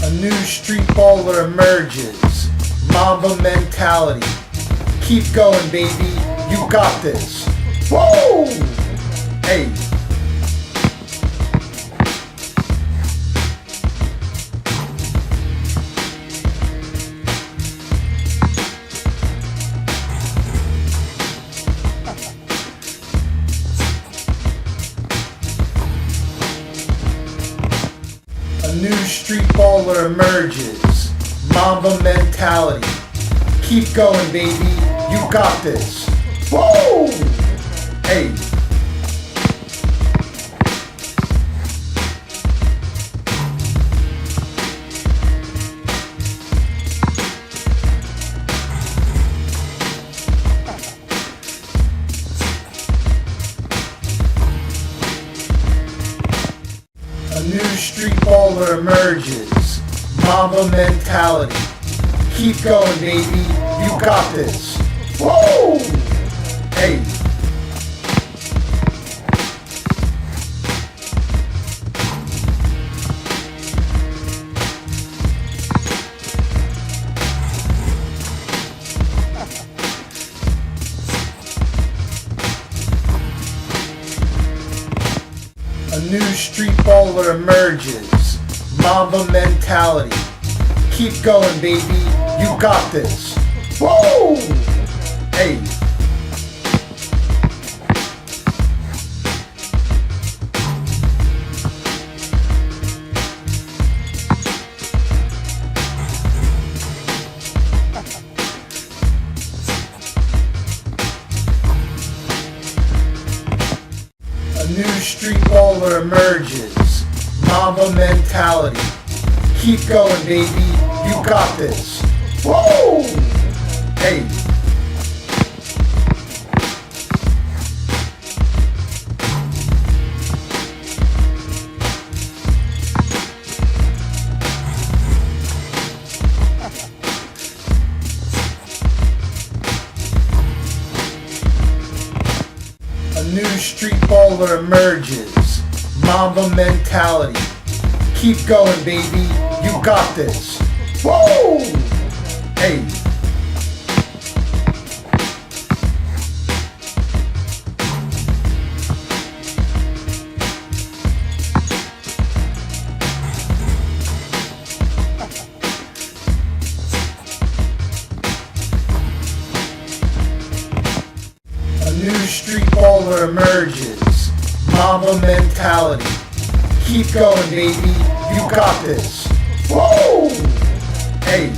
A new street baller emerges. Mamba mentality. Keep going, baby. You got this. Woo! Hey. A new street baller emerges. Mamba mentality. Keep going, baby. You got this. Woo! Hey. A new street baller emerges. Mamba mentality. Keep going, baby. You got this. Woo! Hey. A new street baller emerges. Mamba mentality. Keep going, baby. You got this. Woo! Hey. A new street baller emerges. Mamba mentality. Keep going, baby. You got this. Woo! Hey. A new street baller emerges. Mamba mentality. Keep going, baby. You got this. Woo! Hey. A new street baller emerges. Mamba mentality. Keep going, baby. You got this. Woo! Hey.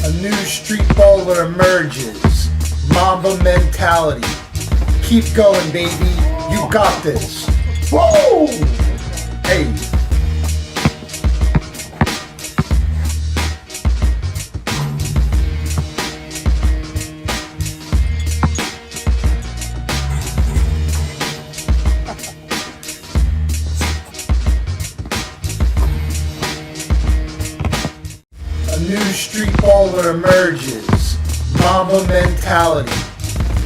A new street baller emerges. Mamba mentality. Keep going, baby. You got this. Woo! Hey. A new street baller emerges. Mamba mentality.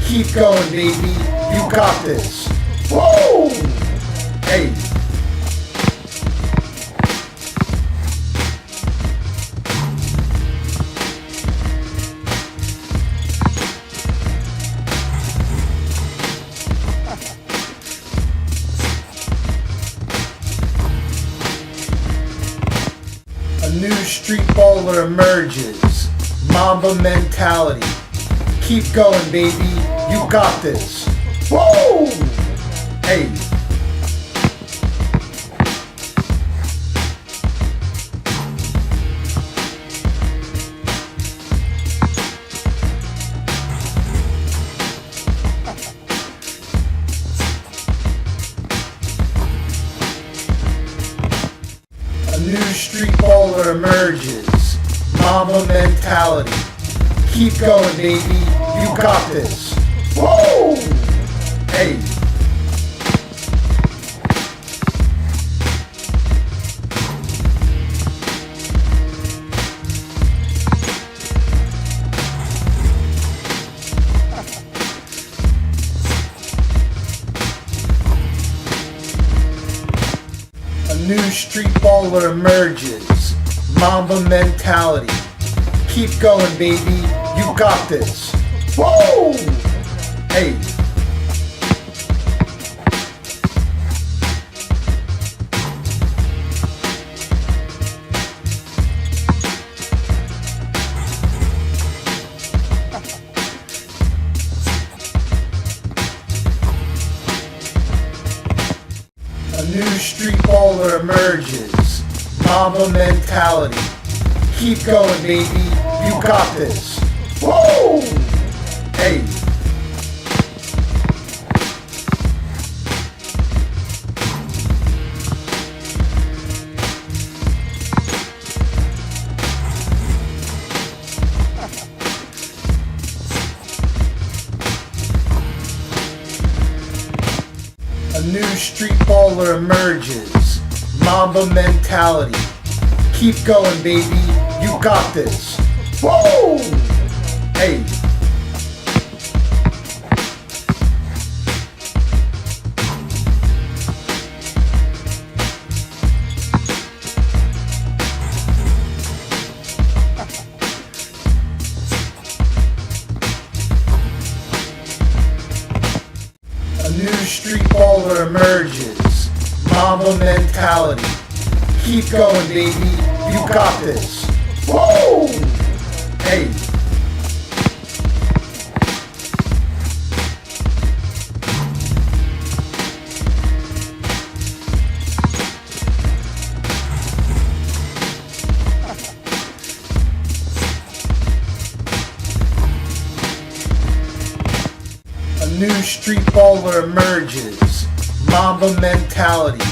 Keep going, baby. You got this. Woo! Hey. A new street baller emerges. Mamba mentality. Keep going, baby. You got this. Woo! Hey. A new street baller emerges. Mamba mentality. Keep going, baby. You got this. Woo! Hey. new street baller emerges. Mamba mentality. Keep going, baby. You got this. Whoa! Hey. A new street baller emerges. Mamba mentality. Keep going, baby. You got this. Whoa! Hey. A new street baller emerges. Mamba mentality. Keep going, baby. You got this. Whoa! Hey. A new street baller emerges. Mamba mentality. Keep going, baby. You got this. Whoa! Hey. A new street baller emerges. Mamba mentality.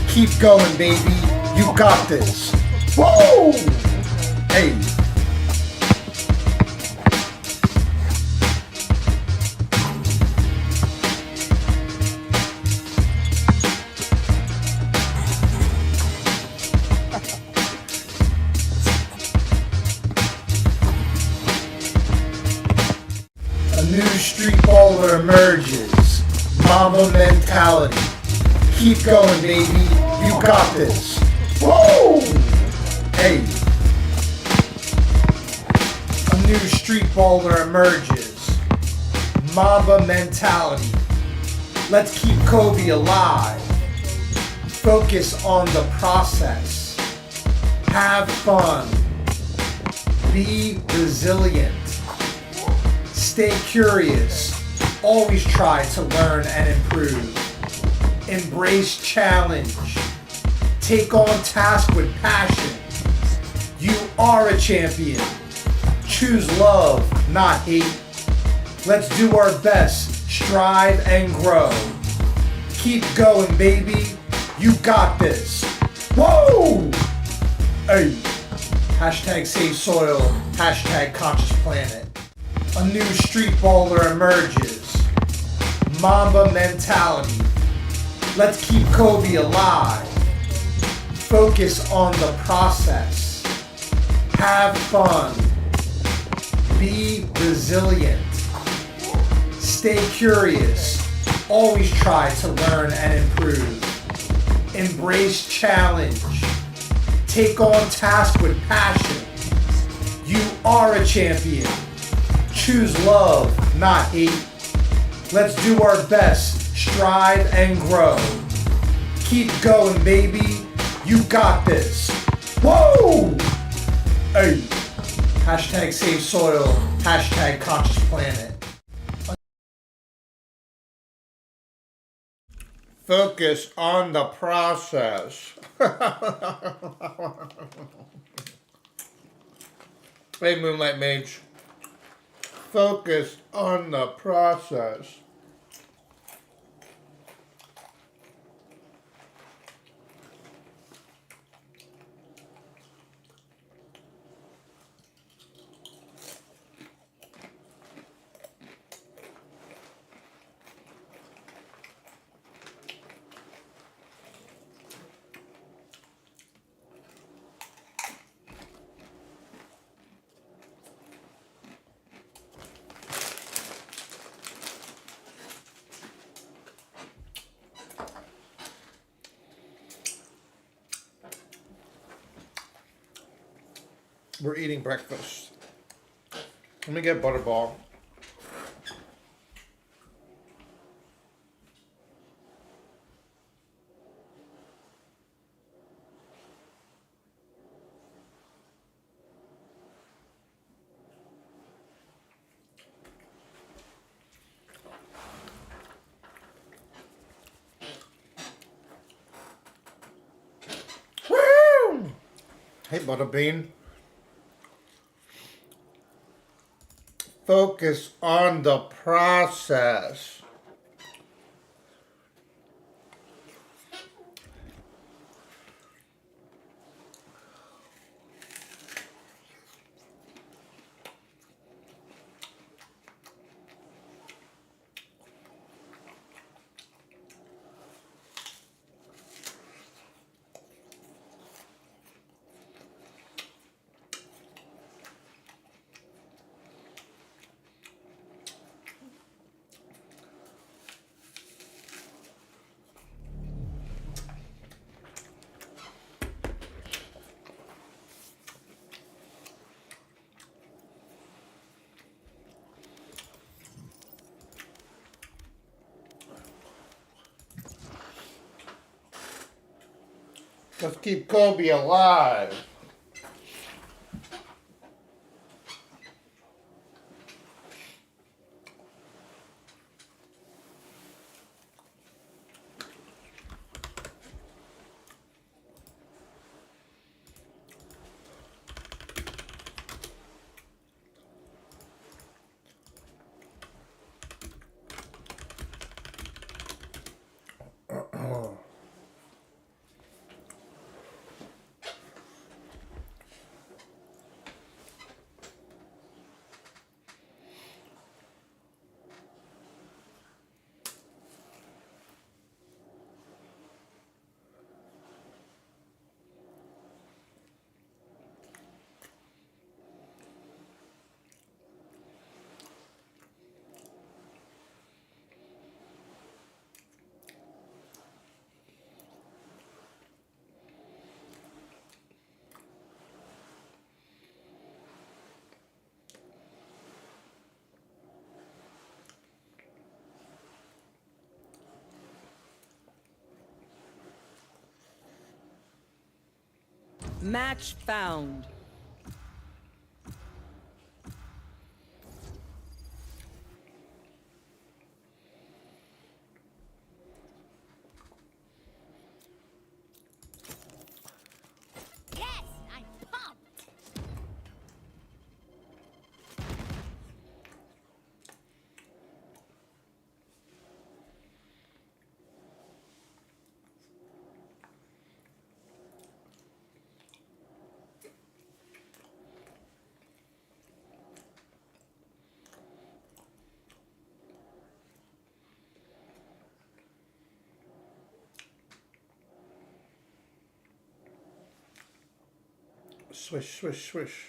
Keep going, baby. You got this. Whoa! Hey. A new street baller emerges. Mamba mentality. Keep going, baby. You got this. Whoa! Hey. A new street baller emerges. Mamba mentality. Let's keep Kobe alive. Focus on the process. Have fun. Be resilient. Stay curious. Always try to learn and improve. Embrace challenge. Take on tasks with passion. You are a champion. Choose love, not hate. Let's do our best. Strive and grow. Keep going, baby. You got this. Whoa! Hey. Hashtag save soil. Hashtag conscious planet. A new street baller emerges. Mamba mentality. Let's keep Kobe alive. Focus on the process. Have fun. Be resilient. Stay curious. Always try to learn and improve. Embrace challenge. Take on tasks with passion. You are a champion. Choose love, not hate. Let's do our best. Strive and grow. Keep going, baby. You got this. Whoa! Hey. Hashtag save soil. Hashtag conscious planet. Focus on the process. Hey, Moonlight Mage. Focus on the process. We're eating breakfast. Let me get Butterball. Woo! Hey, Butterbean. Focus on the process. Let's keep Kobe alive. Match found. Yes, I'm pumped. Swish, swish, swish.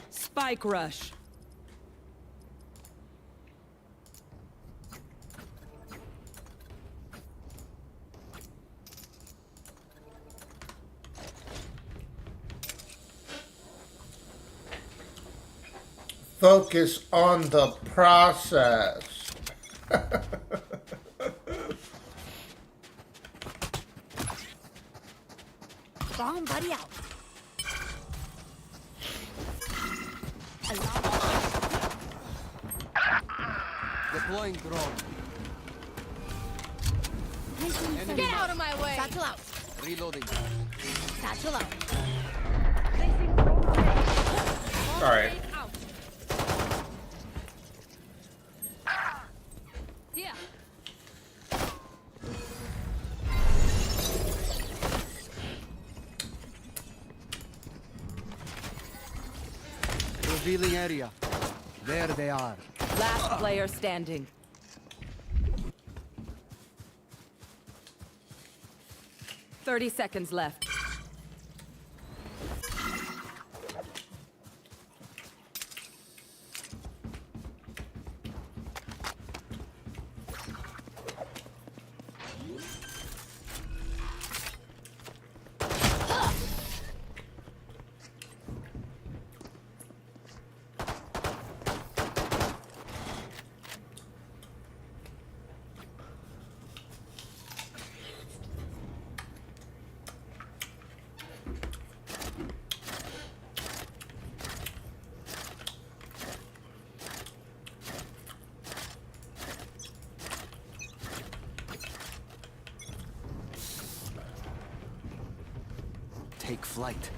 Spike rush. Focus on the process. Bomb buddy out. Deploying drone. Get out of my way. Satchel out. Reloading. Satchel out. All right. Here. Revealing area. There they are. Last player standing. 30 seconds left. Take flight.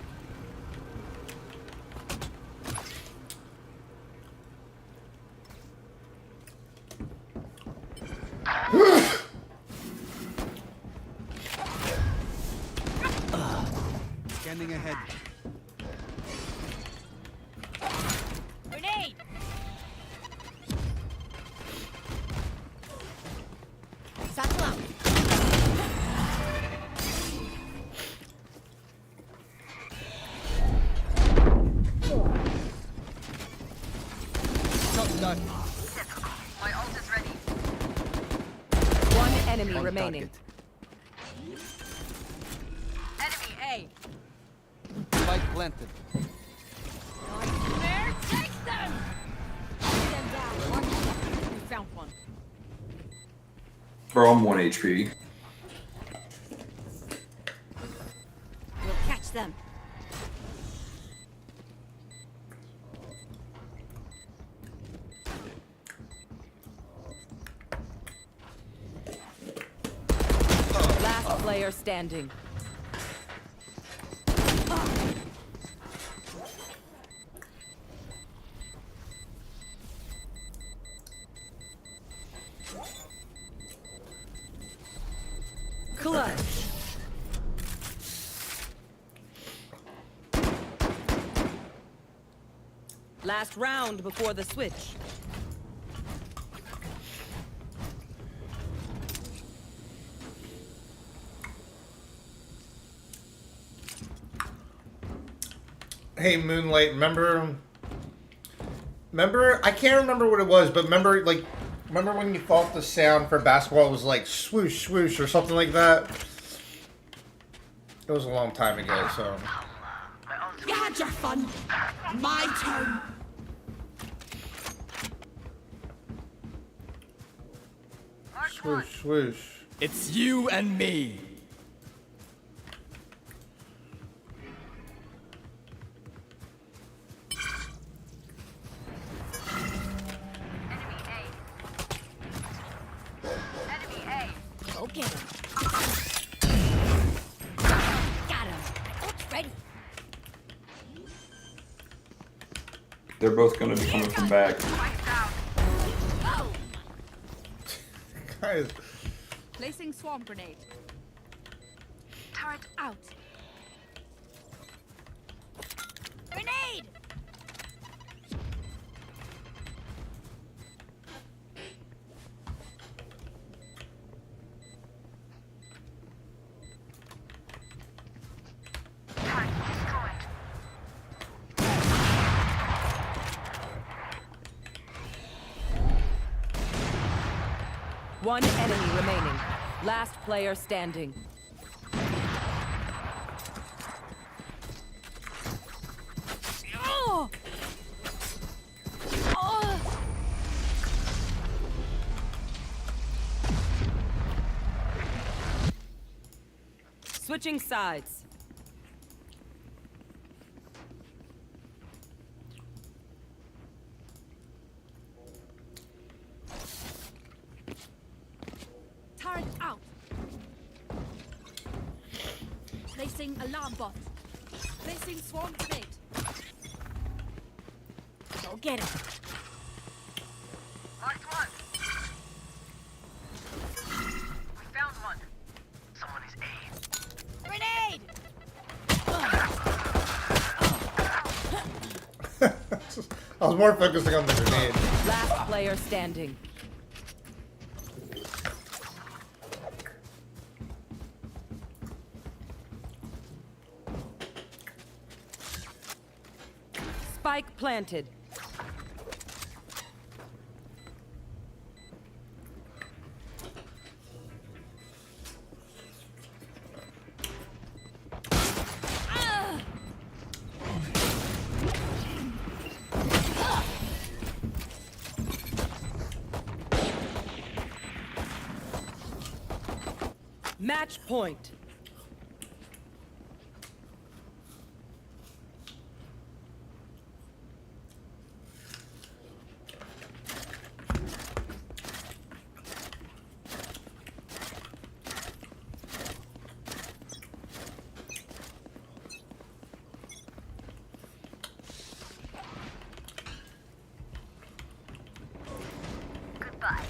Scanning ahead. Grenade! Satchel out. Shot done. My ult is ready. One enemy On remaining. target. Enemy A. Spike planted. There, take them! Shoot them down. We found one. Bro, I'm 1 HP. We'll catch them. Last player standing. Clutch. Last round before the switch. Hey, Moonlight, remember, I can't remember what it was, but remember when you thought the sound for basketball was like swoosh, swoosh, or something like that? It was a long time ago, so. You had your fun. My turn. Swoosh, swoosh. It's you and me. Enemy A. Go get him. Got him. Ult's ready. They're both gonna be coming from back. Oh! Guys, Placing swarm grenade. Turret out. Grenade! One enemy remaining. Last player standing. Oh! Oh! Switching sides. Turret out. Placing alarm bot. Placing swarm grenade. Go get him. Marked one. We found one. Someone is A. Grenade! I was more focusing on the grenade. Last player standing. Spike planted. Match point. Goodbye.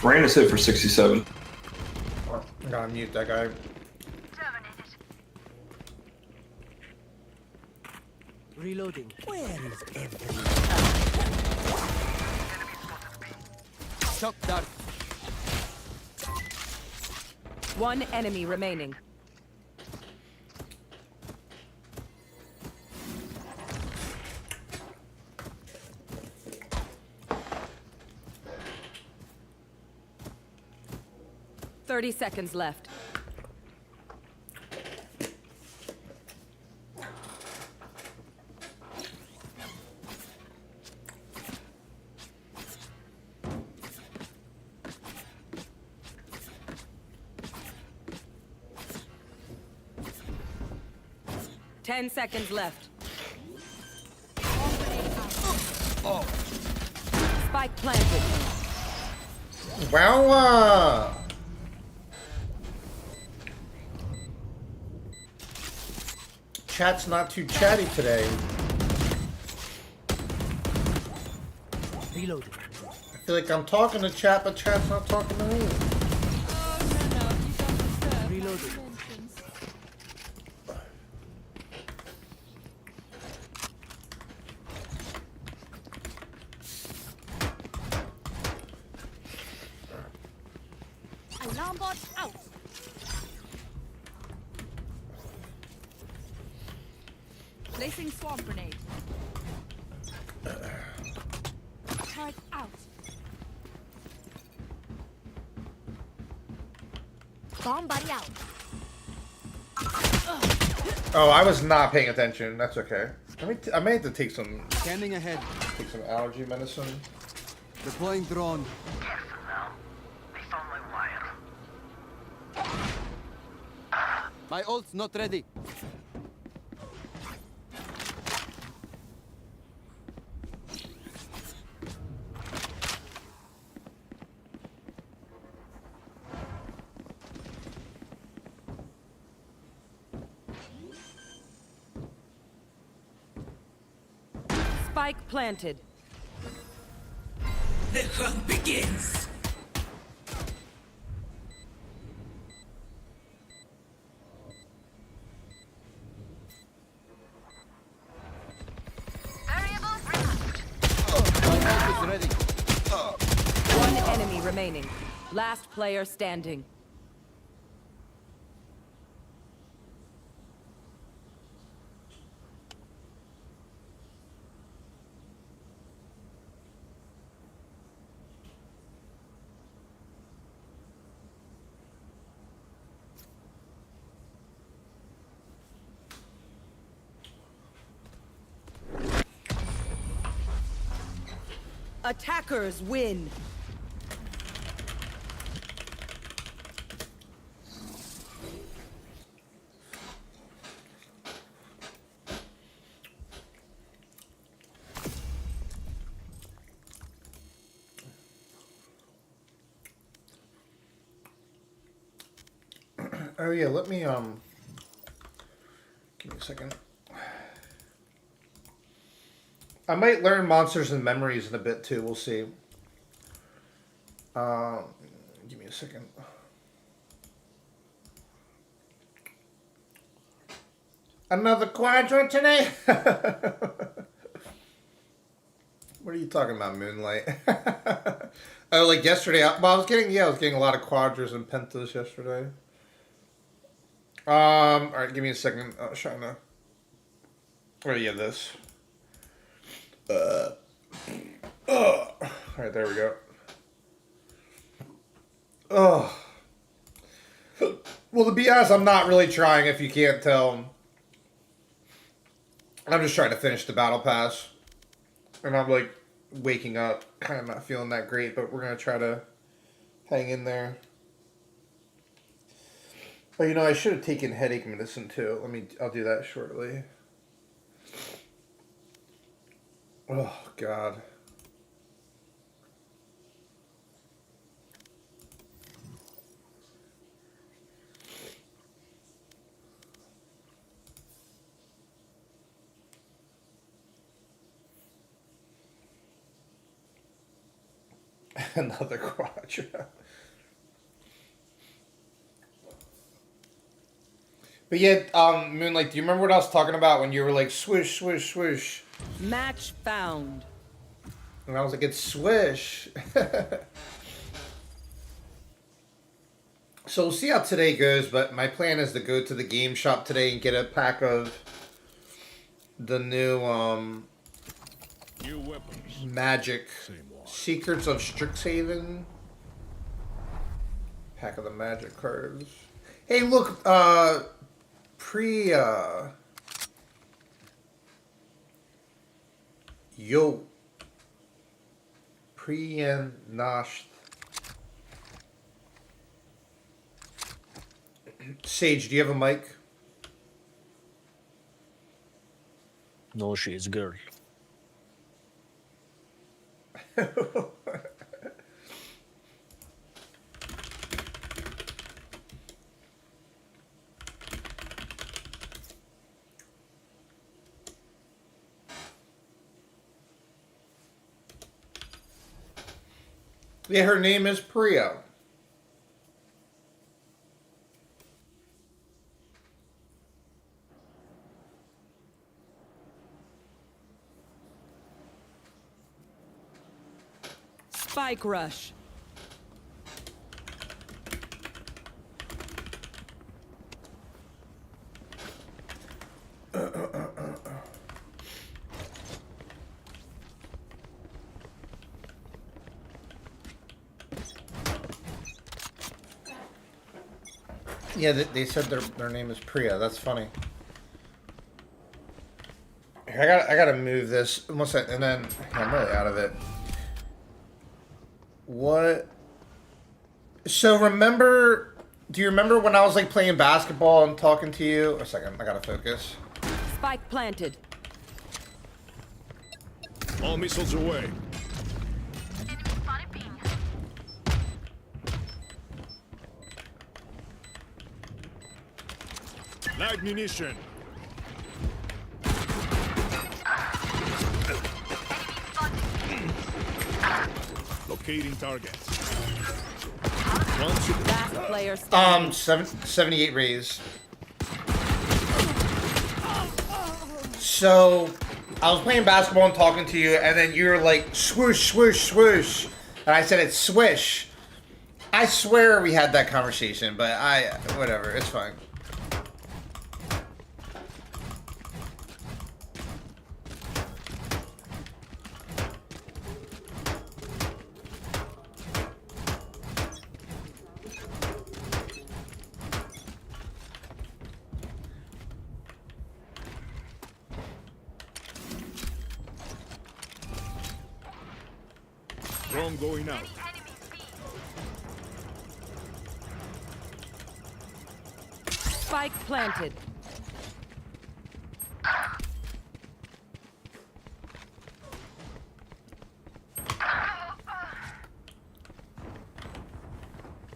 Rain is hit for 67. Oh, I gotta mute that guy. Terminated. Reloading. Where is everyone? Shock dart. One enemy remaining. Thirty seconds left. Ten seconds left. Spike planted. Wow. Chat's not too chatty today. Reloading. I feel like I'm talking to chat, but chat's not talking to me. Reloading. Alarm bot out. Placing swarm grenade. Turret out. Bomb buddy out. Oh, I was not paying attention. That's okay. I may have to take some Scanning ahead. allergy medicine. Deploying drone. Careful now. They found my wire. My ult's not ready. Spike planted. The hunt begins. Variable removed. My ult is ready. One enemy remaining. Last player standing. Attackers win. Oh yeah, let me give me a second. I might learn monsters and memories in a bit too. We'll see. Give me a second. Another quadrant today. What are you talking about, Moonlight? Oh, like yesterday. Well, I was getting a lot of quadras and pentas yesterday. All right, give me a second. I was trying to. Oh yeah, this. All right, there we go. Oh. Well, to be honest, I'm not really trying. If you can't tell, I'm just trying to finish the battle pass, and I'm like waking up, kind of not feeling that great. But we're gonna try to hang in there. Oh, you know, I should have taken headache medicine too. I'll do that shortly. Oh, God. Another quadra. But yeah, Moonlight, do you remember what I was talking about when you were like, swish, swish, swish? Match found. And I was like, it's swish. So we'll see how today goes, but my plan is to go to the game shop today and get a pack of the new weapons. magic Secrets of Strixhaven. Pack of the magic cards. Hey, look, Kriya. Yo. Priyanasht. Sage, do you have a mic? No, she is girl. Yeah, her name is Priya. Spike rush. Yeah, they said their name is Priya. That's funny. Here, I gotta move this and then I'm really out of it. What? So do you remember when I was like playing basketball and talking to you? A second, I gotta focus. Spike planted. All missiles away. Light munition. Locating targets. Last player standing. 78 raise. So, I was playing basketball and talking to you, and then you were like, swoosh, swoosh, swoosh. And I said, it's swish. I swear we had that conversation, but whatever, it's fine. Drone going out. Spike planted.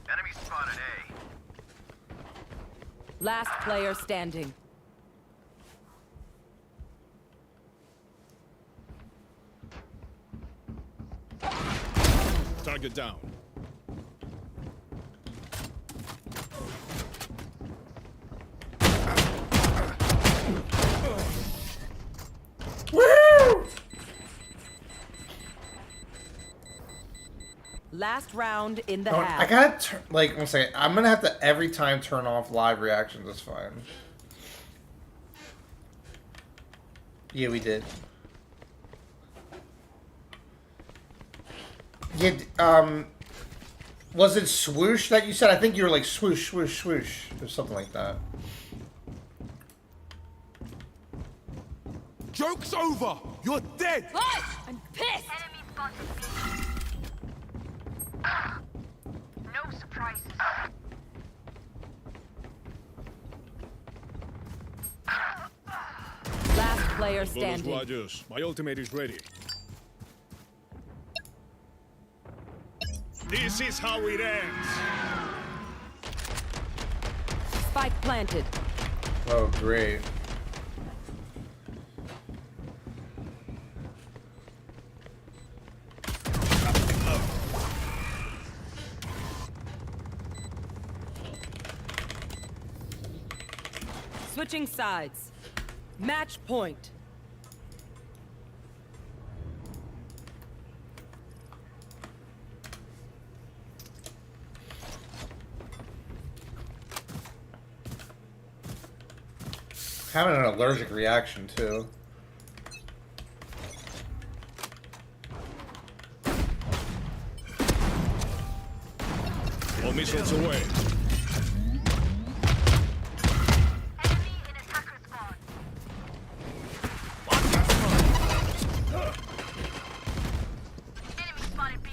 Enemy spotted A. Last player standing. Target down. Woo! Last round in the Oh, half. I gotta like 1 second. I'm gonna have to every time turn off live reactions. That's fine. Yeah, we did. Yeah, was it swoosh that you said? I think you were like swoosh, swoosh, swoosh, or something like that. Joke's over! You're dead! What? I'm pissed! Enemy spotted B. No surprises. Last player Buenos standing. Rogers. My ultimate is ready. This is how it ends. Spike planted. Oh, great. Switching sides. Match point. Having an allergic reaction too. All missiles away. Enemy in attacker spawn. Enemy spotted B.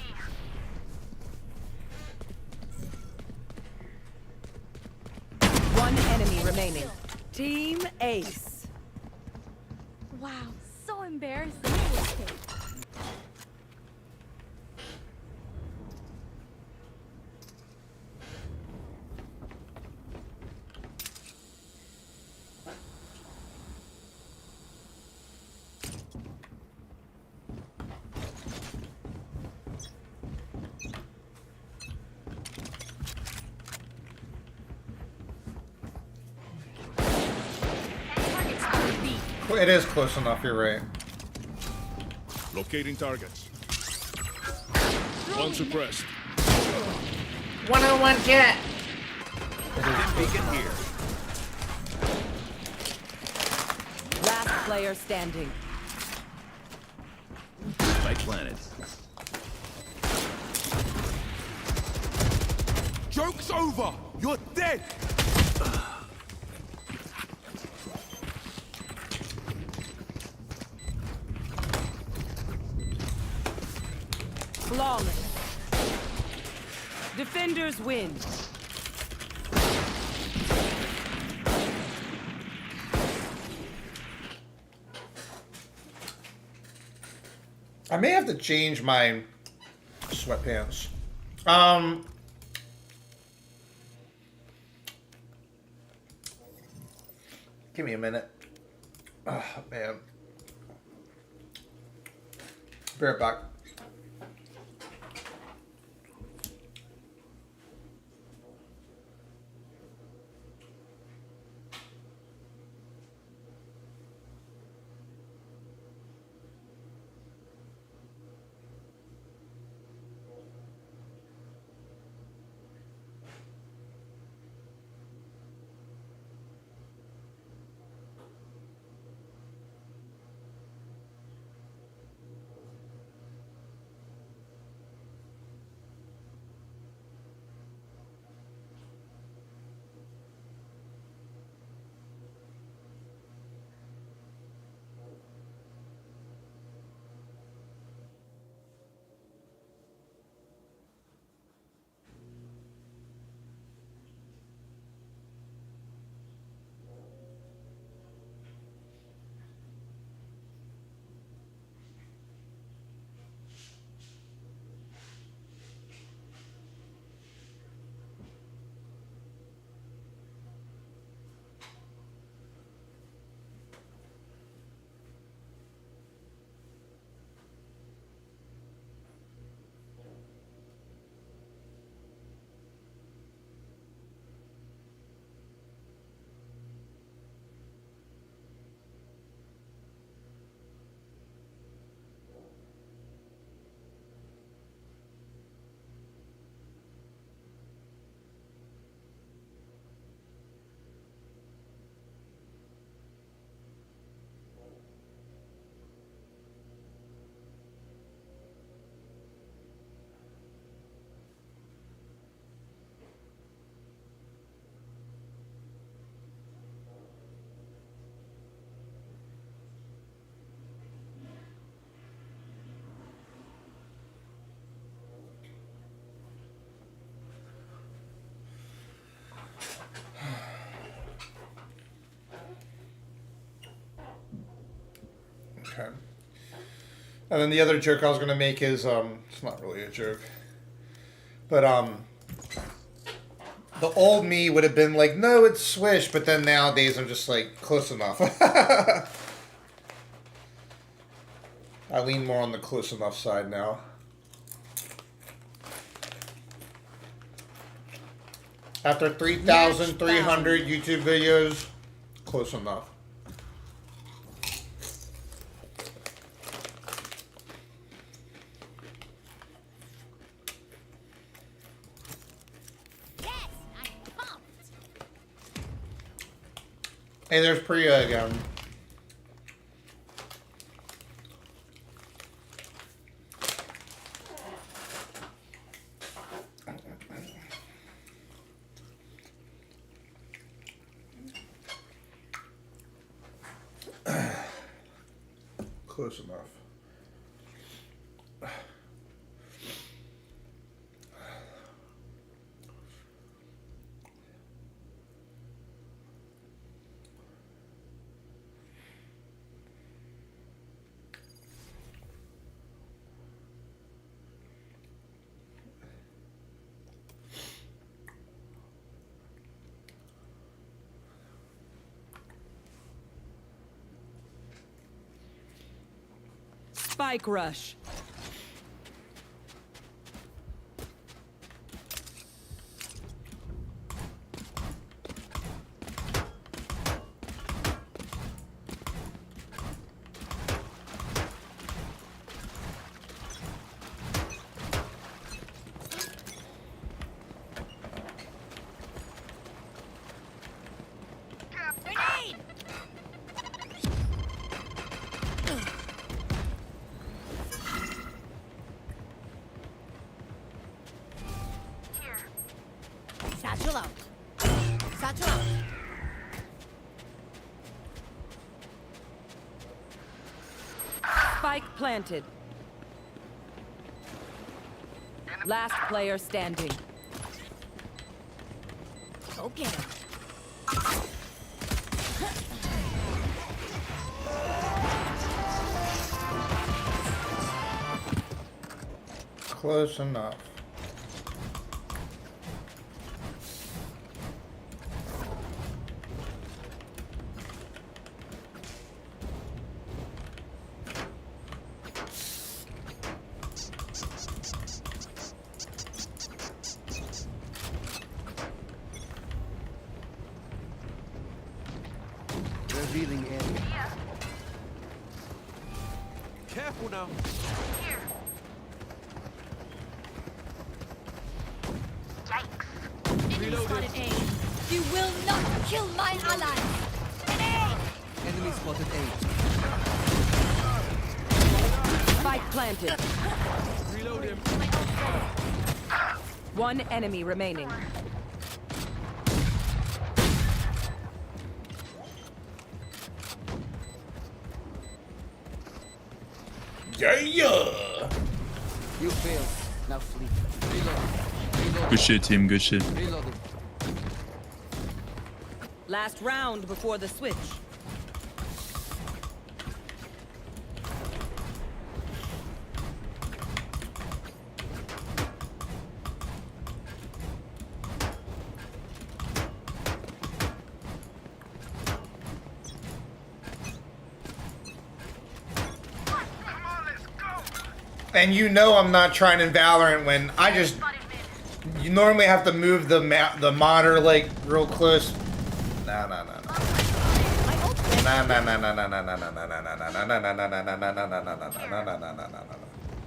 One enemy remaining. Team Ace. Wow, so embarrassing. Target spotted B. It is close enough. You're right. Locating targets. One suppressed. 101 jet. Last player standing. My planet. Joke's over! You're dead! Flawless. Defenders win. I may have to change my sweatpants. Give me a minute. Oh, man. Be right back. Okay. And then the other joke I was gonna make is it's not really a joke, but the old me would have been like, no, it's swish, but then nowadays I'm just like close enough. I lean more on the close enough side now. After 3,300 YouTube videos, close enough. Hey, there's Kriya again. Close enough. Spike rush. Satchel out. Satchel out. Spike planted. Last player standing. Go get him. Close enough. Revealing area. Careful now. Enemy spotted A. You will not kill my allies. Enemy spotted A. Spike planted. Reload him. One enemy remaining. Yeah. You failed. Now flee. Reload. Good shit, team. Good shit. Reloading. Last round before the switch. And you know I'm not trying in Valorant when I just... You normally have to move the monitor like real close. No.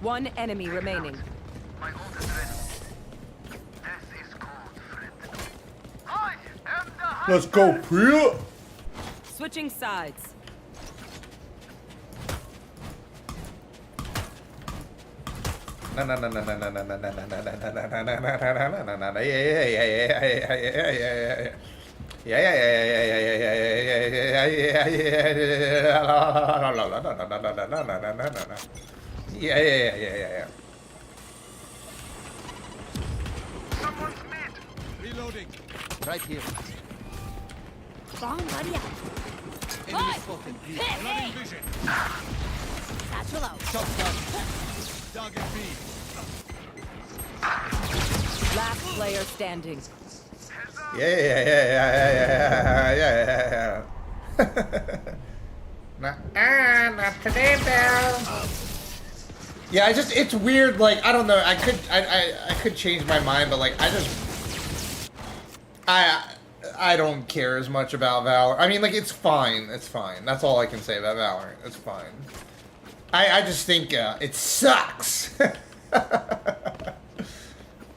One enemy remaining. My ult is ready. This is cold, friend. I am the hunter. Let's go, Kriya. Switching sides. Yeah. Someone's mid. Reloading. Right here. Bomb buddy out. Enemy spotted. B. Hey! Satchel out. Shot down. Target B. Last player standing. Yeah. Not today, Belle. Yeah, it's weird. Like, I don't know. I could change my mind, but like, I don't care as much about Valor. I mean, like, it's fine. It's fine. That's all I can say about Valorant. It's fine. I just think it sucks.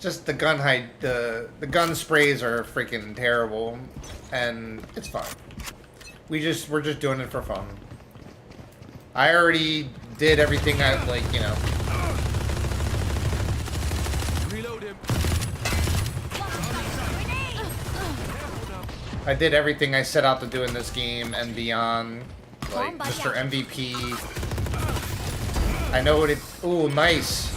Just the gun height, the gun sprays are freaking terrible, and it's fine. We're just doing it for fun. I already did everything I like, you know. Reload him. I did everything I set out to do in this game and beyond, like Mr. MVP. I know what it. Ooh, nice.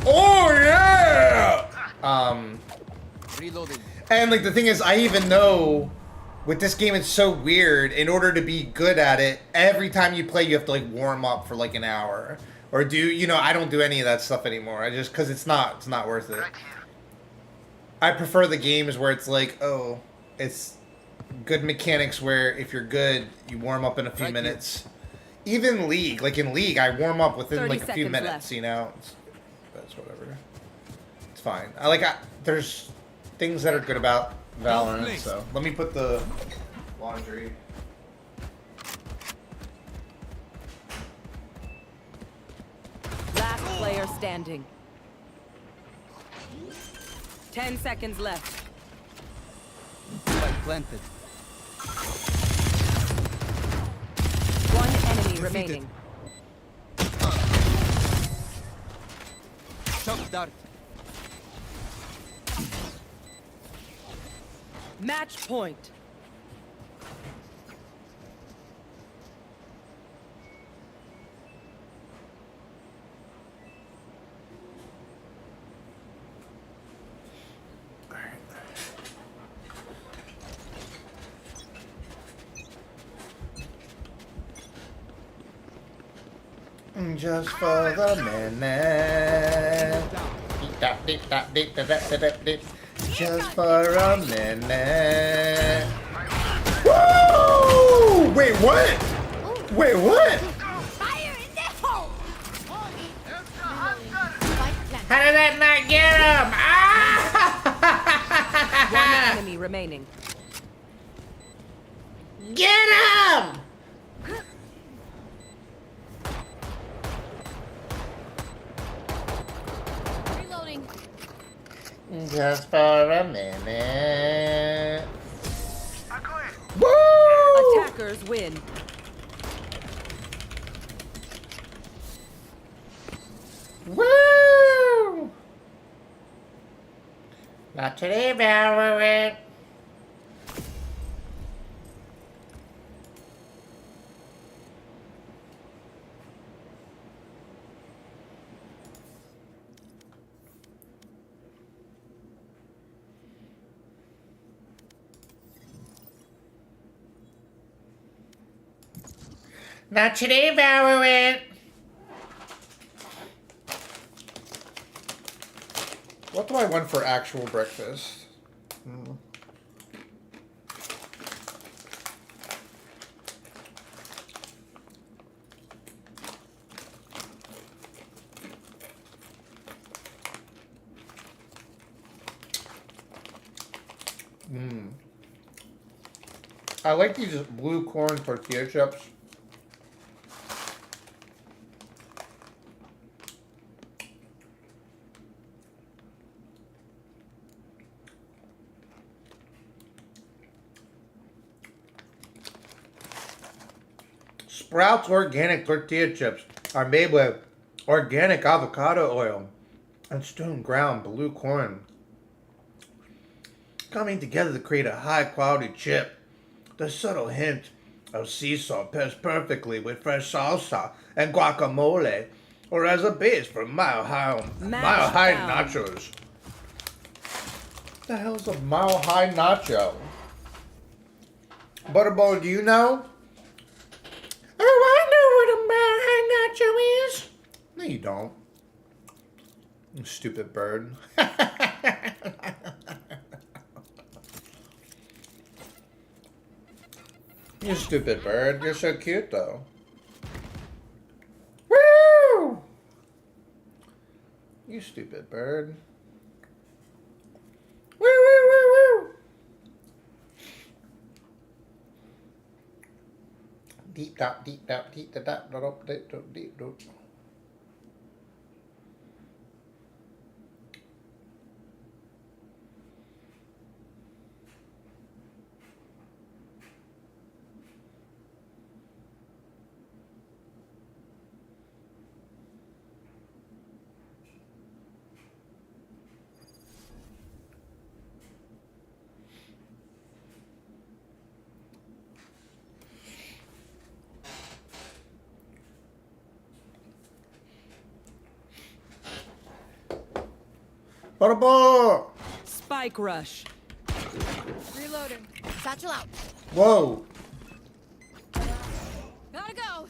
Oh yeah. Reloading. And like the thing is, I even know with this game it's so weird. In order to be good at it, every time you play, you have to like warm up for like an hour, or I don't do any of that stuff anymore. I just because it's not worth it. I prefer the games where it's like, oh, it's good mechanics where if you're good, you warm up in a few minutes. Even League, like in League, I warm up within like a few minutes. Left. You know, that's whatever. It's fine. There's things that are good about Valorant. So let me put the laundry. Last player standing. 10 seconds left. Spike planted. One enemy remaining. Shock dart. Match point. Just for the minute. Just for a minute. Woo! Wait, what? Wait, what? Fire in the hole! How did that not get him? One Ah! enemy remaining. Get him! Reloading. Just for a minute. I'm going. Woo! Attackers win. Woo! Not today, Valorant. Not today, Valorant. What do I want for actual breakfast? I like these blue corn tortilla chips. Sprouts organic tortilla chips are made with organic avocado oil and stone ground blue corn, coming together to create a high quality chip. The subtle hint of sea salt pairs perfectly with fresh salsa and guacamole, or as a base for mile high down. nachos. What the hell's a mile high nacho? Butterball, do you know? Oh, I know what a nacho is. No, you don't. You stupid bird. You stupid bird. You're so cute, though. Woo! You stupid bird. Woo, woo, woo, woo! Deep dop, deep dop, deep da dop, da dop, deep dop, deep dop. Butterball! Spike rush. Reloading. Satchel out. Whoa! Gotta go.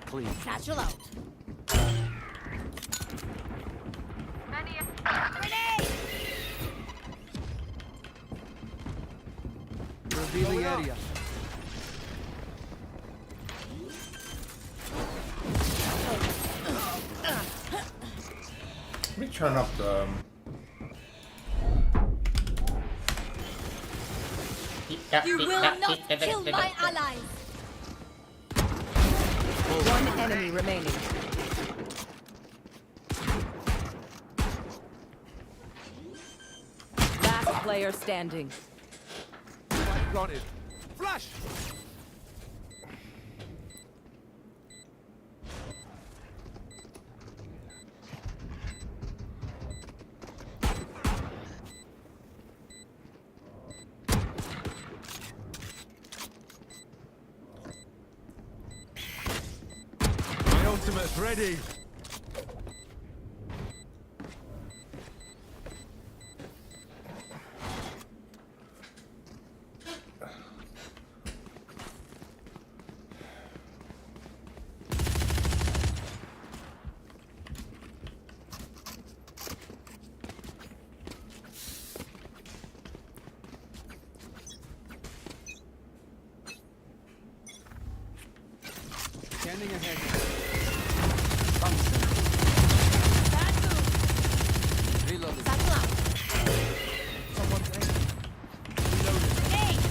Please. Satchel out. Grenade! Revealing area. Let me turn up the... You will not kill my allies. One enemy remaining. Last player standing. Spike planted. Flash! My ultimate's ready. Scanning ahead. Reloading. Satchel out. Someone's aiming. Grenade!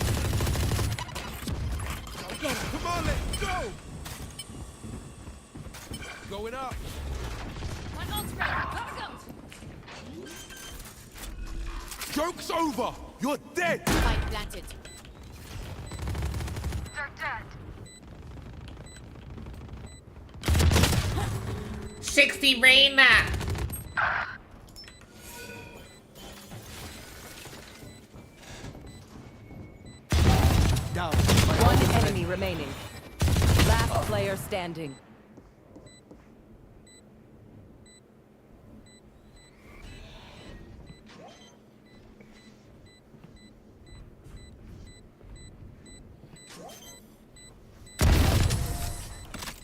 Come on, let's go! Going up. My ult's ready. Gotta go. Joke's over! You're dead! Spike planted. They're dead. 60 Reina! Down. One enemy remaining. Last player standing.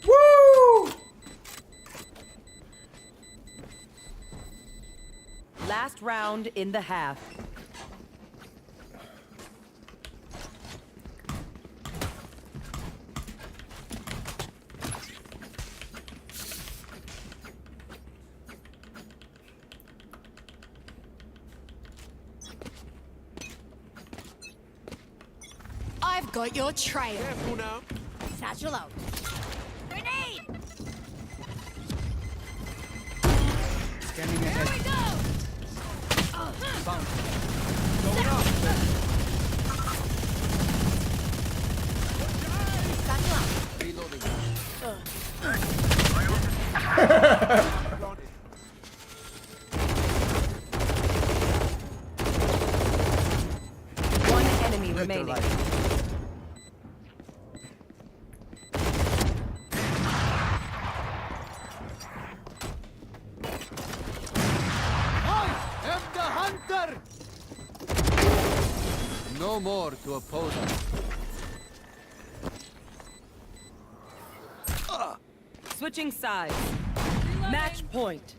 Woo! Last round in the half. I've got your trail. Careful now. Satchel out. Grenade! Scanning Here ahead. we go! Bound. Going up. Satchel out. Reloading. Planted. One enemy remaining. Neutralized. No more to oppose us. Switching sides. Match point.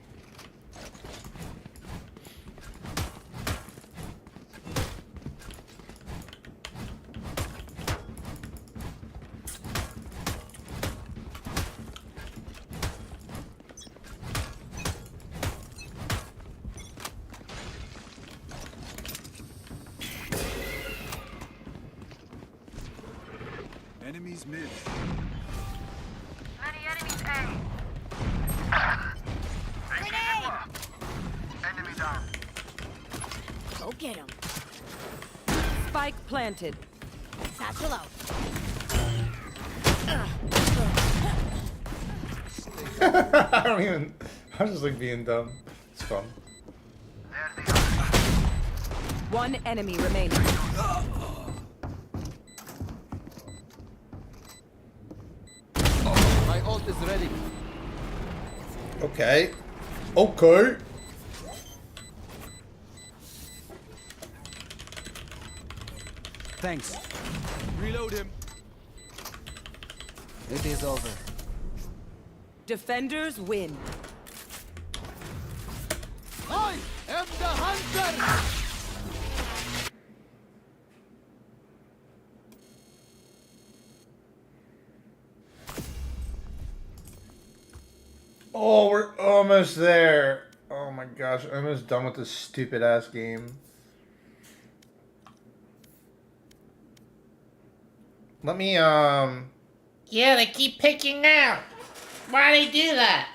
Enemies mid. Many enemies A. Grenade! Enemy down. Go get him. Spike planted. Satchel out. I don't even. I was just like being dumb. It's fun. There they are. One enemy remaining. My ult is ready. Okay. Okay. Thanks. Reload him. It is over. Defenders win. I am the hunter! Oh, we're almost there. Oh my gosh, I'm almost done with this stupid ass game. Let me, Yeah, they keep picking out. Why they do that?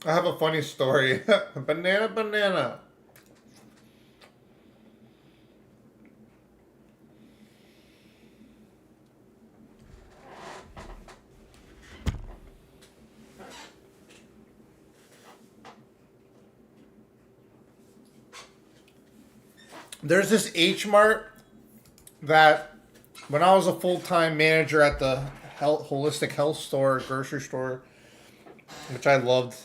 I have a funny story. Banana, banana. There's this H Mart that when I was a full-time manager at the holistic health store, grocery store, which I loved.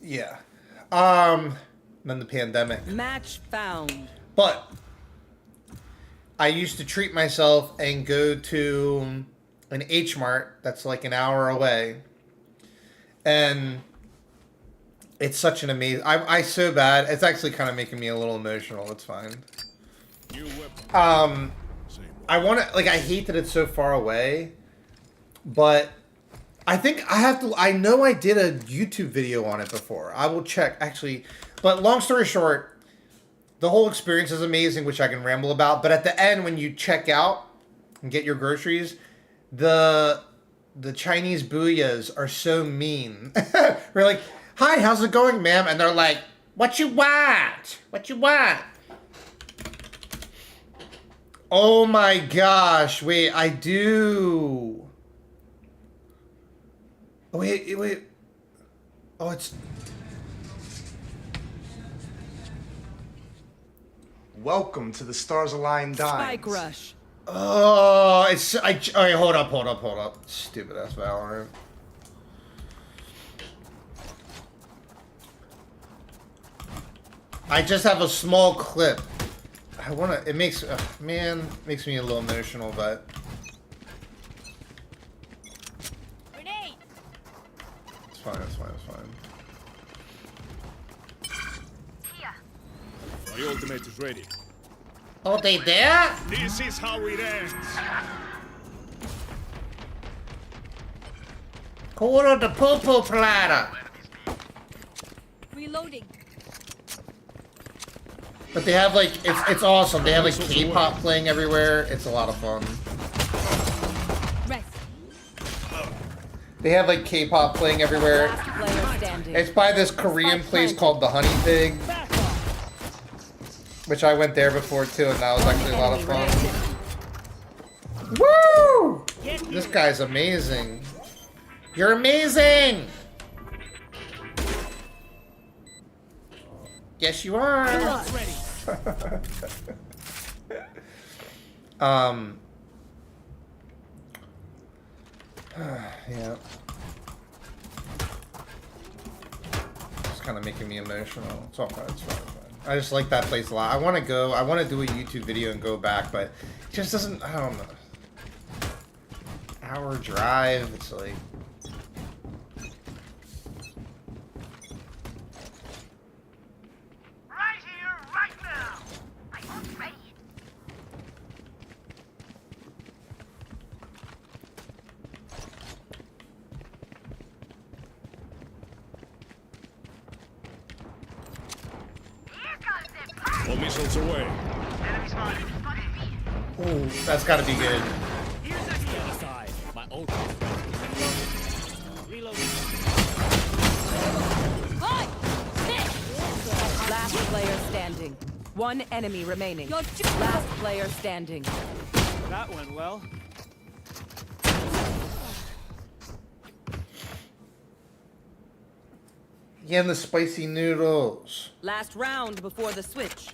Yeah. Then the pandemic. Match found. But I used to treat myself and go to an H Mart that's like an hour away. And It's such an amazing. I so bad. It's actually kind of making me a little emotional. It's fine. New weapon. Same one. I want to, like, I hate that it's so far away, but I think I have to. I know I did a YouTube video on it before. I will check actually. But long story short, the whole experience is amazing, which I can ramble about. But at the end, when you check out and get your groceries, the Chinese booyahs are so mean. We're like, "Hi, how's it going, ma'am?" And they're like, "What you want? What you want?" Oh my gosh! Wait, I do. Oh, wait. Oh, it's. Welcome to the Stars Align Dines. Spike rush. Oh, it's. Okay, hold up. Stupid ass Valorant. I just have a small clip. I wanna. It makes. Man, makes me a little emotional, but. Grenade. It's fine. My ultimate is ready. Oh, they there? This is how it ends. Quarter the poo-poo platter. Reloading. But they have like it's awesome. They have like K-pop playing everywhere. It's a lot of fun. Rest. They have like K-pop playing everywhere. Last player standing. It's by this Korean place called the Honey Pig, which I went there before too, and that was actually a lot of fun. Woo! This guy's amazing. You're amazing. Yes, you are. Yeah. It's kind of making me emotional. It's all fine. It's fine. I just like that place a lot. I want to go. I want to do a YouTube video and go back, but it just doesn't. I don't know. Hour drive. It's like. Right here, right now. I won't ready. Here comes the All missiles away. enemy spotted. Ooh, that's got to be good. My ult. Hi. Last player standing. One enemy remaining. Your Last player standing. That went well. Yeah, and the spicy noodles. Last round before the switch.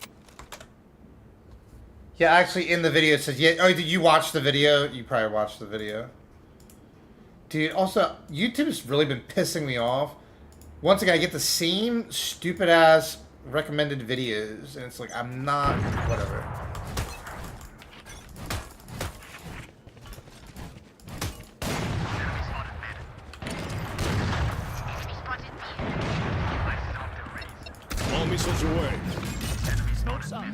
Yeah, actually, in the video it says, yeah. Oh, did you watch the video? You probably watched the video. Dude, also, YouTube's really been pissing me off. Once again, I get the same stupid-ass recommended videos, and it's like, I'm not... Whatever. All missiles away. Smoke's up.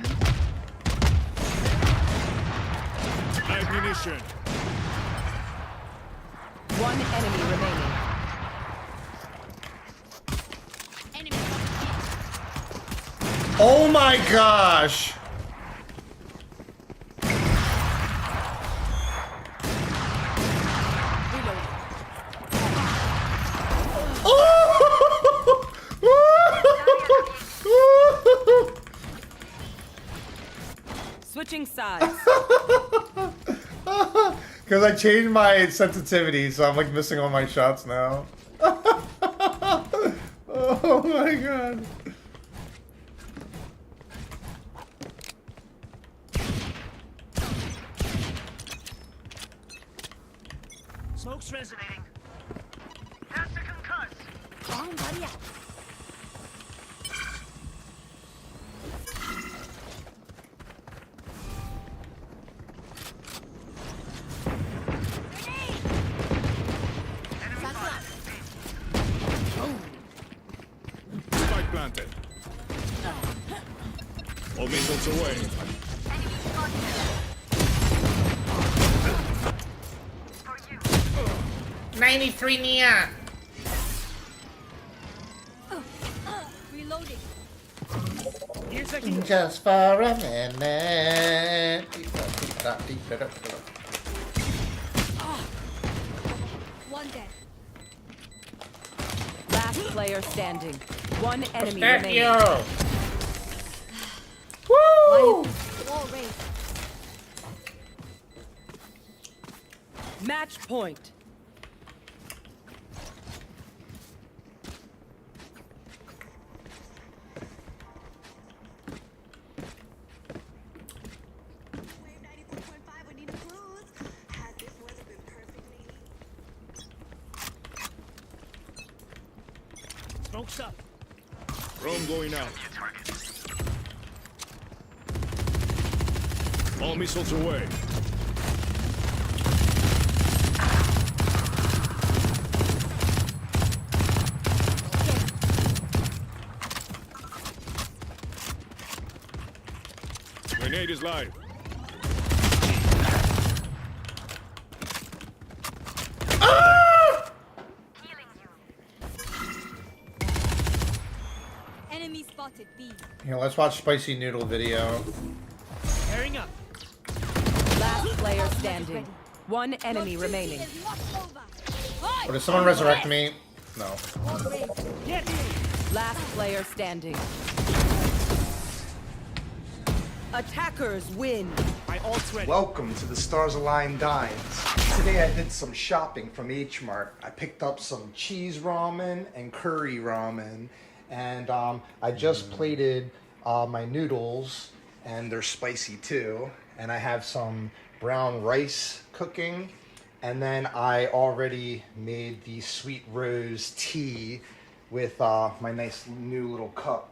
Ammunition. One enemy remaining. enemy. Oh my gosh! Switching sides. Because I changed my sensitivity, so I'm like missing all my shots now. Oh my god. Smoke's resonating. That's a concuss. Bomb buddy out. planted. All missiles away. 93 Nia. Reloading. Here's a heal. Just for a minute. One dead. Last player standing. One enemy Thank remaining. you. Woo! Wall raised. Match point. Smoke's up. Drone going out. All missiles away. Grenade is live. Enemy spotted B. Here, let's watch spicy noodle video. Pairing up. Last player standing. One enemy remaining. Is not over. Or does someone resurrect me? No. Wall raised. Get Last player standing. Attackers win. my ult's ready. Welcome to the Stars Align Dines. Today I did some shopping from H Mart. I picked up some cheese ramen and curry ramen, and I just plated my noodles, and they're spicy too. And I have some brown rice cooking, and then I already made the sweet rose tea with my nice new little cup.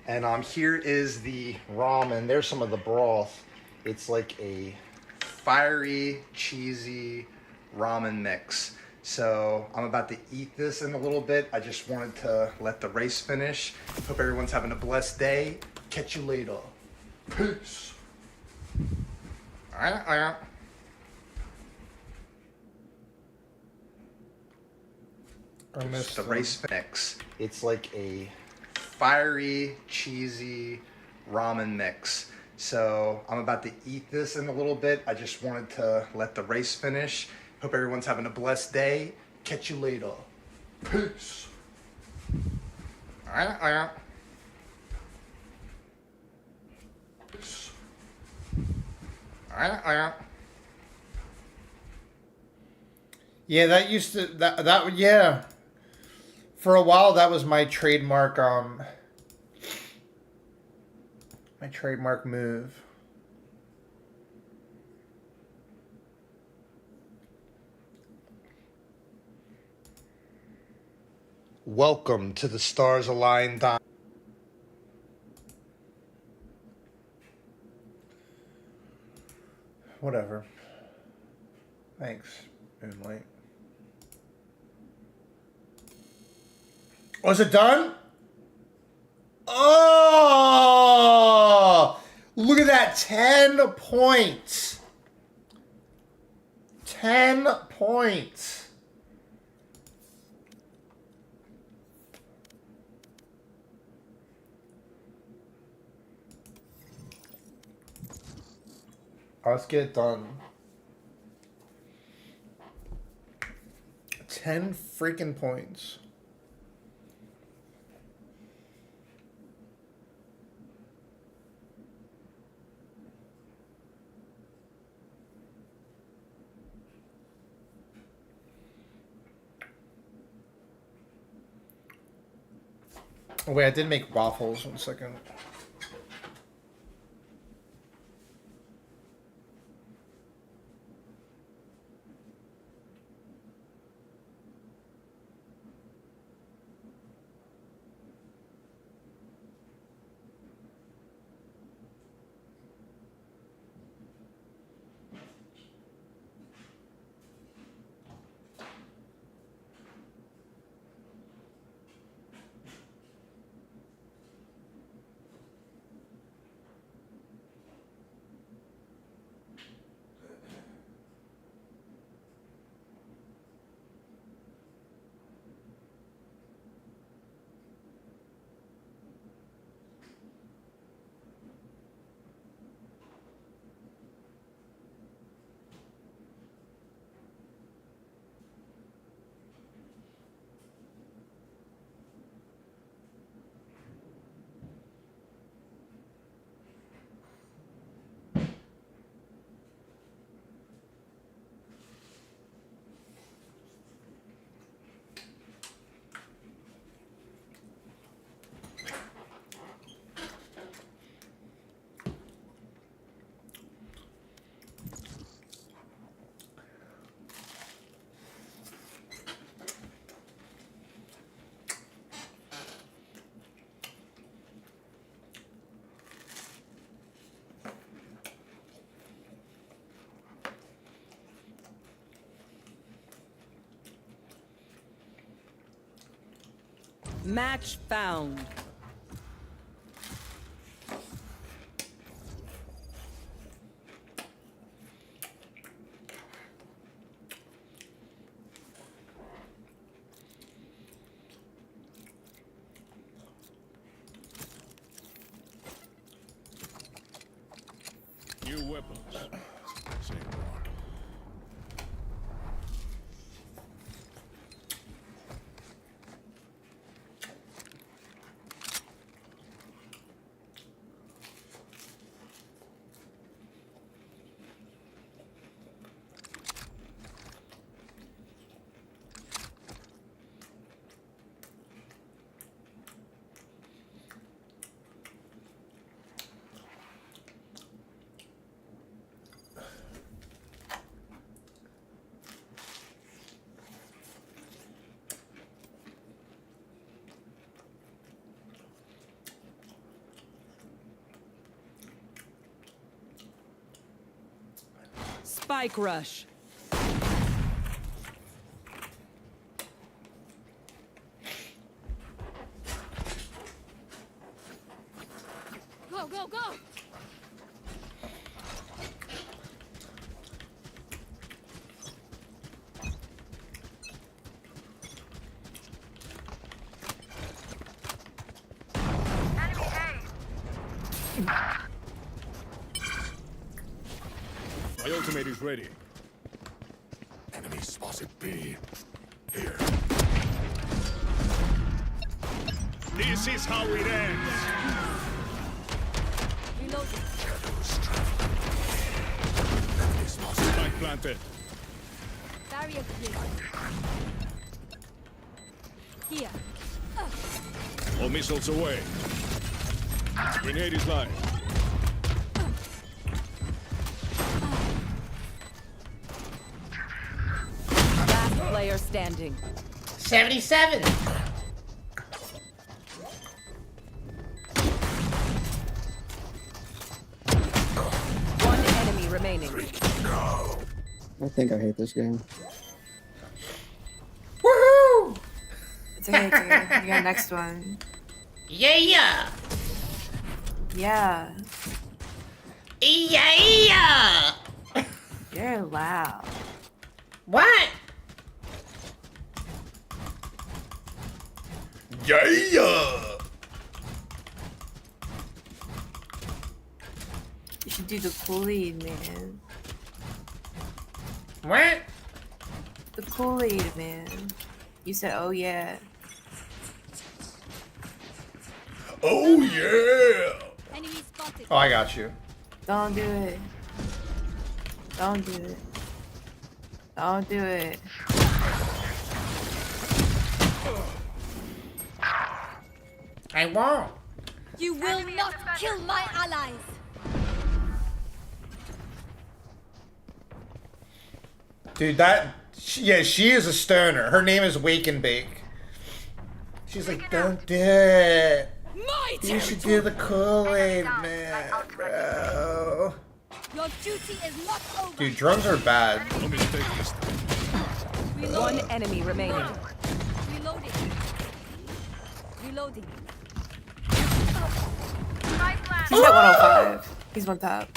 And here is the ramen. There's some of the broth. It's like a fiery, cheesy ramen mix. So I'm about to eat this in a little bit. I just wanted to let the rice finish. Hope everyone's having a blessed day. Catch you later. Peace. I missed The rice mix. It's like a fiery, cheesy ramen mix. So I'm about to eat this in a little bit. I just wanted to let the rice finish. Hope everyone's having a blessed day. Catch you later. Peace. Peace. Yeah, that used to that yeah. For a while, that was my trademark. My trademark move. Welcome to the Stars Align Dine. Whatever. Thanks, Moonlight. Was it done? Oh! Look at that. 10 points. 10 points. Let's get it done. 10 freaking points. Oh, wait, I did make waffles. 1 second. Match found. New weapons. Same one. Spike rush. Go, go, go! Enemy A. My ultimate is ready. Enemy spotted B. Here. This is how it ends. Reloading. Enemy spotted. Spike planted. Barrier clear. Here. All missiles away. Grenade is live. Last player standing. 77. One enemy remaining. I think I hate this game. Woohoo! It's okay, dude. You got next one. Yeah, yeah. Yeah. Yeah, yeah. You're loud. What? Yeah, yeah. You should do the Kool-Aid, man. What? The Kool-Aid, man. You said, oh yeah. Oh, yeah. Enemy spotted. Oh, I got you. Don't do it. Don't do it. Don't do it. I won't. You will not kill my allies. Dude, yeah, she is a stoner. Her name is Wake and Bake. She's like, don't do it. My You should do the Kool-Aid, man, bro. Your duty is not over. Dude, drones are bad. No mistake this time. One enemy remaining. Reloading. Reloading. He's at 105. He's one top.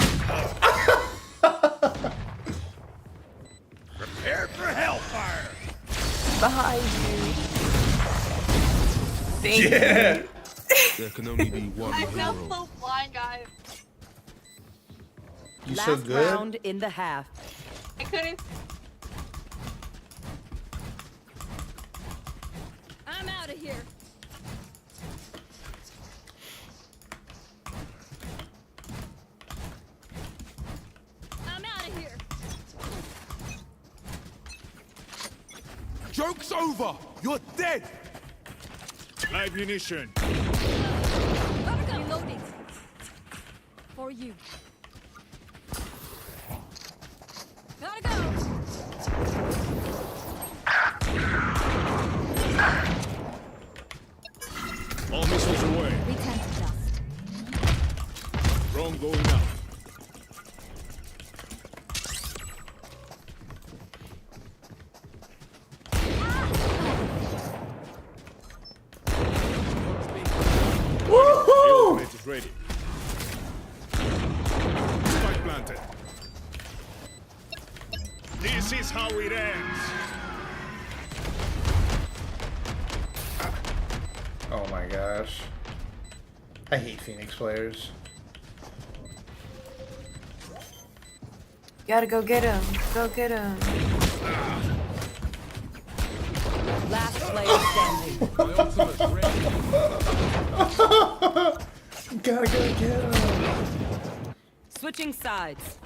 Prepare for hellfire. Behind you. Thank Yeah. you. There can only be one I felt so blind, guys. You so Last good? round in the half. I couldn't. I'm out of here. I'm out of here. Joke's over. You're dead. Live munition. Gotta go. Reloading. For you. Gotta go. All missiles away. Return to dust. Drone going out. ready. Spike planted. This is how it ends. Oh my gosh. I hate Phoenix players. Gotta go get him. Go get him. Last player standing. My ultimate's ready. Gotta go get him. Switching sides.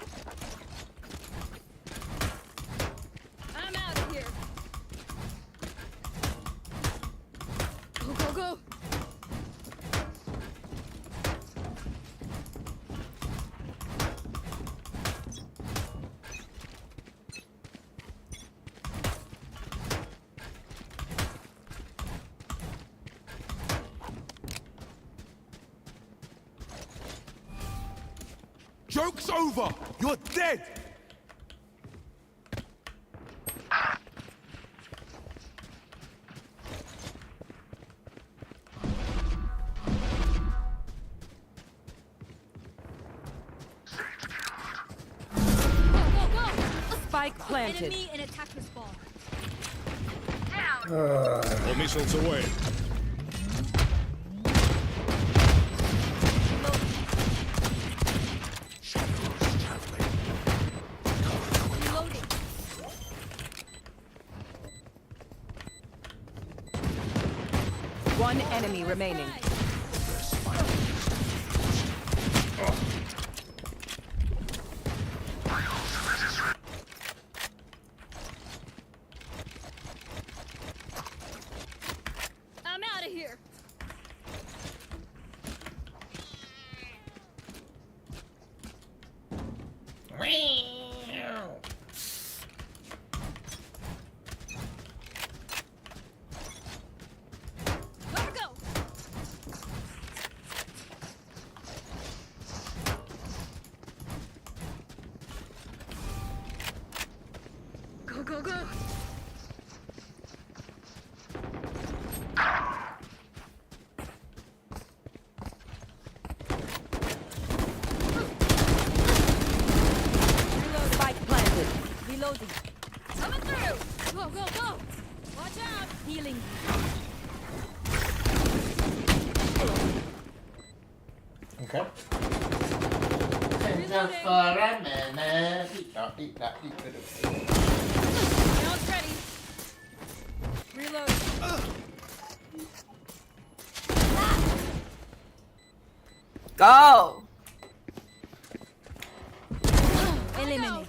I'm out of here. Go, go, go. Joke's over. You're dead. Go, go, go. Spike planted. Enemy and attacker spawn. All missiles away. Reloading. One enemy remaining. I'm out of here. Gotta go. Go, go, go. Spike planted. Reloading. Coming through. Go, go, go. Watch out. Healing. Okay. Reloading. For a minute. Now it's ready. Reload. Go. Eliminate.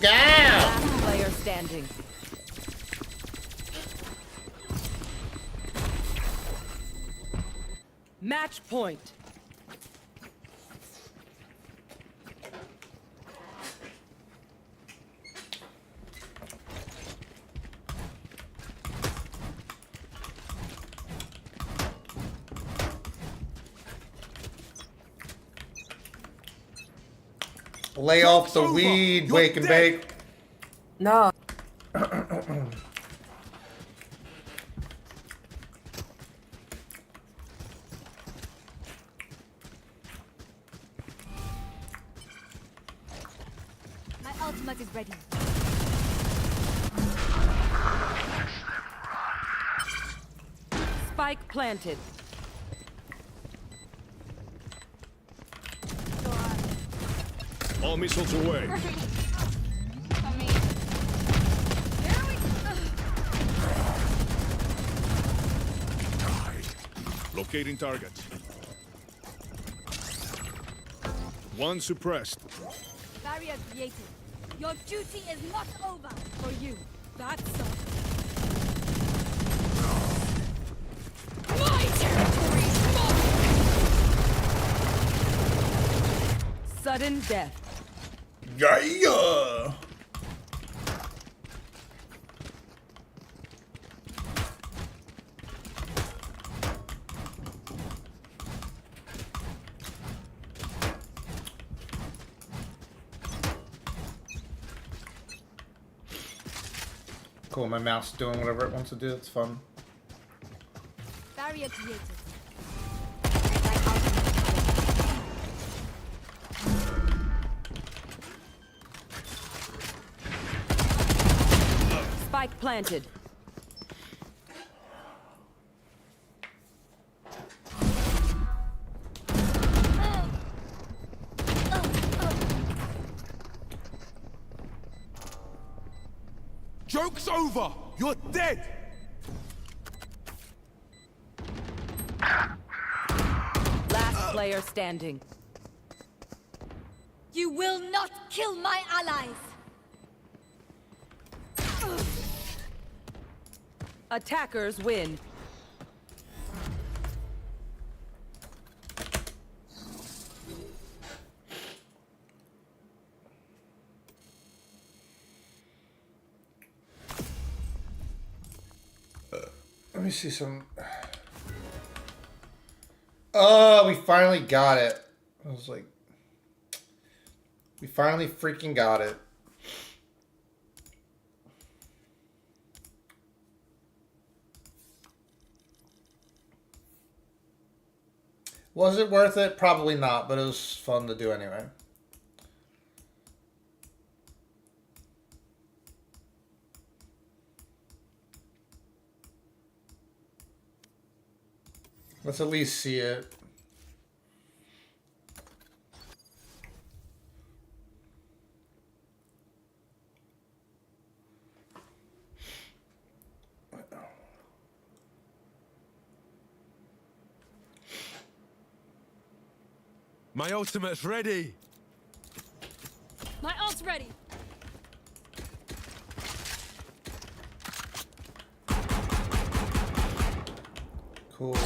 Go! Last player standing. Match point. Lay off the weed, wake and bake. No. My ultimate is ready. Spike planted. All missiles away. Coming. Here we go. Locating target. One suppressed. Barrier created. Your duty is not over for you. That's all. My territory! Sudden death. Yeah! Cool, my mouse doing whatever it wants to do. It's fun. Barrier created. Spike planted. Joke's over! You're dead! Last player standing. You will not kill my allies! Attackers win. Let me see some. Oh, we finally got it. I was like, we finally freaking got it. Was it worth it? Probably not, but it was fun to do anyway. Let's at least see it. My ultimate's ready! My ult's ready! Cool.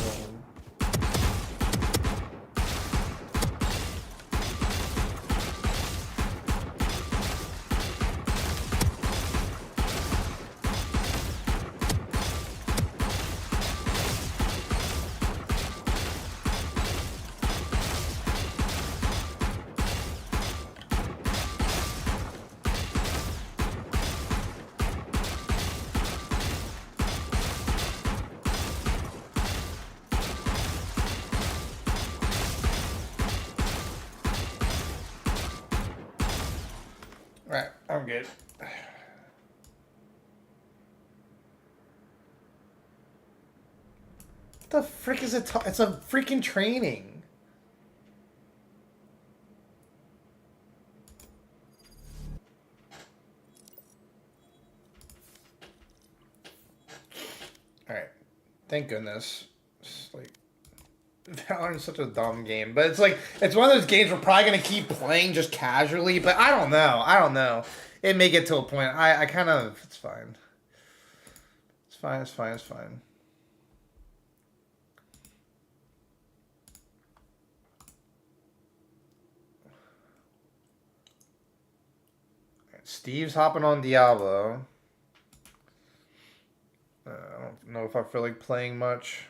Right, I'm good. What the frick is it? It's a freaking training. All right, thank goodness. It's like Valorant's such a dumb game, but it's like it's one of those games we're probably gonna keep playing just casually. But I don't know. I don't know. It may get to a point. I kind of. It's fine. It's fine. It's fine. It's fine. Steve's hopping on Diablo. I don't know if I feel like playing much.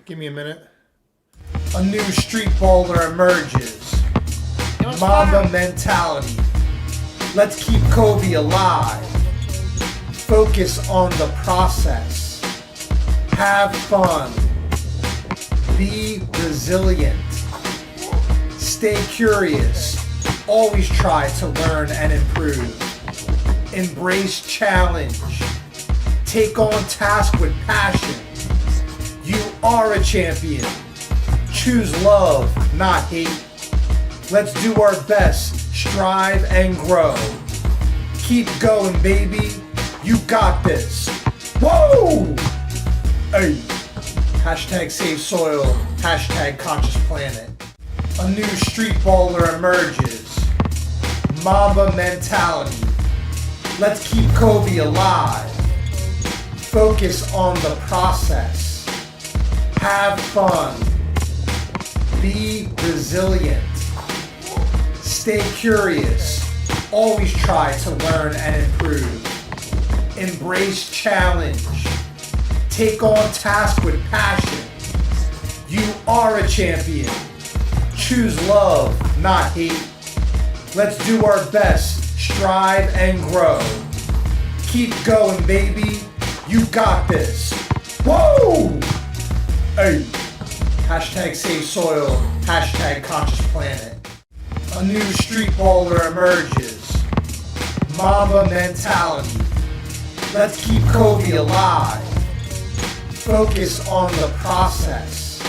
Give me a minute. A new street baller emerges. Mamba mentality. Let's keep Kobe alive. Focus on the process. Have fun. Be resilient. Stay curious. Always try to learn and improve. Embrace challenge. Take on task with passion. You are a champion. Choose love, not hate. Let's do our best. Strive and grow. Keep going, baby. You got this. Whoa! Hey. Hashtag save soil. Hashtag conscious planet. A new street baller emerges. Mamba mentality. Let's keep Kobe alive. Focus on the process. Have fun. Be resilient. Stay curious. Always try to learn and improve. Embrace challenge. Take on task with passion. You are a champion. Choose love, not hate. Let's do our best. Strive and grow. Keep going, baby. You got this. Whoa! Hey. Hashtag save soil. Hashtag conscious planet. A new street baller emerges. Mamba mentality. Let's keep Kobe alive. Focus on the process.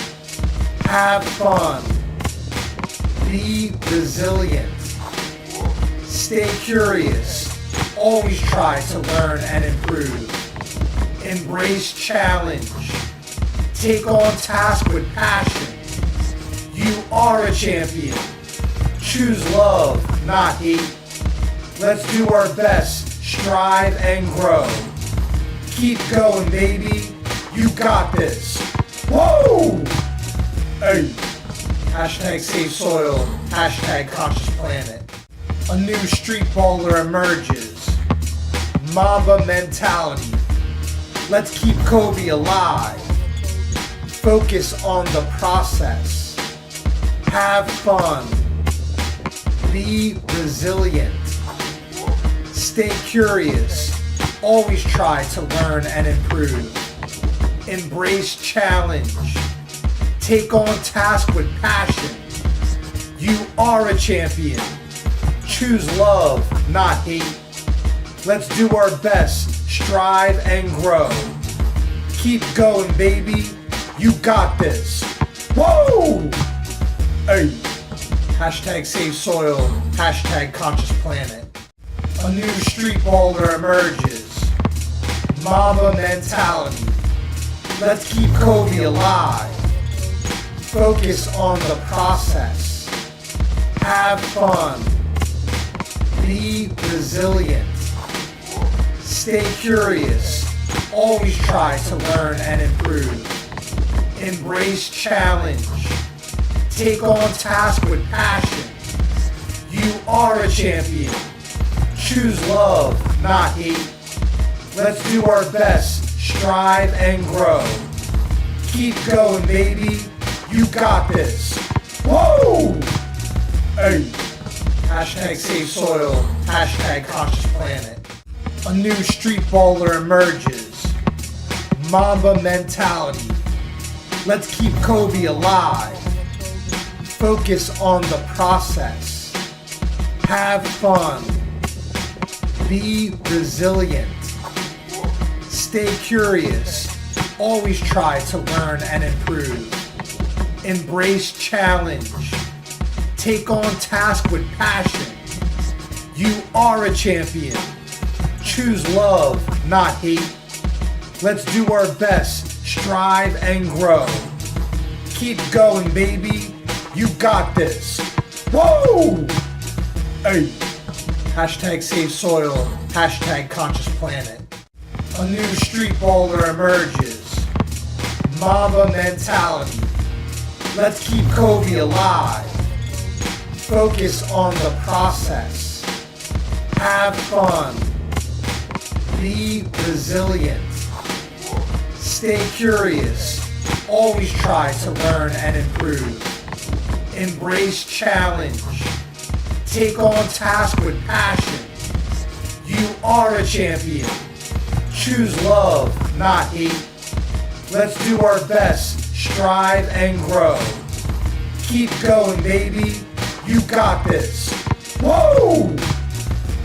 Have fun. Be resilient. Stay curious. Always try to learn and improve. Embrace challenge. Take on task with passion. You are a champion. Choose love, not hate. Let's do our best. Strive and grow. Keep going, baby. You got this. Whoa! Hey. Hashtag save soil. Hashtag conscious planet. A new street baller emerges. Mamba mentality. Let's keep Kobe alive. Focus on the process. Have fun. Be resilient. Stay curious. Always try to learn and improve. Embrace challenge. Take on task with passion. You are a champion. Choose love, not hate. Let's do our best. Strive and grow. Keep going, baby. You got this. Whoa! Hey. Hashtag save soil. Hashtag conscious planet. A new street baller emerges. Mamba mentality. Let's keep Kobe alive. Focus on the process. Have fun. Be resilient. Stay curious. Always try to learn and improve. Embrace challenge. Take on task with passion. You are a champion. Choose love, not hate. Let's do our best. Strive and grow. Keep going, baby. You got this. Whoa! Hey. Hashtag save soil. Hashtag conscious planet. A new street baller emerges. Mamba mentality. Let's keep Kobe alive. Focus on the process. Have fun. Be resilient. Stay curious. Always try to learn and improve. Embrace challenge. Take on task with passion. You are a champion. Choose love, not hate. Let's do our best. Strive and grow. Keep going, baby. You got this. Whoa! Hey. Hashtag save soil. Hashtag conscious planet. A new street baller emerges. Mamba mentality. Let's keep Kobe alive. Focus on the process. Have fun. Be resilient. Stay curious. Always try to learn and improve. Embrace challenge. Take on task with passion. You are a champion. Choose love, not hate. Let's do our best. Strive and grow. Keep going, baby. You got this. Whoa!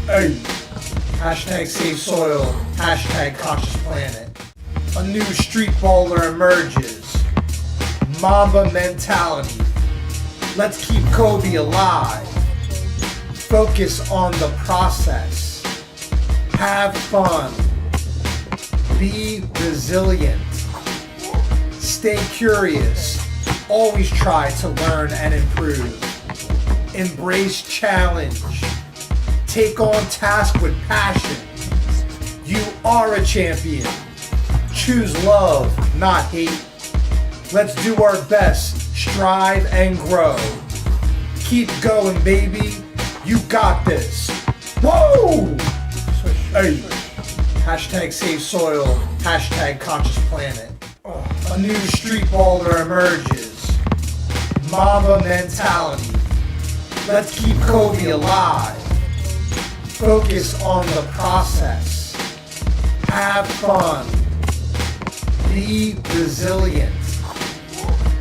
Hey. Hashtag save soil. Hashtag conscious planet. A new street baller emerges. Mamba mentality. Let's keep Kobe alive. Focus on the process. Have fun. Be resilient. Stay curious. Always try to learn and improve. Embrace challenge. Take on task with passion. You are a champion. Choose love, not hate. Let's do our best. Strive and grow. Keep going, baby. You got this. Whoa! Hey. Hashtag save soil. Hashtag conscious planet. A new street baller emerges. Mamba mentality. Let's keep Kobe alive. Focus on the process. Have fun. Be resilient.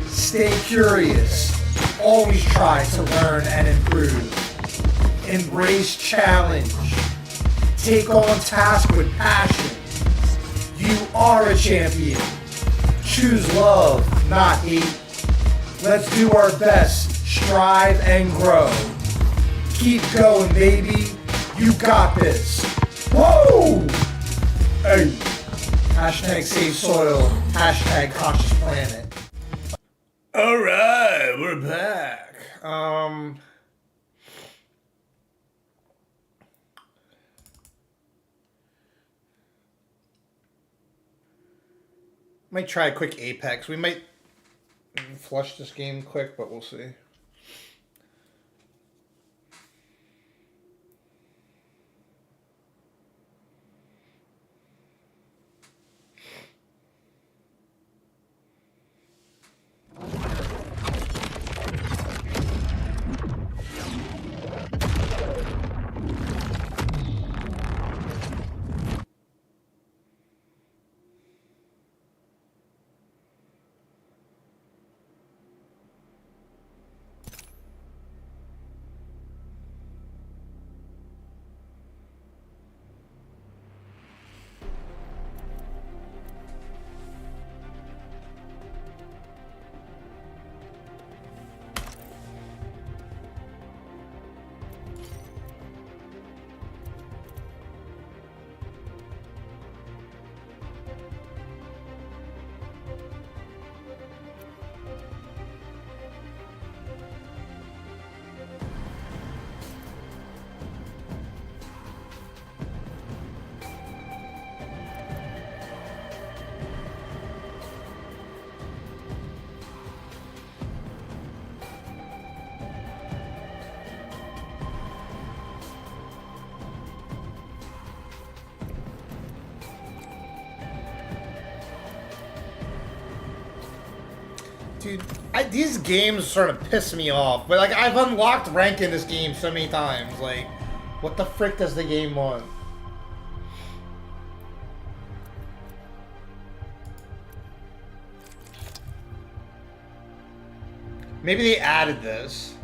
Stay curious. Always try to learn and improve. Embrace challenge. Take on task with passion. You are a champion. Choose love, not hate. Let's do our best. Strive and grow. Keep going, baby. You got this. Whoa! Hey. Hashtag save soil. Hashtag conscious planet. Alright, we're back. Might try a quick Apex. We might flush this game quick, but we'll see. Dude, these games sort of piss me off. But, like, I've unlocked rank in this game so many times. Like, what the frick does the game want? Maybe they added this.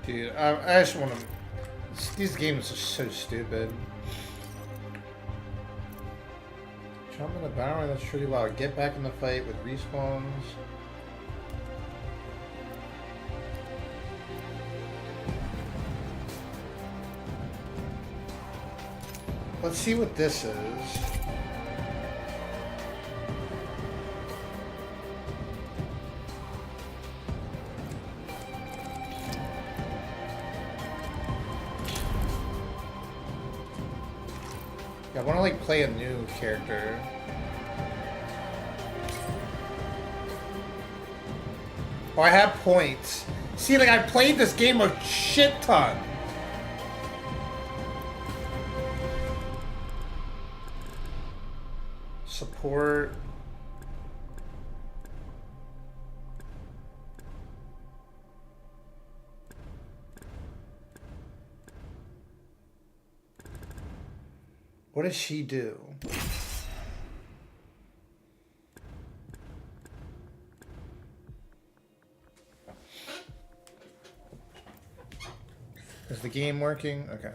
Dude, I just want to... These games are so stupid. Jump in the barrel, that's pretty loud. Get back in the fight with respawns. Let's see what this is. I want to like play a new character. Oh, I have points. See, like I played this game a shit ton. Support. What does she do? Is the game working? Okay.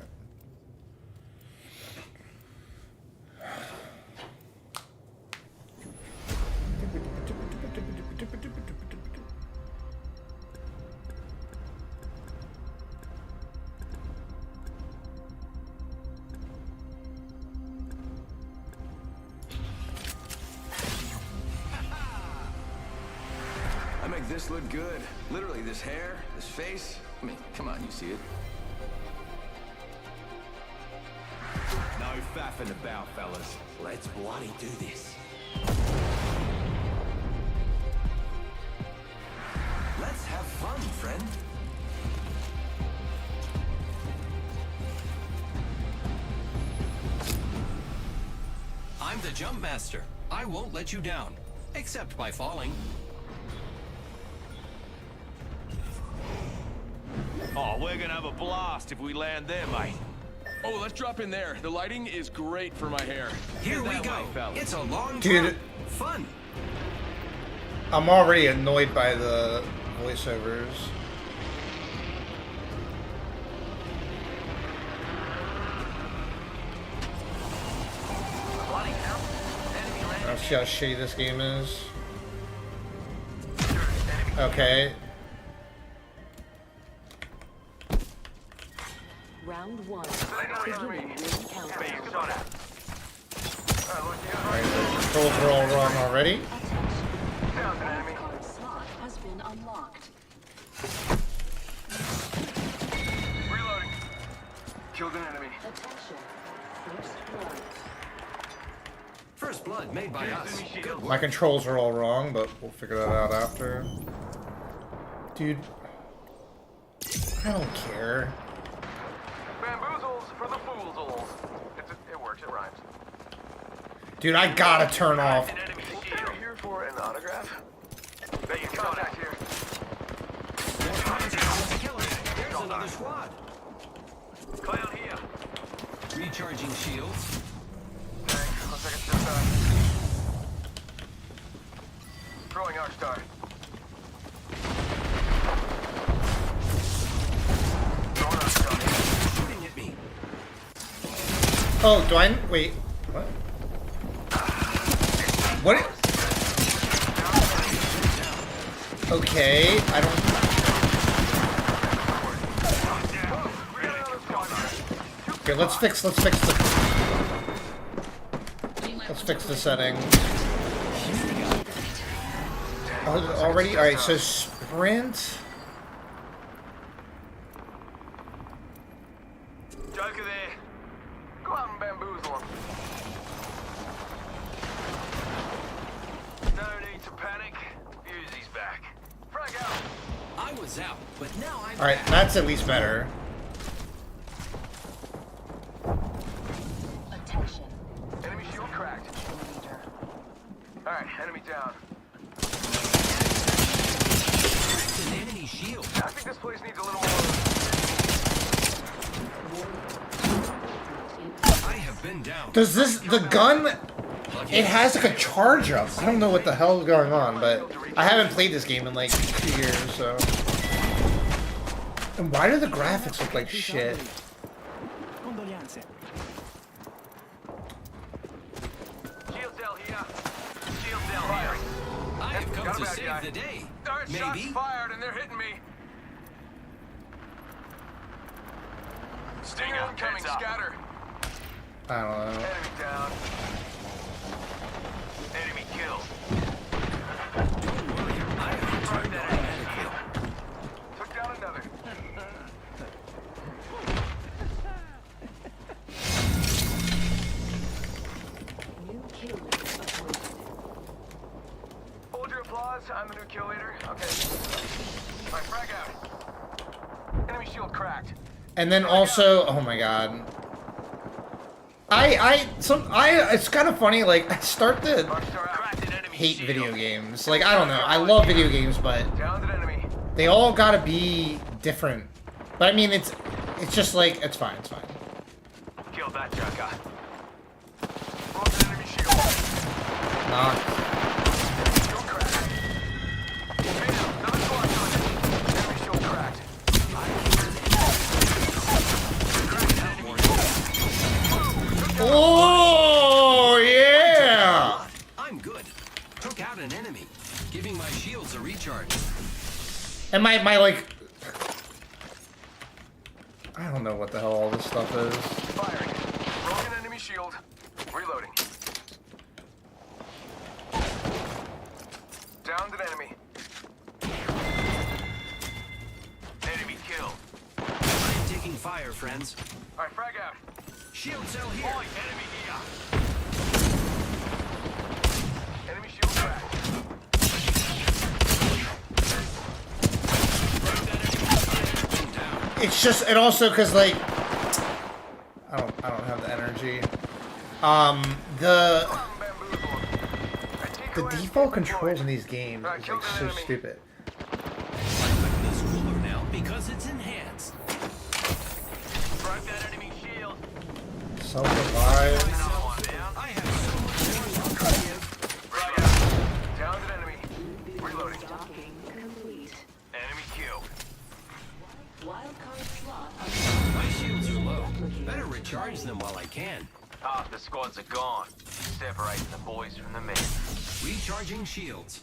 I make this look good. Literally, this hair, this face. I mean, come on, you see it. No faffing about, fellas. Let's bloody do this. Let's have fun, friend. I'm the jump master. I won't let you down, except by falling. Oh, we're gonna have a blast if we land there, mate. Oh, let's drop in there. The lighting is great for my hair. Here we that go. way, fellas. It's a long Dude. drop. Fun. I'm already annoyed by the voiceovers. I'll see how shitty this game is. Okay. Round one. Beginning ring countdown. Alright, the controls are all wrong already. Card slot has been unlocked. Reloading. Killed an enemy. Attention. First blood. First blood made by us. Good My work. controls are all wrong, but we'll figure that out after. Dude, I don't care. Bamboozles for the foolsels. It works, it rhymes. Dude, I gotta turn off. An enemy shield. Here for an autograph? Bet you contact here. There's another squad. Clown here. Recharging shields. Thanks. Looks like it's just throwing arc star. Throwing arc star. Shooting at me. Oh, do I? Wait. What? What? Okay, I don't. Okay, let's fix the. Let's fix the setting. Oh, already? Alright, so sprint. Joker there. Go out and bamboozle him. No need to panic. Uzi's back. Frag out. I was out, but now I'm Alright, back. that's at least better. Attention. Enemy shield cracked. Alright, enemy down. It's an enemy shield. I think this place needs a little more. I have been down. Does the gun, it has like a charge up. I don't know what the hell is going on, but I haven't played this game in like 2 years, so. And why do the graphics look like shit? Shield cell here. Shield cell here. I have come Got a to bad save guy. the day. Alright, shots Maybe. fired and they're hitting me. Stinger incoming, scatter. I don't know. Enemy down. Enemy killed. Don't worry. I have turned on that kill. Took down another. And then also, oh my god. It's kind of funny, like, I start to hate video games. Like, I don't know, I love video games, but they all gotta be different. But I mean, it's just like, it's fine, it's fine. Kill that joker. Knocked. Oh, yeah! I'm good. Took out an enemy, giving my shields a recharge. And my like... I don't know what the hell all this stuff is. Firing. Broken enemy shield. Reloading. Downed an enemy. Enemy killed. I'm taking fire, friends. Alright, frag out. Shield cell here. Boy, enemy here. Enemy shield cracked. It's just, and also because like, I don't have the energy. The default controls in these games is like so stupid. This cooler now because it's enhanced. Broke that enemy shield. Self-revive. I have so much more to give. Frag out. Downed an enemy. Reloading. Enemy killed. My shields are low. Better recharge them while I can. Half the squads are gone. Separating the boys from the men. Recharging shields.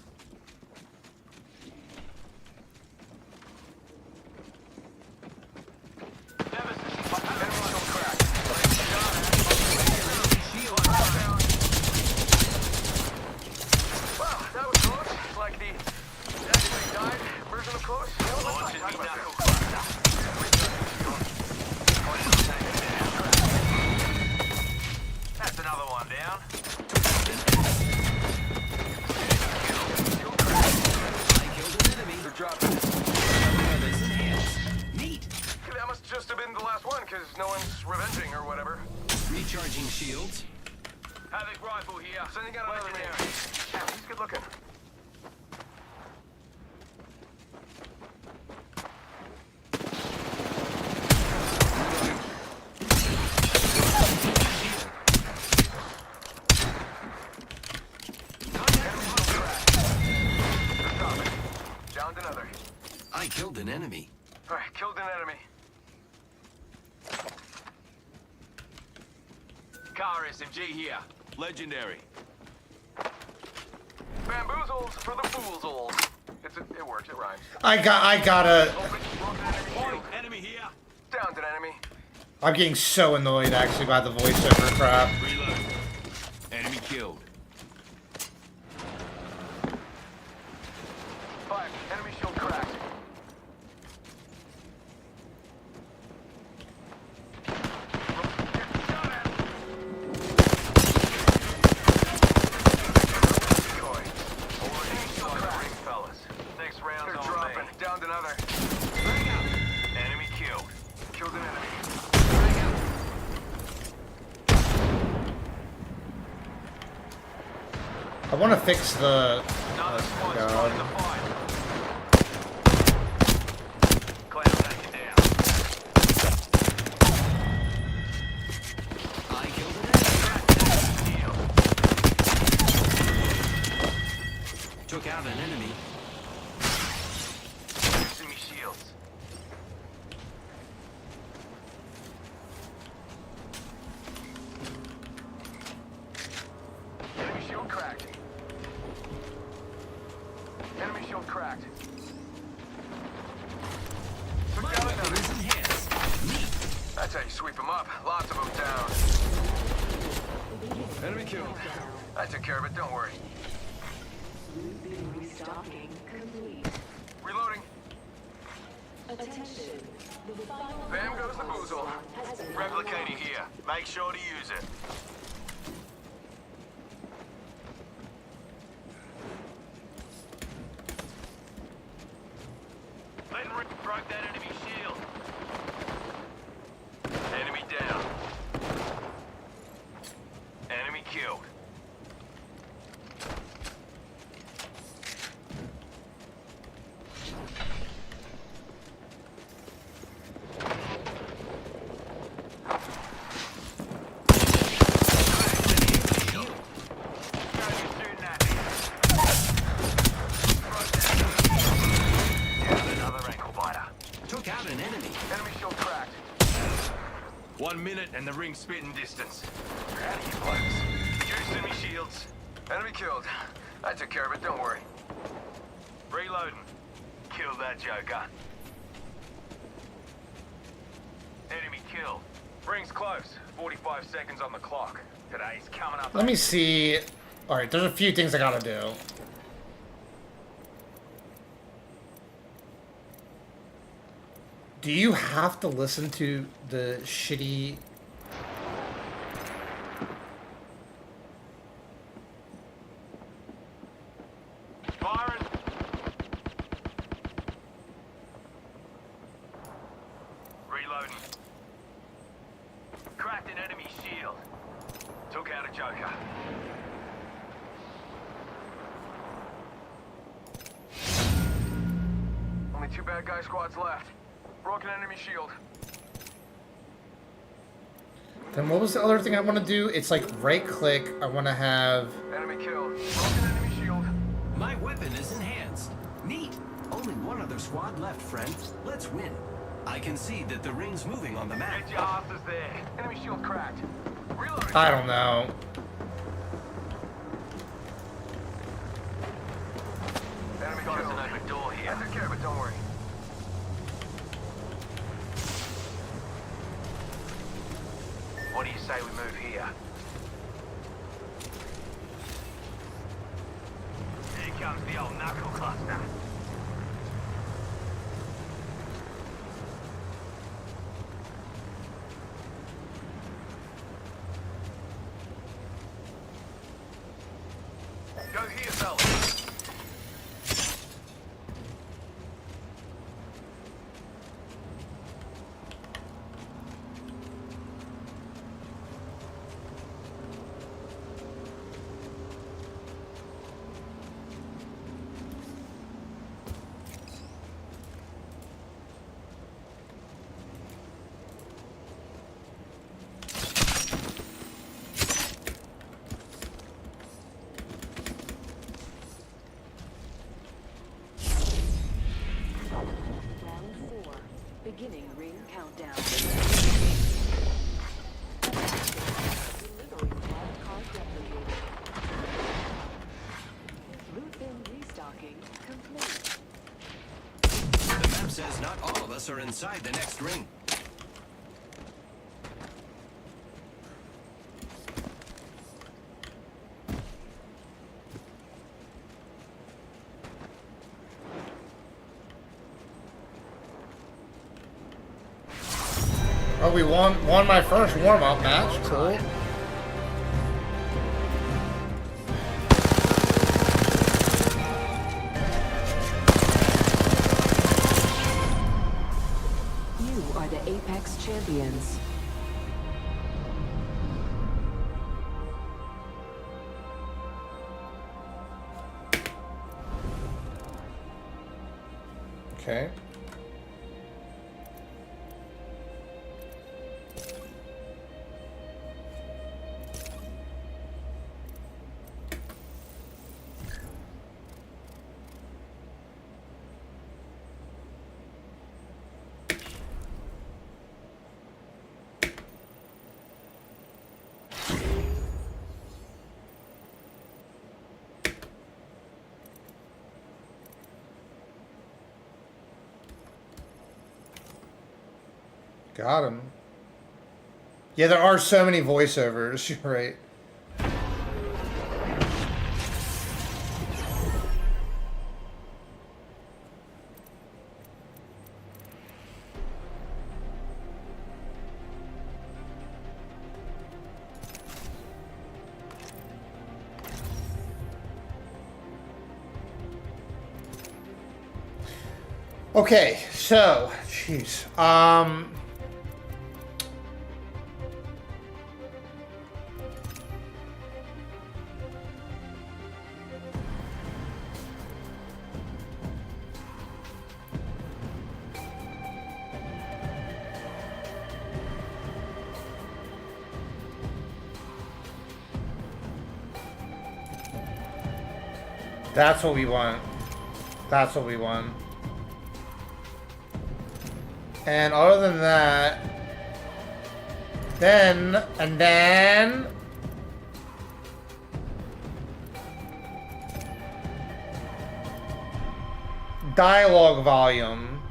That's another one down. I killed an enemy. They're dropping. This enhanced. Neat. That must just have been the last one, because no one's revenging or whatever. Recharging shields. Havoc rifle here. Sending out another man. Yeah, he's good looking. Downed another. I killed an enemy. Alright, killed an enemy. Car SMG here. Legendary. Bamboozles for the foolsels. It works, it rhymes. I gotta... Enemy here. Downed an enemy. I'm getting so annoyed actually by the voiceover crap. Reload. Enemy killed. Fire. Enemy shield cracked. Downed another. Enemy killed. Killed an enemy. I want to fix the... Another squad God. spotted the fight. Cloud taken down. I killed an enemy. Took out an enemy. Send me shields. Enemy shield cracked. Enemy shield cracked. Took down another. Is enhanced. Neat. That's how you sweep them up. Lots of them down. Enemy killed. I took care of it, don't worry. Reloading. Bam goes the boozle. Replicating here. Make sure to use it. Broke that enemy shield. 1 minute and the ring's spitting distance. How do you blokes? Juicing me shields. Enemy killed. I took care of it, don't worry. Reloading. Kill that joker. Enemy killed. Ring's close. 45 seconds on the clock. Today's coming up. Let me see. Alright, there's a few things I gotta do. Do you have to listen to the shitty... Firing. Reloading. Cracked an enemy shield. Took out a joker. Only 2 bad guy squads left. Broken enemy shield. Then what was the other thing I want to do? It's like right click. I want to have... Enemy killed. Broken enemy shield. My weapon is enhanced. Neat. Only one other squad left, friend. Let's win. I can see that the ring's moving on the map. Get your asses there. Enemy shield cracked. Reloading. I don't know. Enemy Got us killed. an open door here. I took care of it, don't worry. What do you say we move here? Here comes the old knuckle cluster. Go here, fellas. Beginning ring countdown. Delivering wildcard replicator. Loot bin restocking complete. The map says not all of us are inside the next ring. Oh, we won my first warm-up match. Cool. You are the Apex champions. Okay. Got him. Yeah, there are so many voiceovers. You're right. Okay, so, jeez. That's what we want. That's what we want. And other than that, And then... dialogue volume.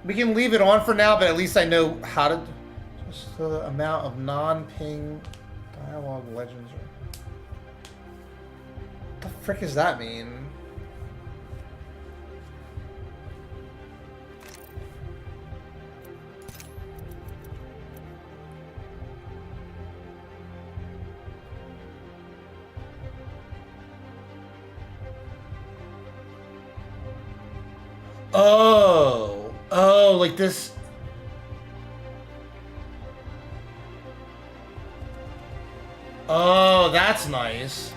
We can leave it on for now, but at least I know how to... Just the amount of non-ping dialogue legends. What the frick does that mean? Oh, like this. Oh, that's nice.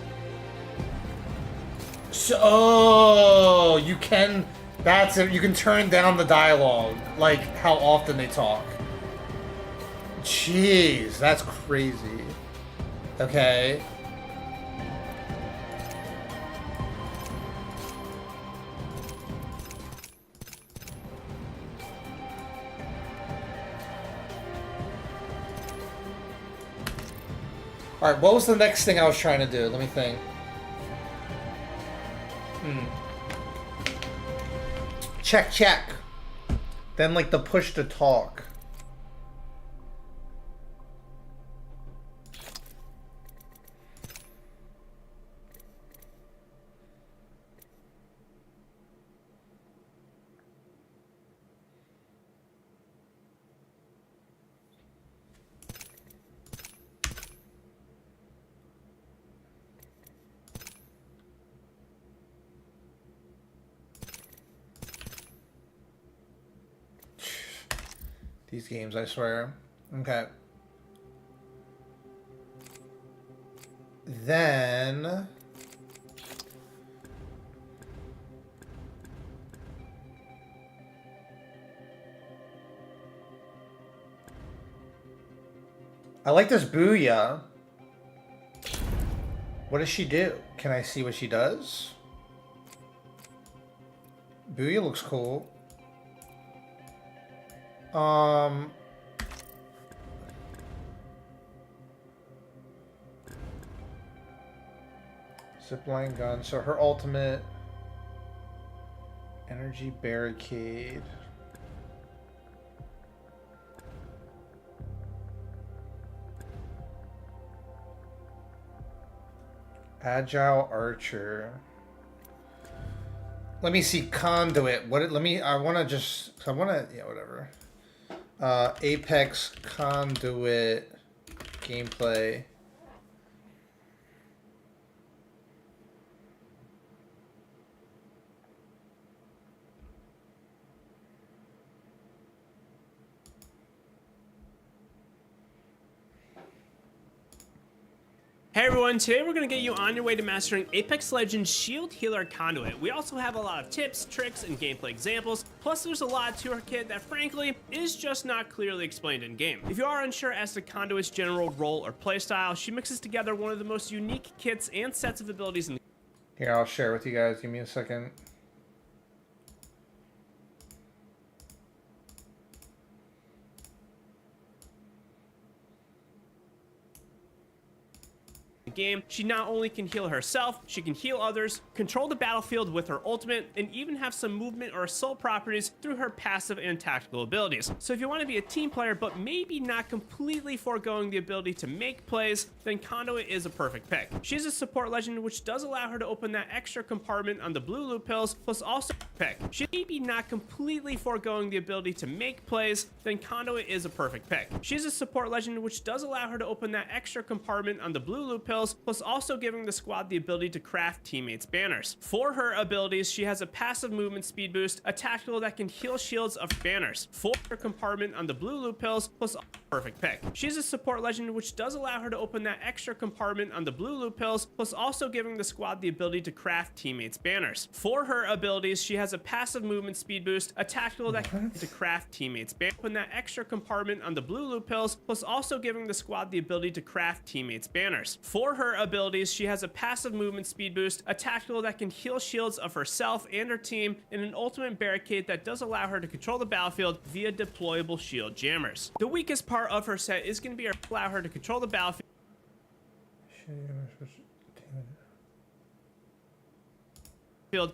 So, oh, you can, that's it. You can turn down the dialogue, like how often they talk. Jeez, that's crazy. Okay. Alright, what was the next thing I was trying to do? Let me think. Check, check. Then, like, the push to talk. These games, I swear. Okay. Then... I like this Booyah. What does she do? Can I see what she does? Booyah looks cool. Zipline gun. So her ultimate energy barricade. Agile archer. Let me see conduit. What? Let me. I want to just. I want to. Yeah, whatever. Apex conduit gameplay. Hey everyone, today we're going to get you on your way to mastering Apex Legends Shield Healer Conduit. We also have a lot of tips, tricks, and gameplay examples, plus there's a lot to our kit that frankly is just not clearly explained in game. If you are unsure as to Conduit's general role or playstyle, she mixes together one of the most unique kits and sets of abilities in the Here, I'll share with you guys. Give me a second. game. She not only can heal herself, she can heal others, control the battlefield with her ultimate, and even have some movement or assault properties through her passive and tactical abilities. So if you want to be a team player but maybe not completely foregoing the ability to make plays, then Conduit is a perfect pick. She's a support legend which does allow her to open that extra compartment on the blue loot pills, plus also pick. She maybe not completely foregoing the ability to make plays, then Conduit is a perfect pick. She's a support legend which does allow her to open that extra compartment on the blue loot pills, plus also giving the squad the ability to craft teammates' banners. For her abilities, she has a passive movement speed boost, a tactical that can heal shields of banners. For her compartment on the blue loot pills, plus perfect pick. She's a support legend which does allow her to open that extra compartment on the blue loot pills, plus also giving the squad the ability to craft teammates' banners. For her abilities, she has a passive movement speed boost, a tactical that can to craft teammates' banners. Open that extra compartment on the blue loot pills, plus also giving the squad the ability to craft teammates' banners. For For her abilities, she has a passive movement speed boost, a tactical that can heal shields of herself and her team, and an ultimate barricade that does allow her to control the battlefield via deployable shield jammers. The weakest part of her set is going to be allow her to control the battlefield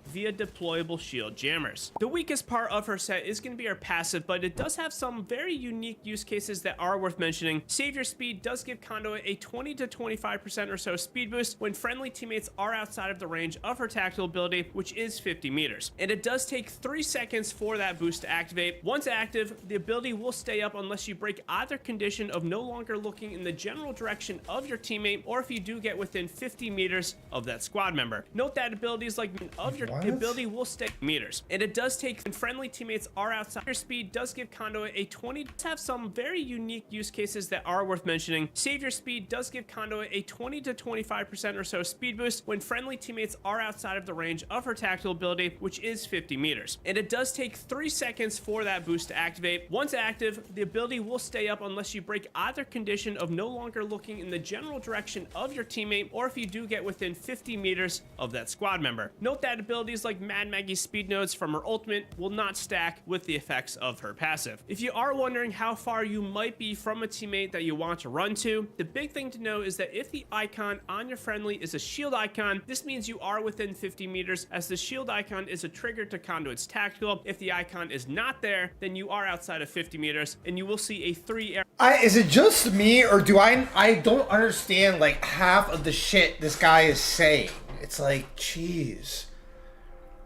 via deployable shield jammers. The weakest part of her set is going to be her passive, but it does have some very unique use cases that are worth mentioning. Savior Speed does give Conduit a 20 to 25% or so speed boost when friendly teammates are outside of the range of her tactical ability, which is 50 meters. And it does take 3 seconds for that boost to activate. Once active, the ability will stay up unless you break either condition of no longer looking in the general direction of your teammate, or if you do get within 50 meters of that squad member. Note that abilities like the ability will stay meters, and it does take when friendly teammates are outside. Your speed does give Conduit a 20 to have some very unique use cases that are worth mentioning. Savior Speed does give Conduit a 20 to 25% or so speed boost when friendly teammates are outside of the range of her tactical ability, which is 50 meters. And it does take 3 seconds for that boost to activate. Once active, the ability will stay up unless you break either condition of no longer looking in the general direction of your teammate, or if you do get within 50 meters of that squad member. Note that abilities like Mad Maggie's speed nodes from her ultimate will not stack with the effects of her passive. If you are wondering how far you might be from a teammate that you want to run to, the big thing to know is that if the icon on your friendly is a shield icon, this means you are within 50 meters, as the shield icon is a trigger to Conduit's tactical. If the icon is not there, then you are outside of 50 meters, and you will see a 3 arrow. Is it just me, or do I don't understand like half of the shit this guy is saying? It's like, jeez.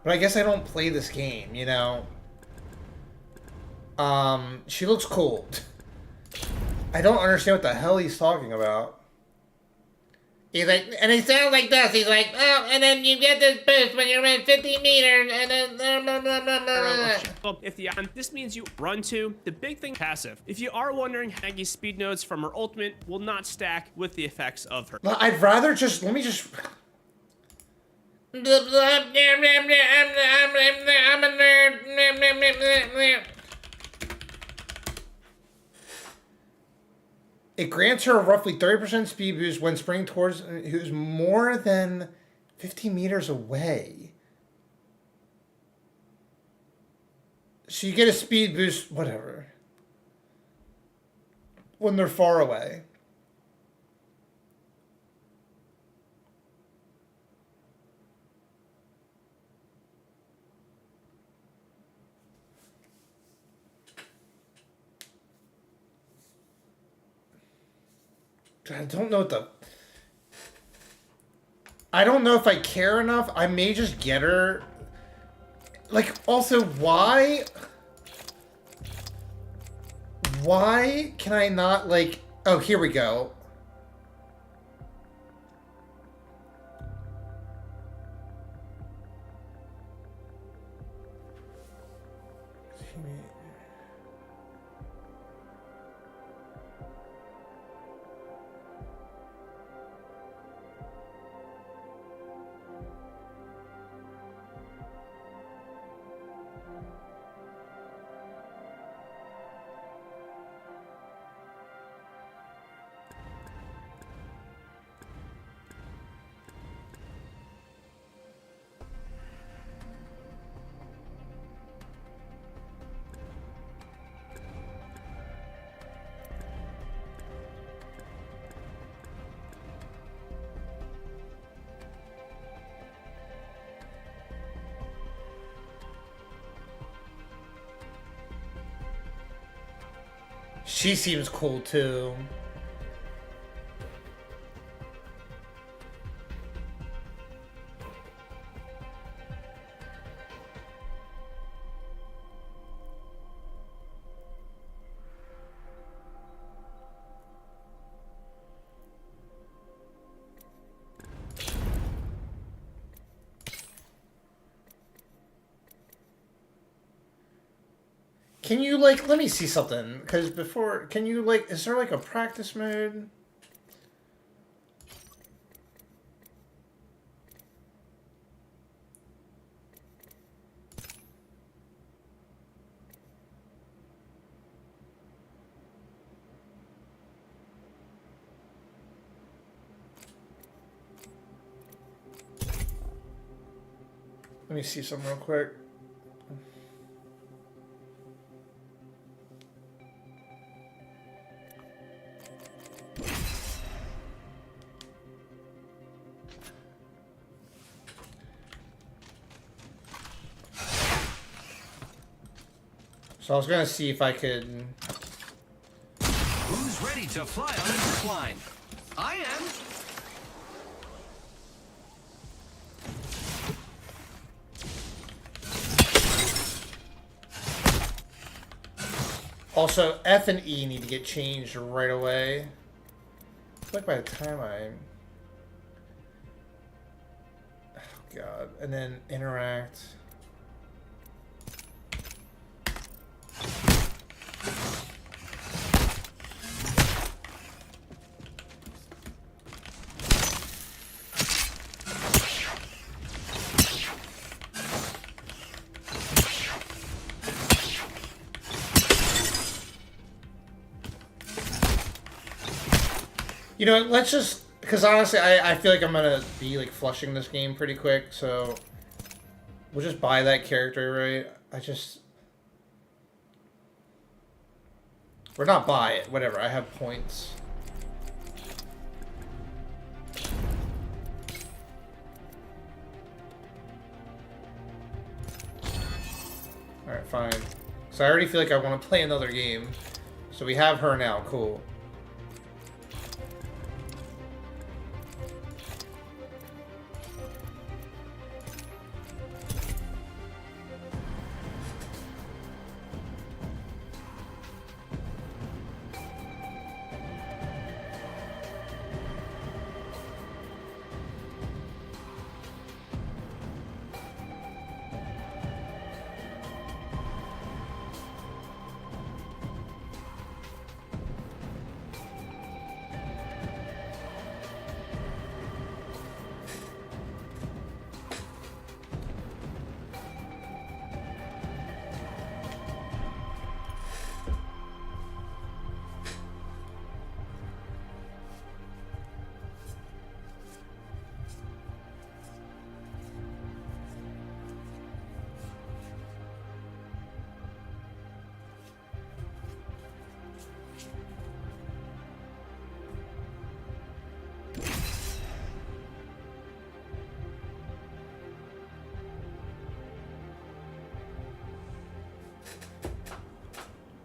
But I guess I don't play this game, you know? She looks cool. I don't understand what the hell he's talking about. He's like, and he sounds like this. He's like, oh, and then you get this boost when you're at 50 meters, and then... If the this means you run to, the big thing passive. If you are wondering, Maggie's speed nodes from her ultimate will not stack with the effects of her. I'd rather just, let me just... I'm a nerd. It grants her a roughly 30% speed boost when sprinting towards who's more than 50 meters away. So you get a speed boost, whatever, when they're far away. I don't know what the... I don't know if I care enough. I may just get her. Like, also, why... Why can I not, like... Oh, here we go. She seems cool too. Can you, like, let me see something, because before, can you, like, is there, like, a practice mode? Let me see something real quick. So I was gonna see if I could. Who's ready to fly on a zip line? I am. Also, F and E need to get changed right away. I feel like by the time oh god. And then interact. You know, let's just, because honestly, I feel like I'm gonna be like flushing this game pretty quick, so we'll just buy that character, right? We're not buy it, whatever, I have points. Alright, fine. So I already feel like I want to play another game. So we have her now, cool.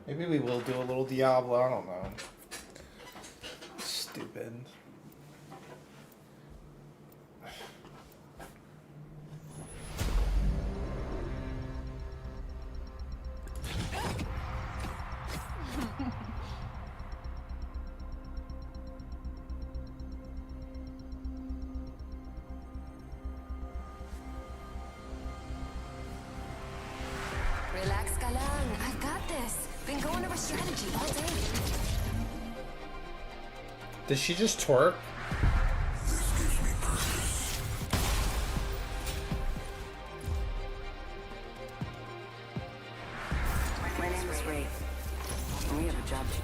Maybe we will do a little Diablo, I don't know. Stupid. Relax, Galang. I've got this. Been going over strategy all day. Did she just twerk? This gives me purpose. My name is Wraith. And we have a job to do.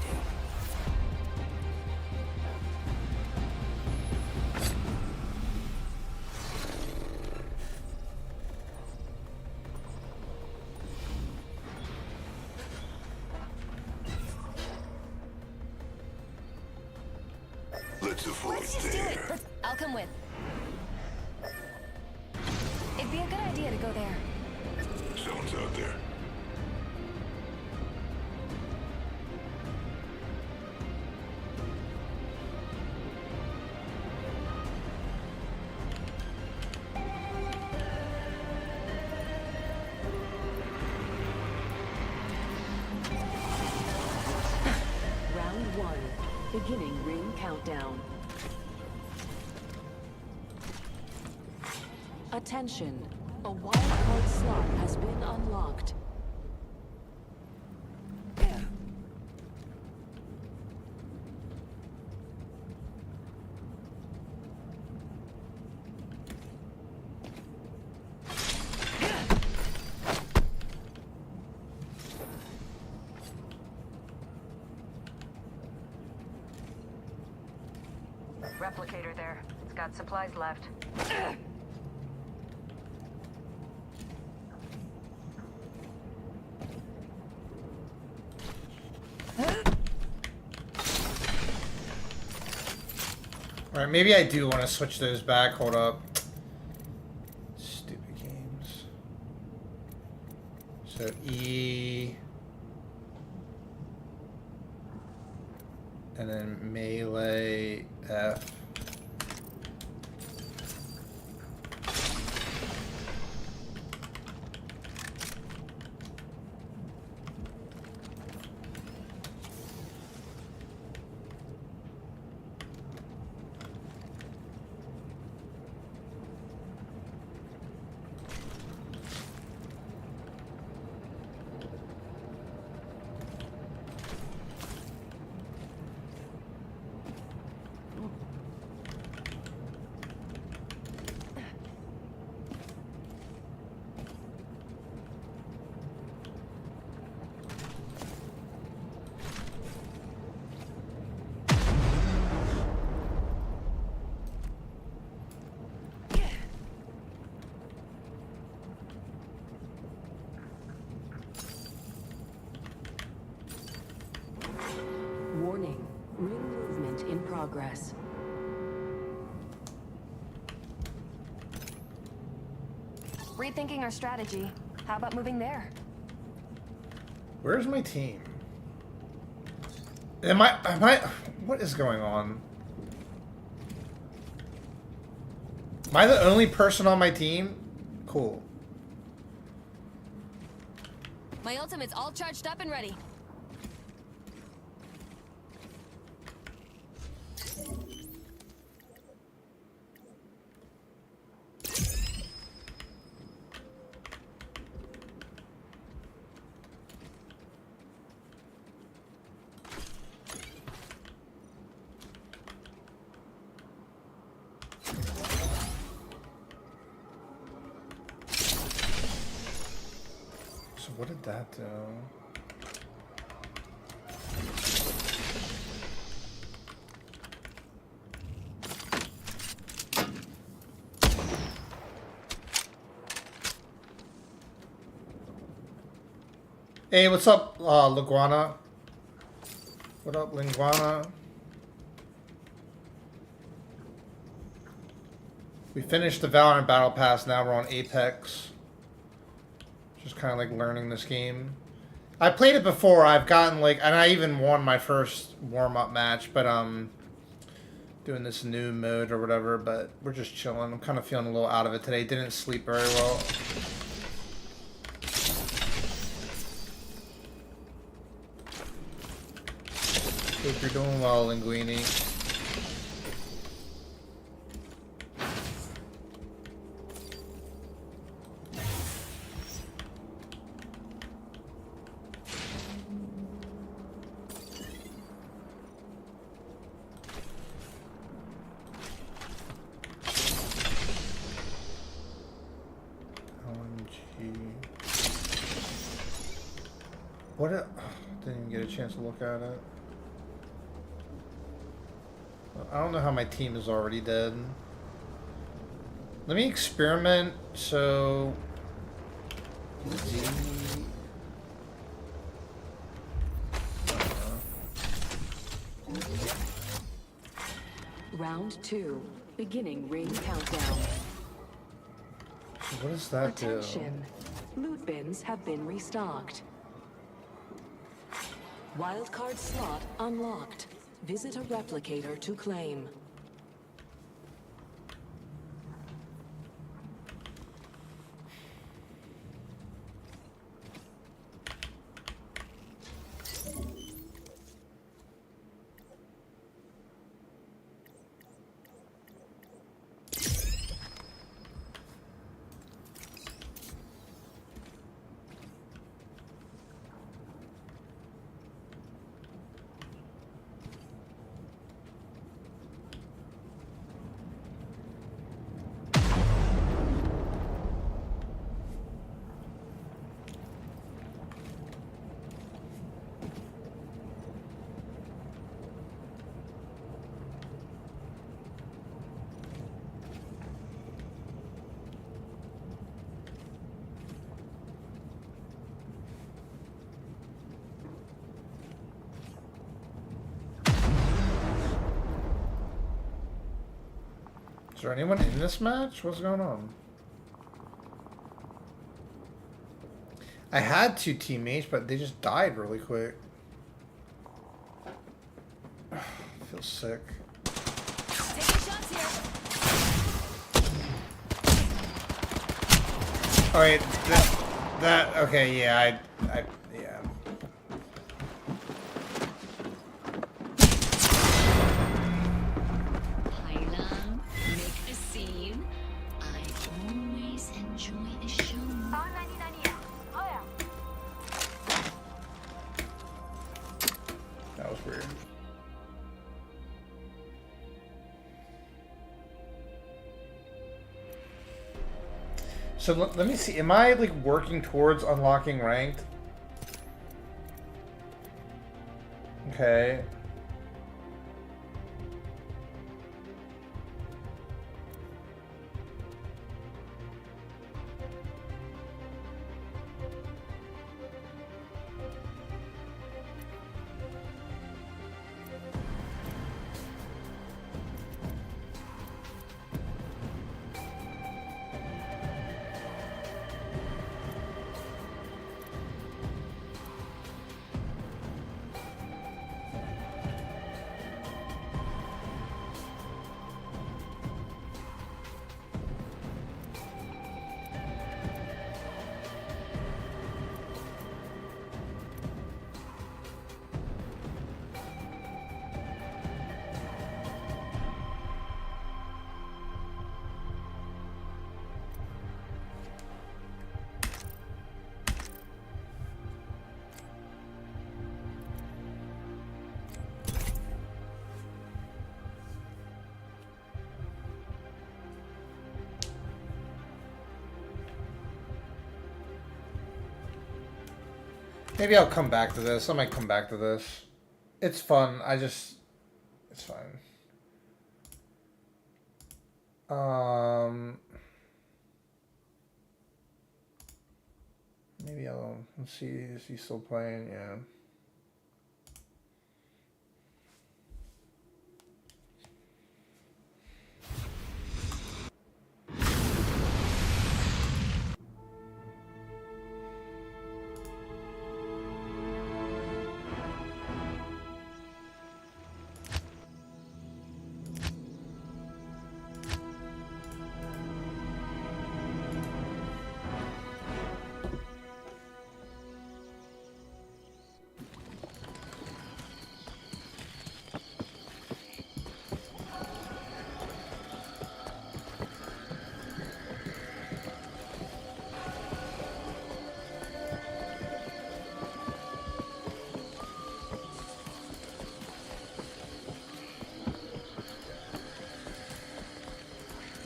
Let's avoid Let's just do it. there. I'll come with. It'd be a good idea to go there. Someone's out there. Round 1. Beginning ring countdown. Attention. A wild card slot has been unlocked. Replicator there. It's got supplies left. Alright, maybe I do want to switch those back. Hold up. Stupid games. So E. And then melee F. Warning. Ring movement in progress. Rethinking our strategy. How about moving there? Where's my team? Am I, what is going on? Am I the only person on my team? Cool. My ultimate's all charged up and ready. So what did that do? Hey, what's up, Liguana? What up, Linguana? We finished the Valorant Battle Pass, now we're on Apex. Just kind of like learning this game. I played it before, I've gotten like, and I even won my first warm-up match, but doing this new mode or whatever, but we're just chilling. I'm kind of feeling a little out of it today. Didn't sleep very well. Hope you're doing well, Linguini. What a, didn't even get a chance to look at it. I don't know how my team is already dead. Let me experiment. So Round 2. Beginning ring countdown. So what does that do? Attention. Loot bins have been restocked. Wildcard slot unlocked. Visit a replicator to claim. there anyone in this match? What's going on? I had 2 teammates, but they just died really quick. I feel sick. Taking shots here. Alright, that, okay, yeah, yeah. Hyla, make a scene. I always enjoy the show. That was weird. So let me see. Am I like working towards unlocking ranked? Okay. Maybe I'll come back to this. I might come back to this. It's fun. It's fine. Maybe let's see, is he still playing? Yeah.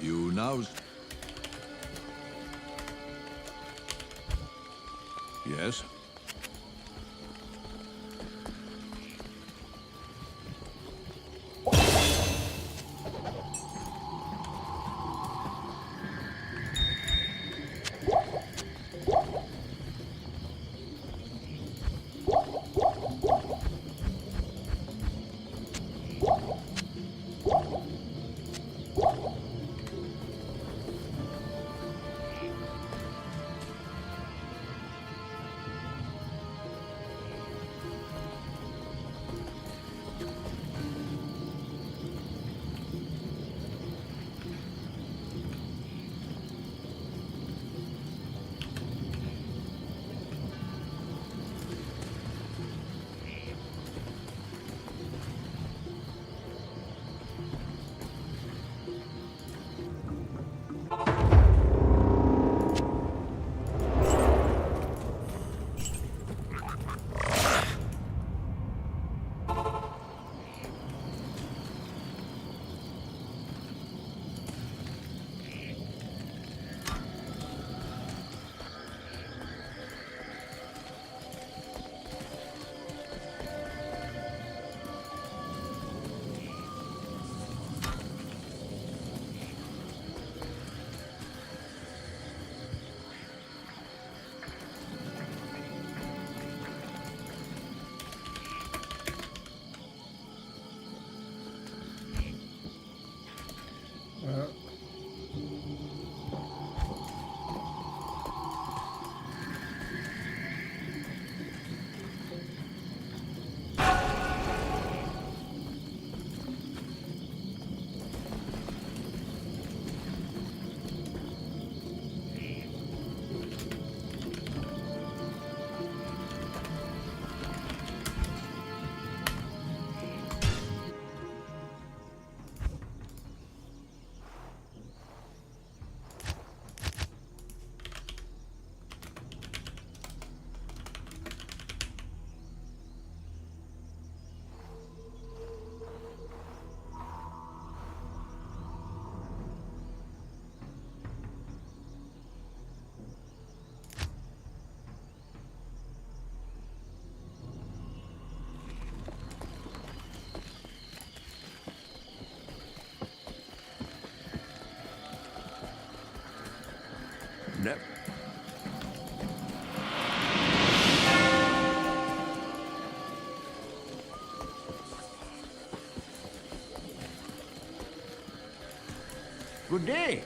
You now... Yes? Good day.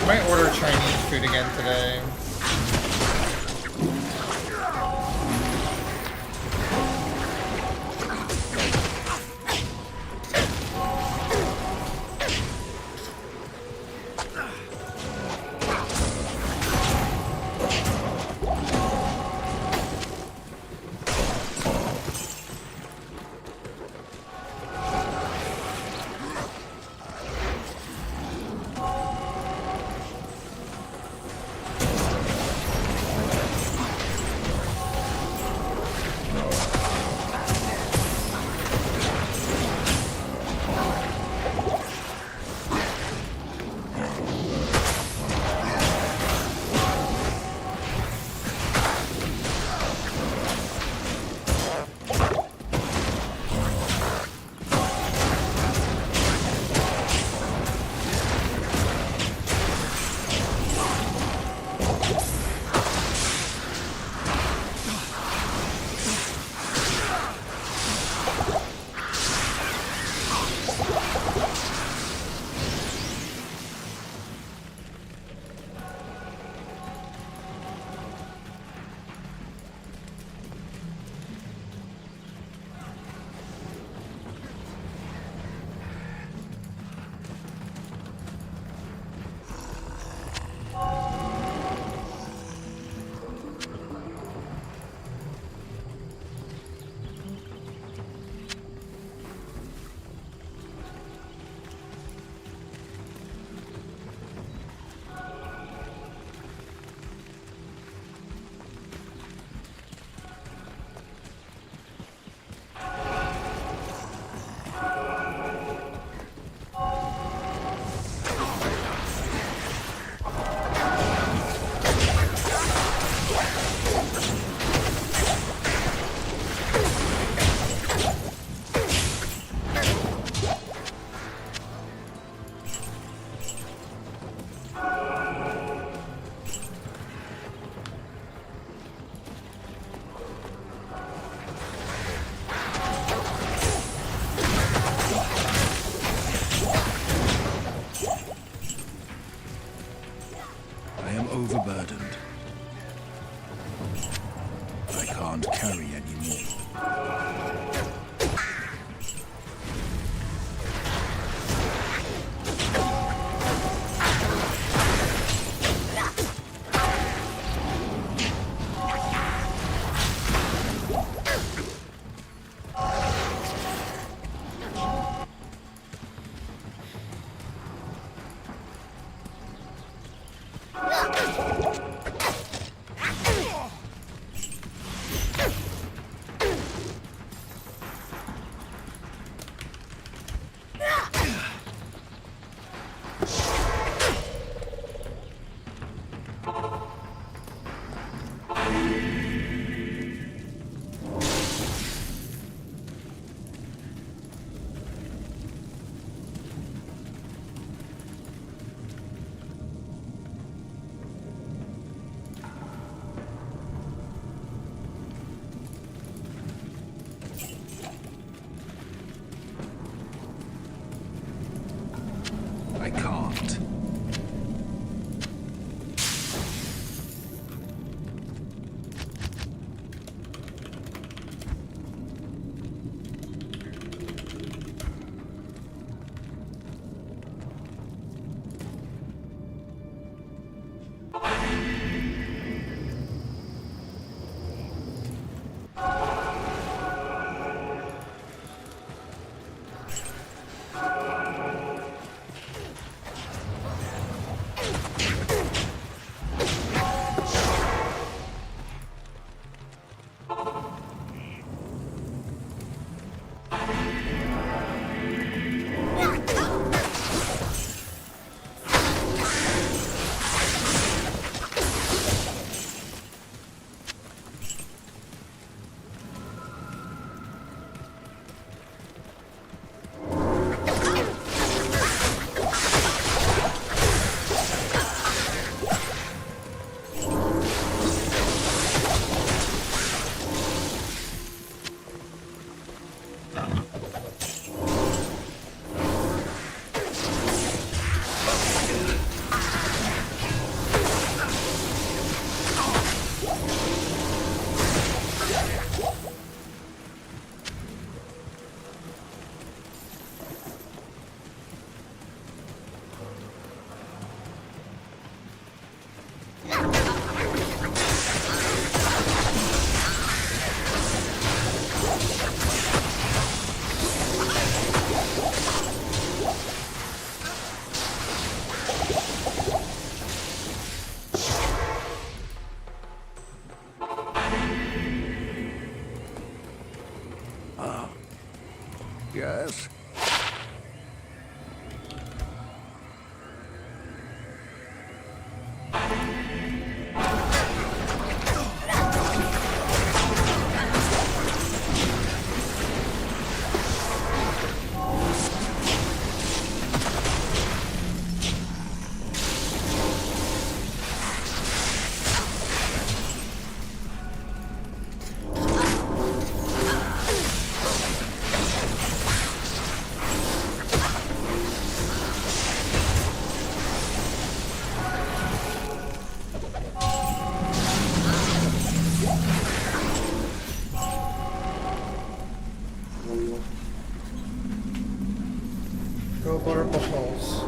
might order Chinese food again today. Overburdened. I can't carry anymore. I can't. Yes? Go butter balls.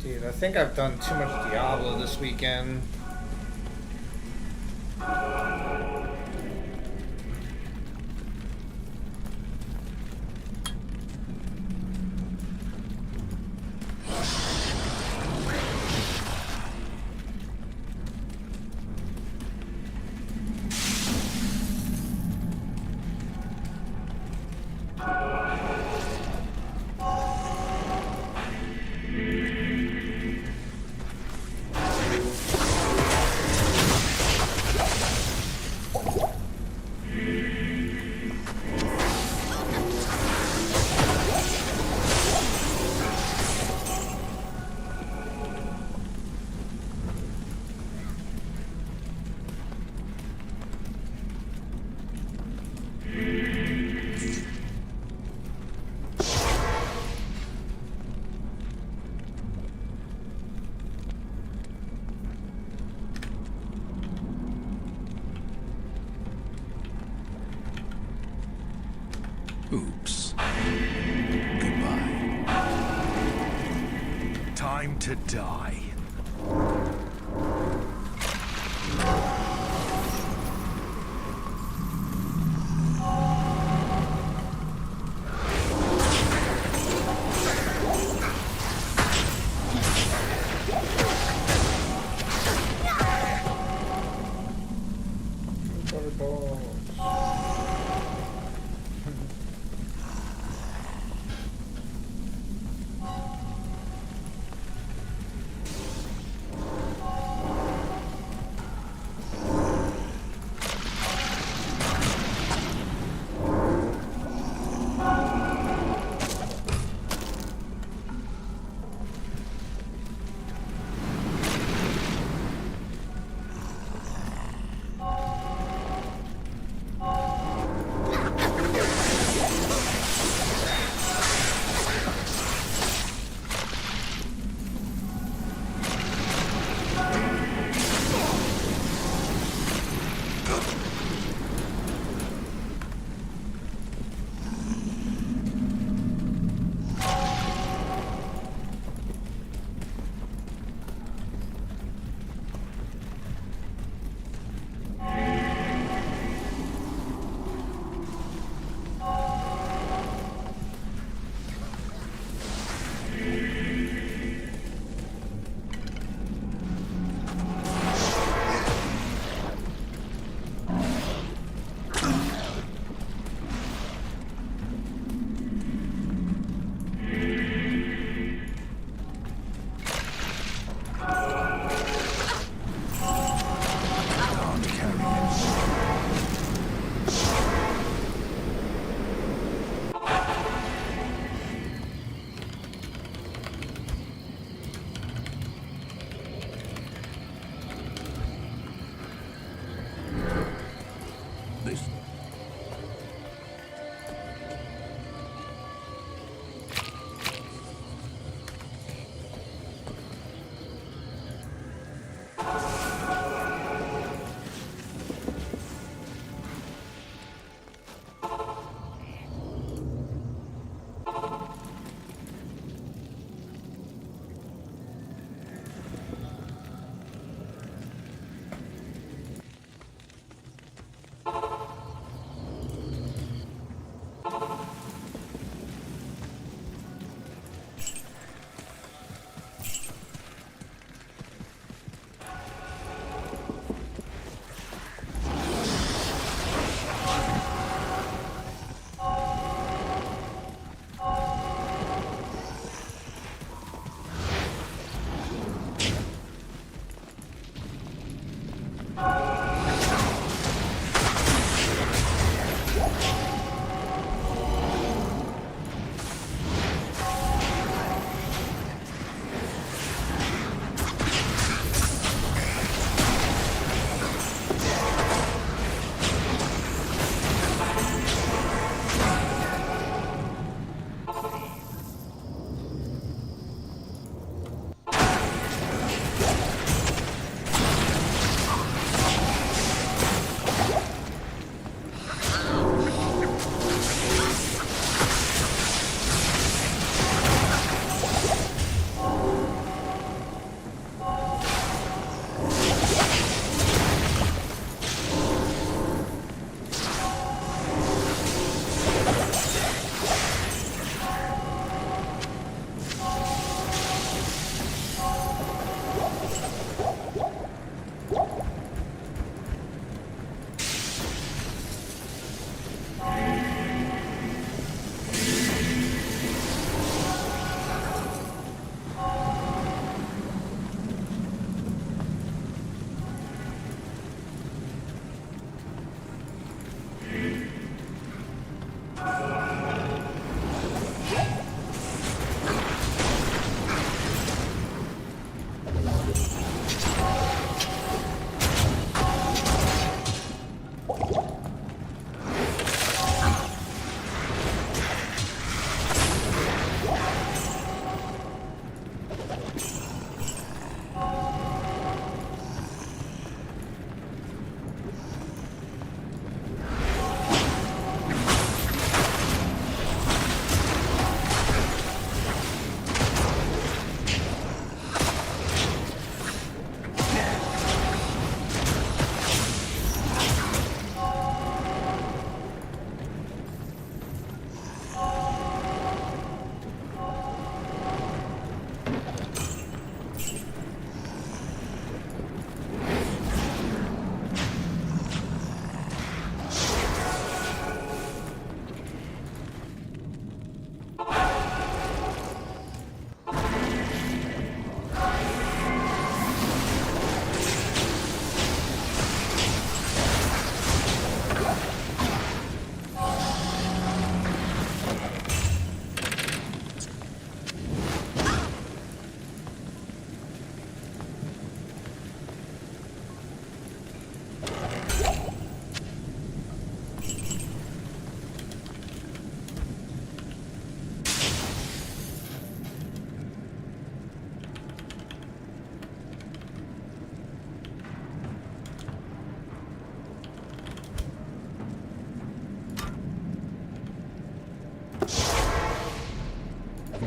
Dude, I think I've done too much Diablo this weekend. Oops. Goodbye. Time to die.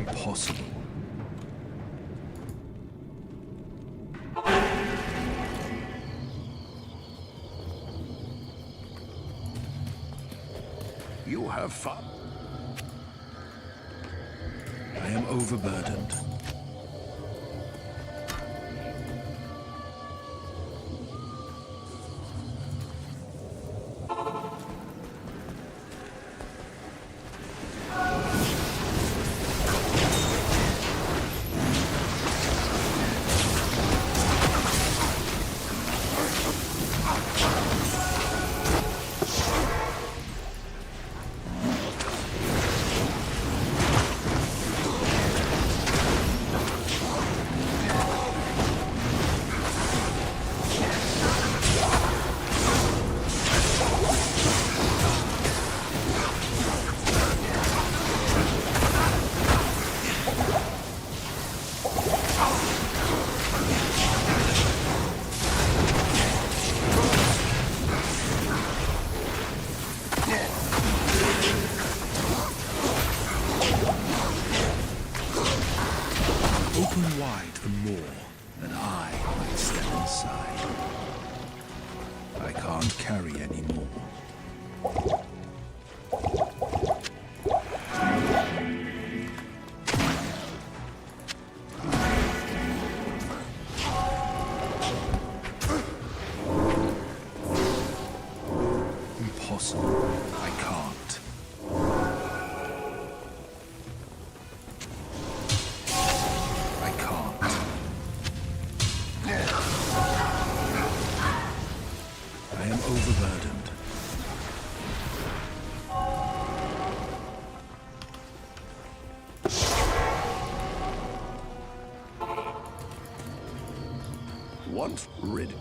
Impossible. You have fun. I am overburdened. Open wide the more that I might step inside. I can't carry anymore. Impossible. I can't. I can't. I am overburdened. Once rid.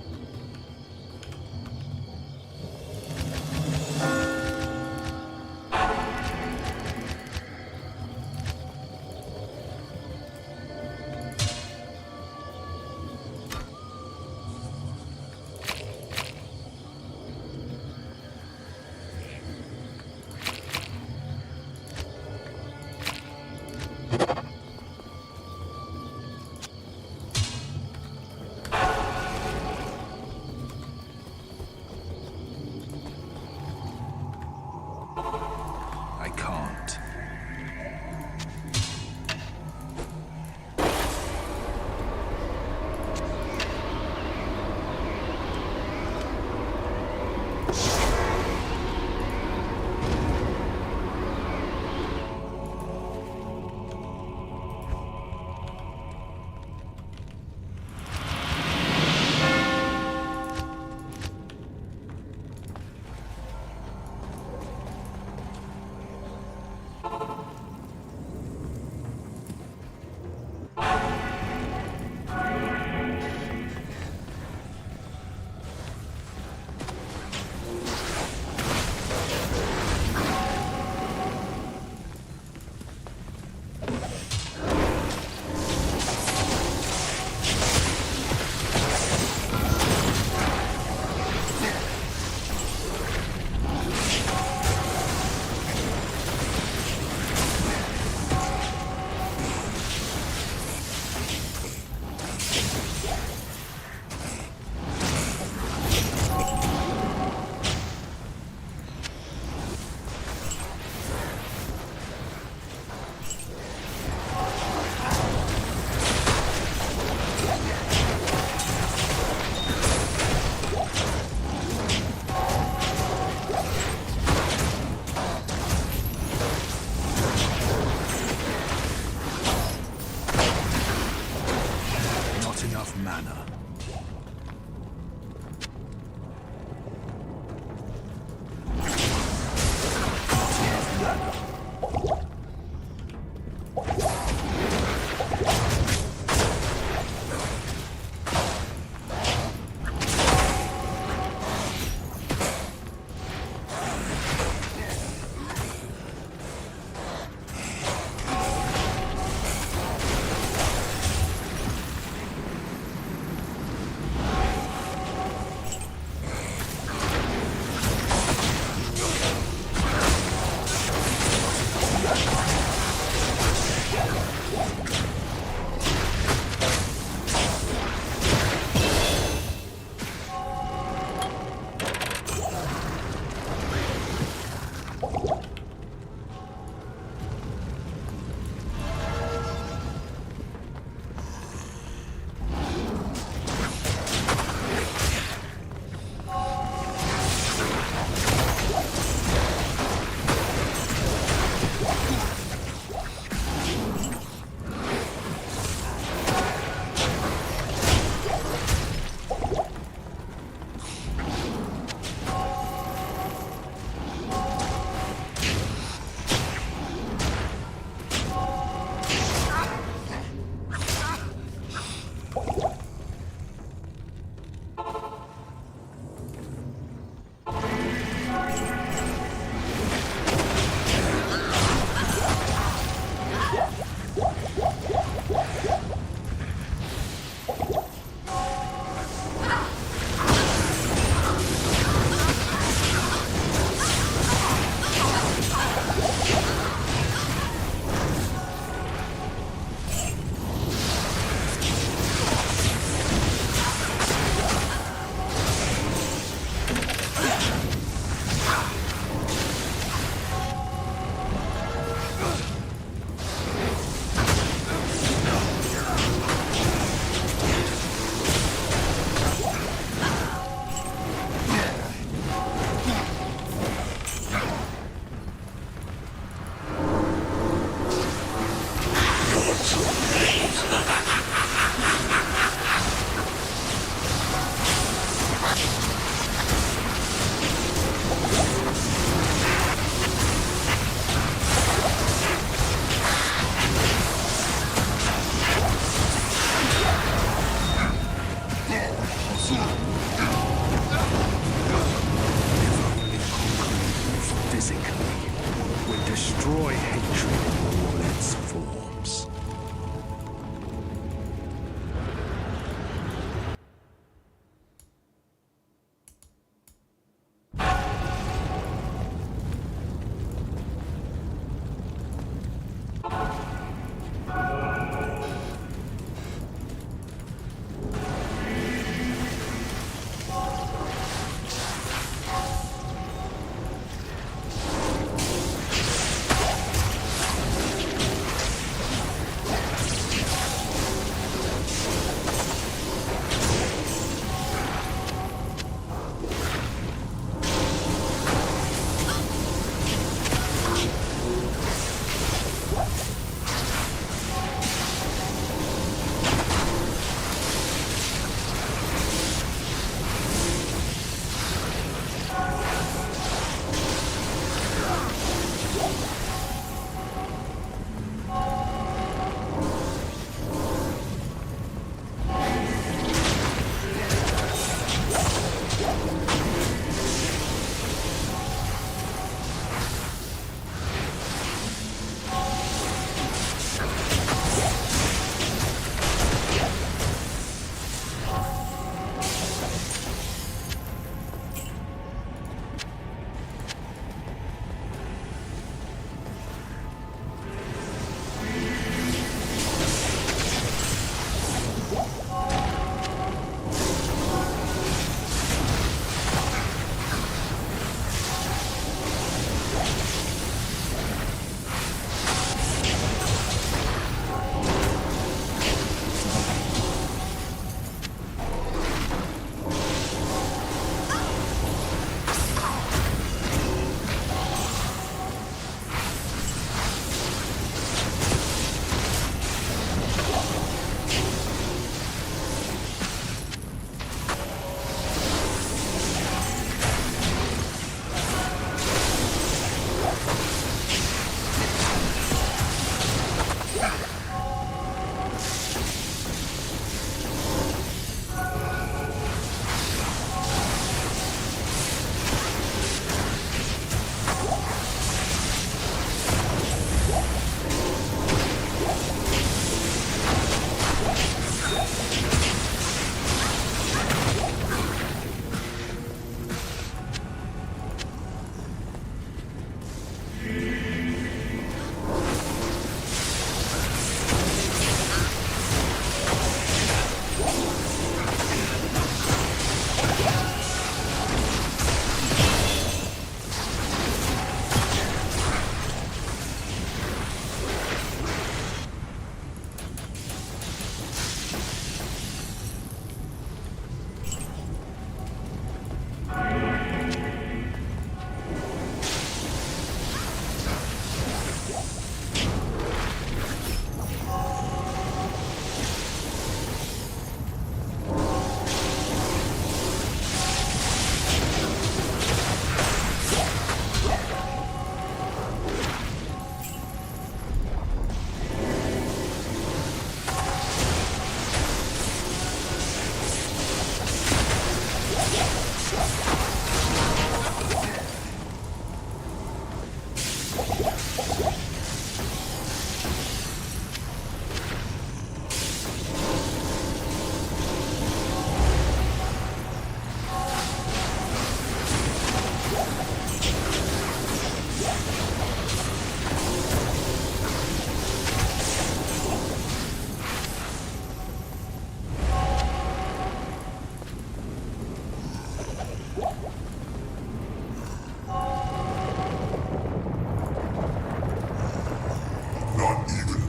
destroy hatred in all its forms.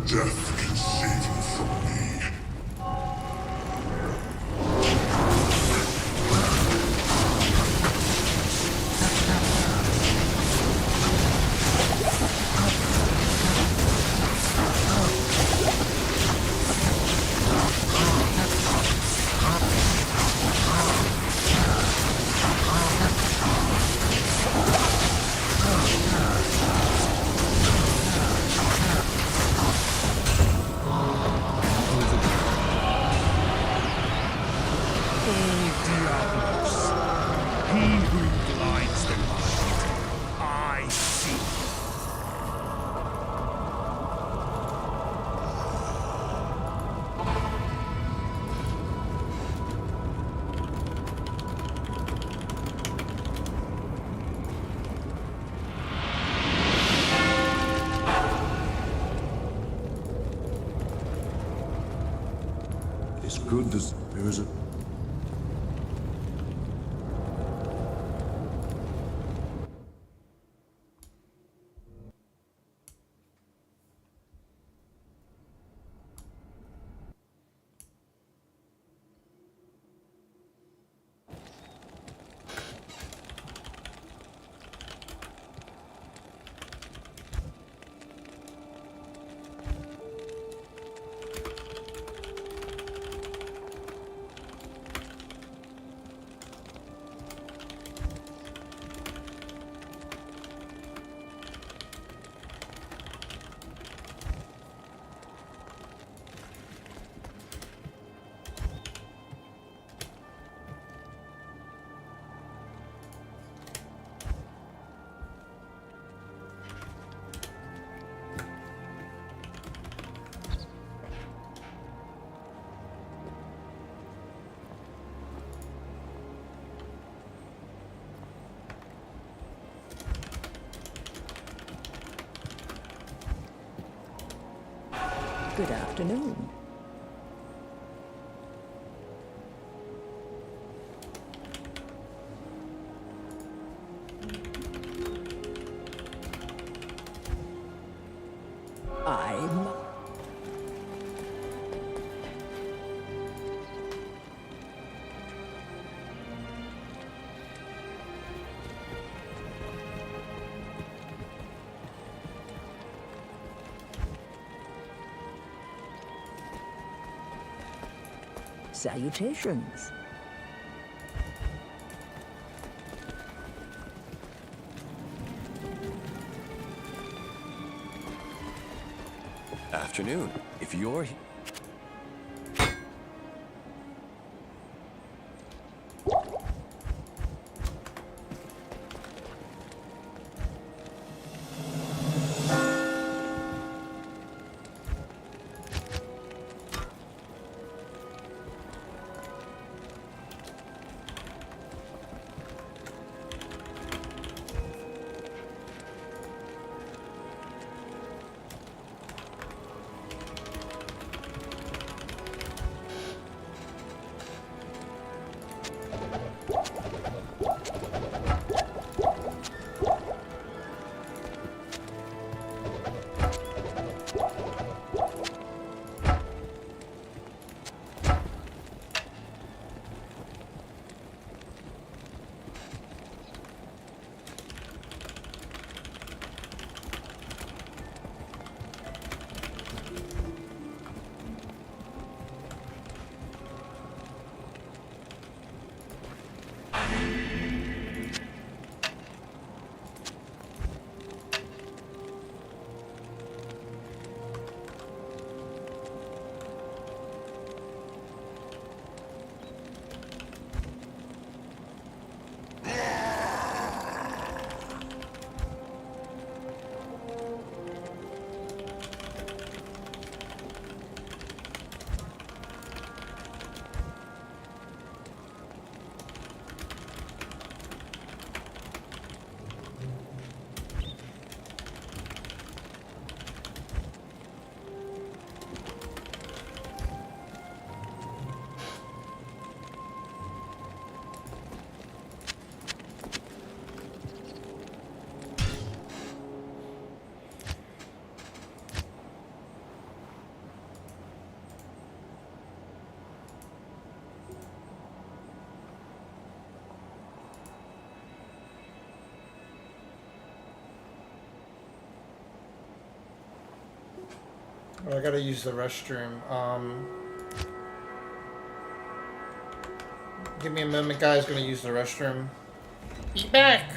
Death can save you from me. as good as there's a... Good afternoon. I'm... Salutations. Afternoon. If you're... Oh, I gotta use the restroom. Give me a moment, guys. Gonna use the restroom. Be back!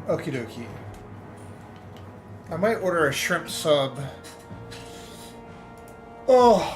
Okie dokie. I might order a shrimp sub. Oh.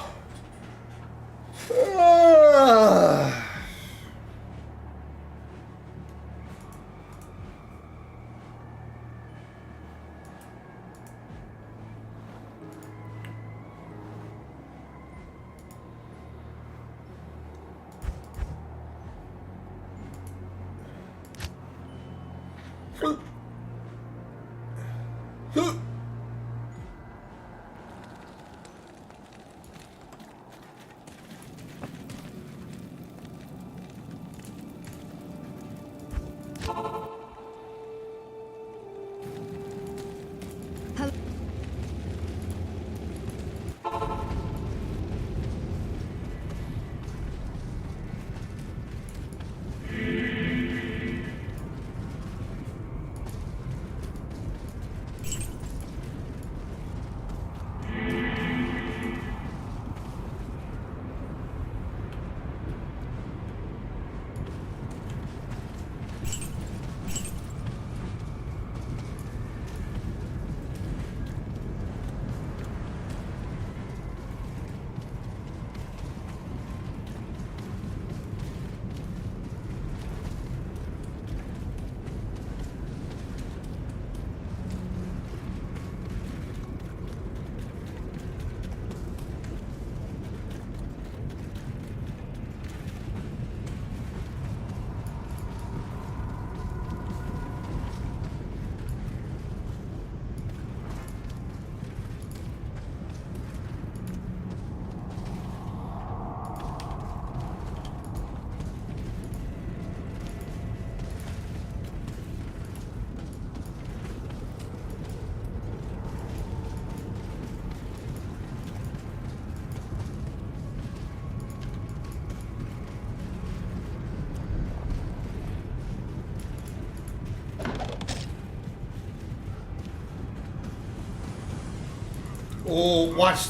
Oh, watch.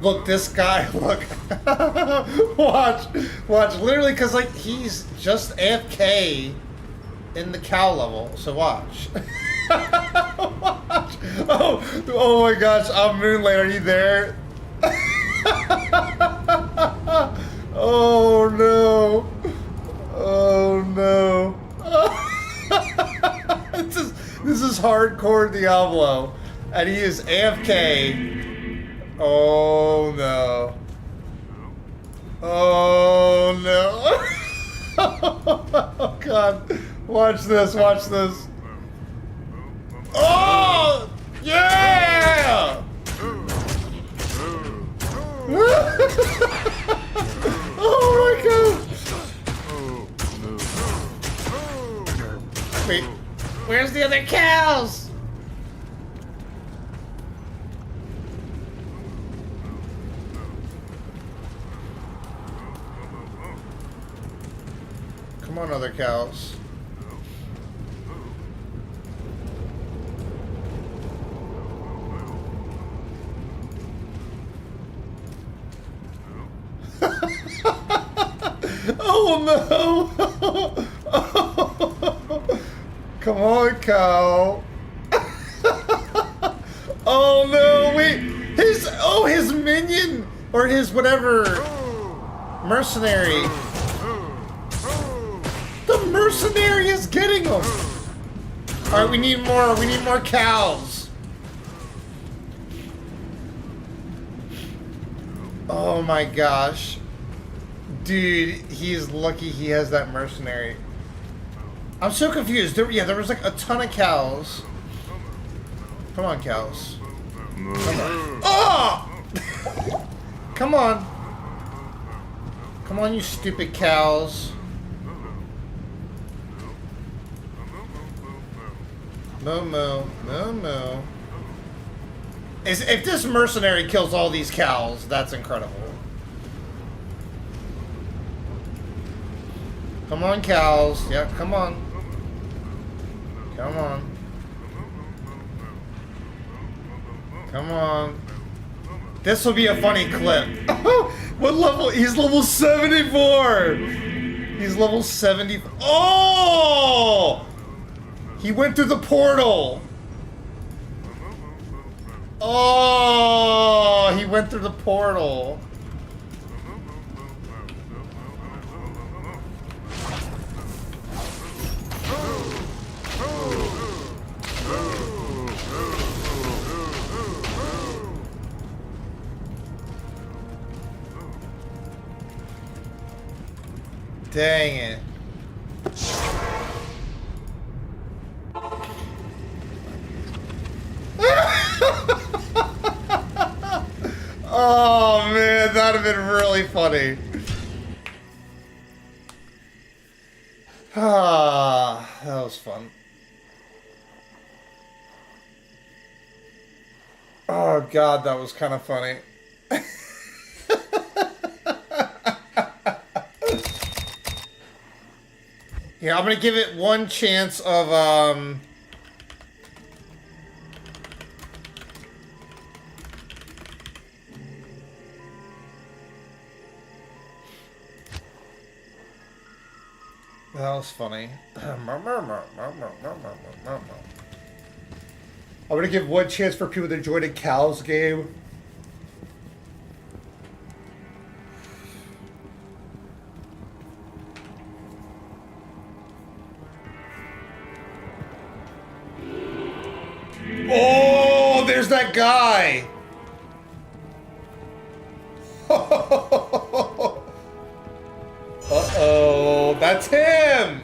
Look, this guy, look. Watch. Literally, because, like, he's just AFK in the cow level. So watch. Watch. Oh my gosh. Moonlight, are you there? Oh, no. Oh, no. This is hardcore Diablo. And he is AFK. Oh no. Oh no. Oh god. Watch this. Oh! Yeah! Oh my god. Wait. Where's the other cows? Come on, other cows. Oh no! Come on, cow. Oh no, wait. His minion or his whatever mercenary. The mercenary is getting them. All right, we need more cows. Oh my gosh. Dude, he's lucky he has that mercenary. I'm so confused. There was like a ton of cows. Come on, cows. Come on. Oh! Come on. Come on, you stupid cows. Moo. If this mercenary kills all these cows, that's incredible. Come on, cows. Yeah, come on. Come on. Come on. This will be a funny clip. What level? He's level 74. He's level 70. Oh! He went through the portal. Oh, he went through the portal. Dang it. Oh man, that'd have been really funny. Ah, that was fun. Oh god, that was kind of funny. Yeah, I'm gonna give it one chance of that was funny. I'm gonna give one chance for people to join a cows game. Oh, there's that guy. Uh-oh, that's him.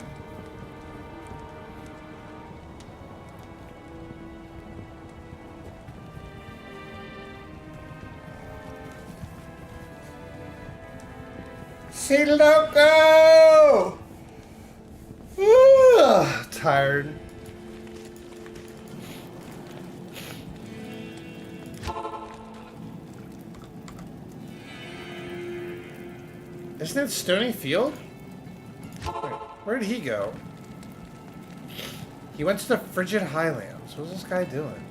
Say loco. Tired. Isn't it Stony Field? Wait, where did he go? He went to the Frigid Highlands. What's this guy doing?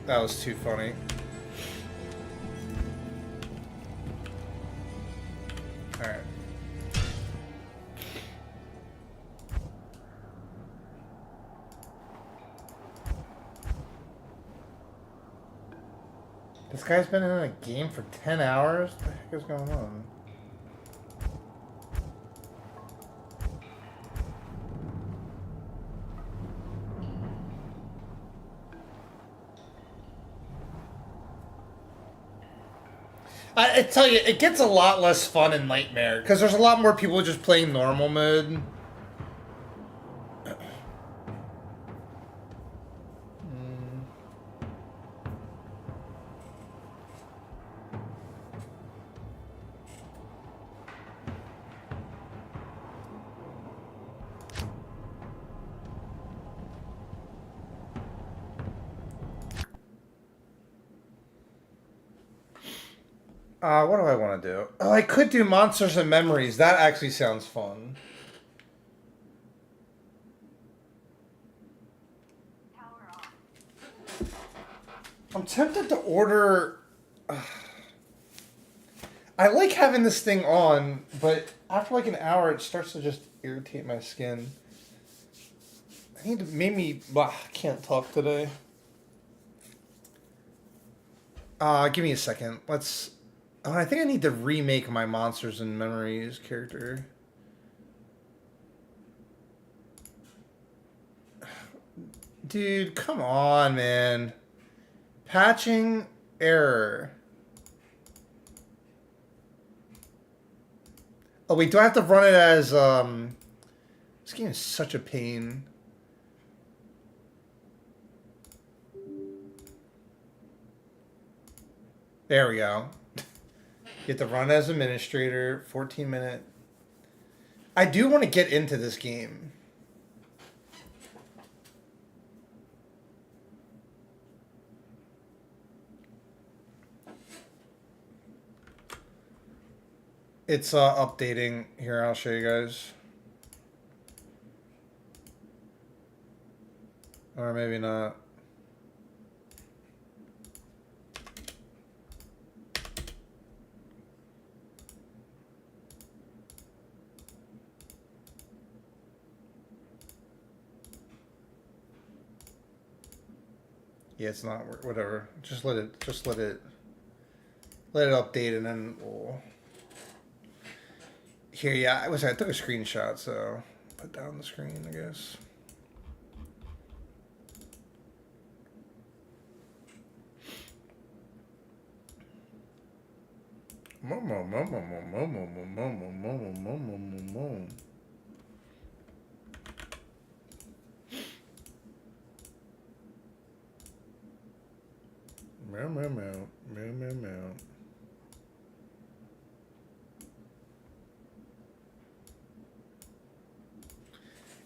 That was too funny. Alright. This guy's been in a game for 10 hours? What the heck is going on? I tell you, it gets a lot less fun in Nightmare, because there's a lot more people just playing normal mode. What do I want to do? Oh, I could do Monsters and Memories. That actually sounds fun. I'm tempted to order... I like having this thing on, but after like an hour, it starts to just irritate my skin. I need to... Maybe... I can't talk today. Give me a second. Let's... Oh, I think I need to remake my Monsters and Memories character. Dude, come on, man. Patching error. Oh, wait, do I have to run it as, This game is such a pain. There we go. You have to run as administrator, 14-minute. I do want to get into this game. It's updating. Here, I'll show you guys. Or maybe not. Yeah, it's not. Whatever. Just let it update, and then we'll. Here, yeah, I took a screenshot, so put down the screen, I guess.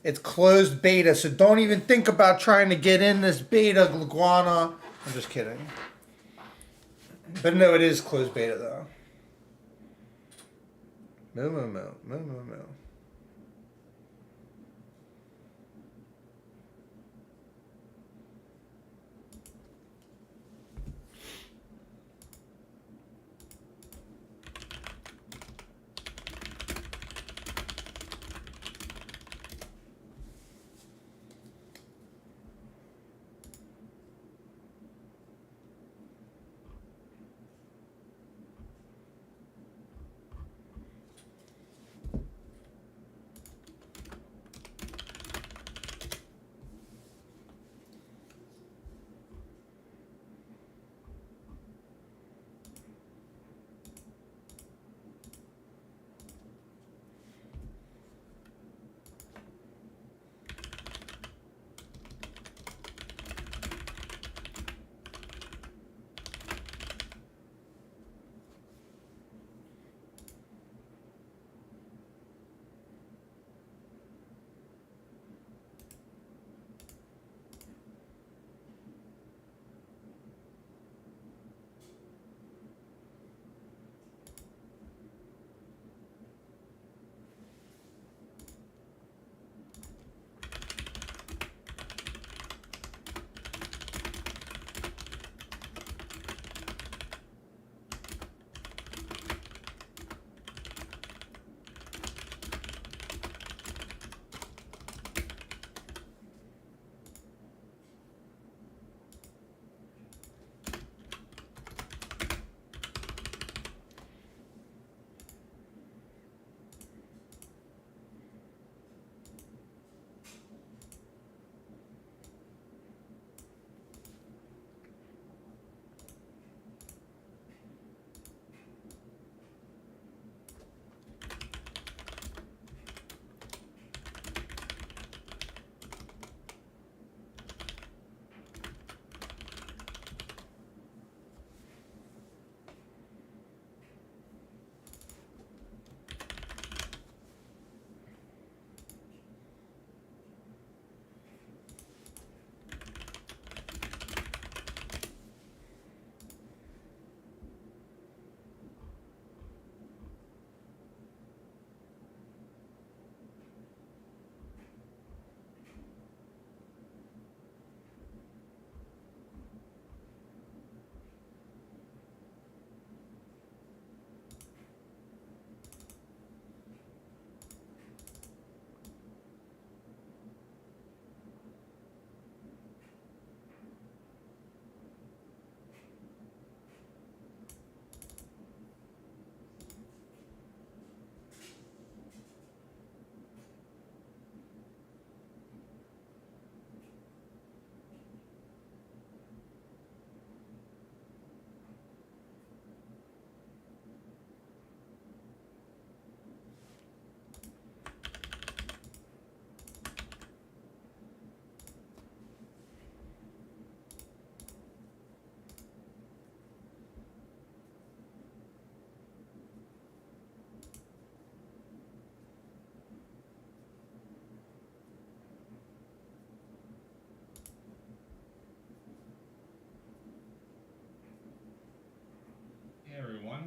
It's closed beta, so don't even think about trying to get in this beta, Iguana. I'm just kidding. But no, it is closed beta, though. Moo.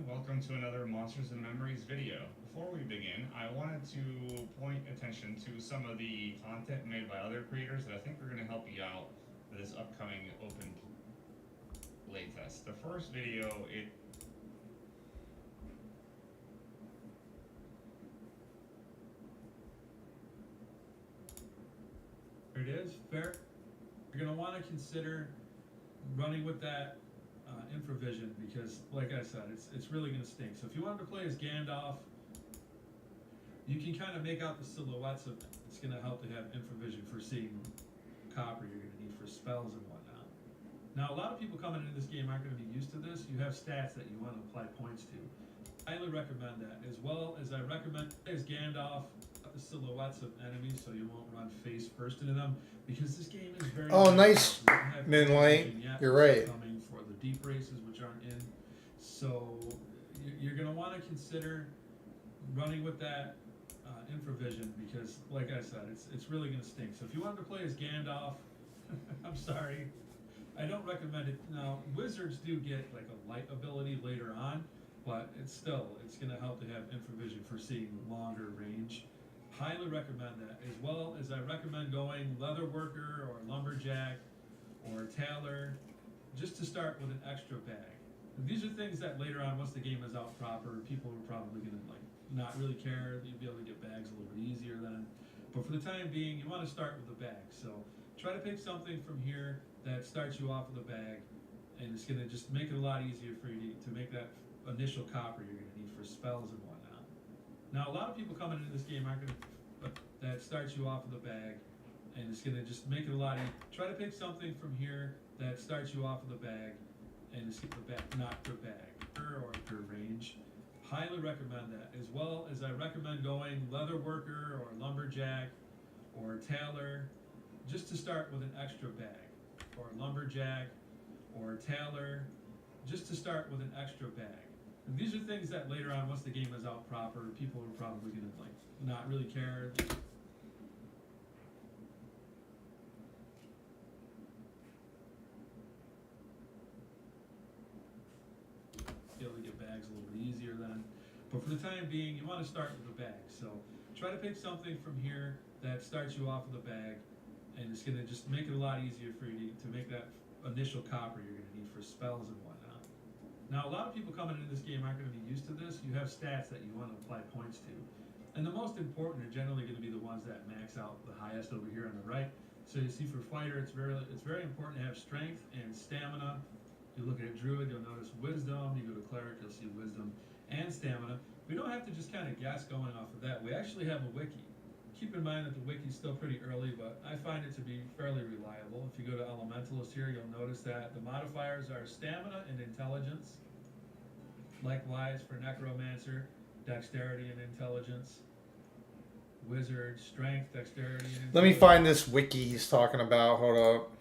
everyone, welcome to another Monsters and Memories video. Before we begin, I wanted to point attention to some of the content made by other creators that I think are going to help you out for this upcoming open playtest. The first video, There it is, fair. You're going to want to consider running with that infravision because, like I said, it's really going to stink. So if you wanted to play as Gandalf, you can kind of make out the silhouettes of them. It's going to help to have infravision for seeing copper you're going to need for spells and whatnot. Now, a lot of people coming into this game aren't going to be used to this. You have stats that you want to apply points to. I highly recommend that, as well as I recommend as Gandalf the silhouettes of enemies so you won't run face first into them because this game is very nice Moonlight. You're right. Coming for the deep races which aren't in, so you're going to want to consider running with that infravision because, like I said, it's really going to stink. So if you wanted to play as Gandalf, I'm sorry, I don't recommend it. Now wizards do get like a light ability later on, but it's going to help to have infravision for seeing longer range. Highly recommend that, as well as I recommend going leather worker or lumberjack or tailor just to start with an extra bag. And these are things that later on, once the game is out proper, people are probably going to like not really care. You'll be able to get bags a little bit easier then. But for the time being, you want to start with the bag. So try to pick something from here that starts you off with a bag, and it's going to just make it a lot easier for you to make that initial copper you're going to need for spells and whatnot. Now, a lot of people coming into this game aren't going to, but that starts you off with a bag, and it's going to just make it a lot easier. Try to pick something from here that starts you off with a bag, and it's the bag, not the bag, or your range. Highly recommend that, as well as I recommend going leather worker or lumberjack or tailor just to start with an extra bag, or lumberjack or tailor just to start with an extra bag. And these are things that later on, once the game is out proper, people are probably going to like not really care. Be able to get bags a little bit easier then. But for the time being, you want to start with a bag. So try to pick something from here that starts you off with a bag, and it's going to just make it a lot easier for you to make that initial copper you're going to need for spells and whatnot. Now, a lot of people coming into this game aren't going to be used to this. You have stats that you want to apply points to. And the most important are generally going to be the ones that max out the highest over here on the right. So you see for fighter, it's very important to have strength and stamina. If you look at druid, you'll notice wisdom. You go to cleric, you'll see wisdom and stamina. We don't have to just kind of guess going off of that. We actually have a wiki. Keep in mind that the wiki is still pretty early, but I find it to be fairly reliable. If you go to Elementalist here, you'll notice that the modifiers are stamina and intelligence. Likewise for Necromancer, dexterity and intelligence. Wizard, strength, dexterity, and intelligence. Let me find this wiki he's talking about. Hold up.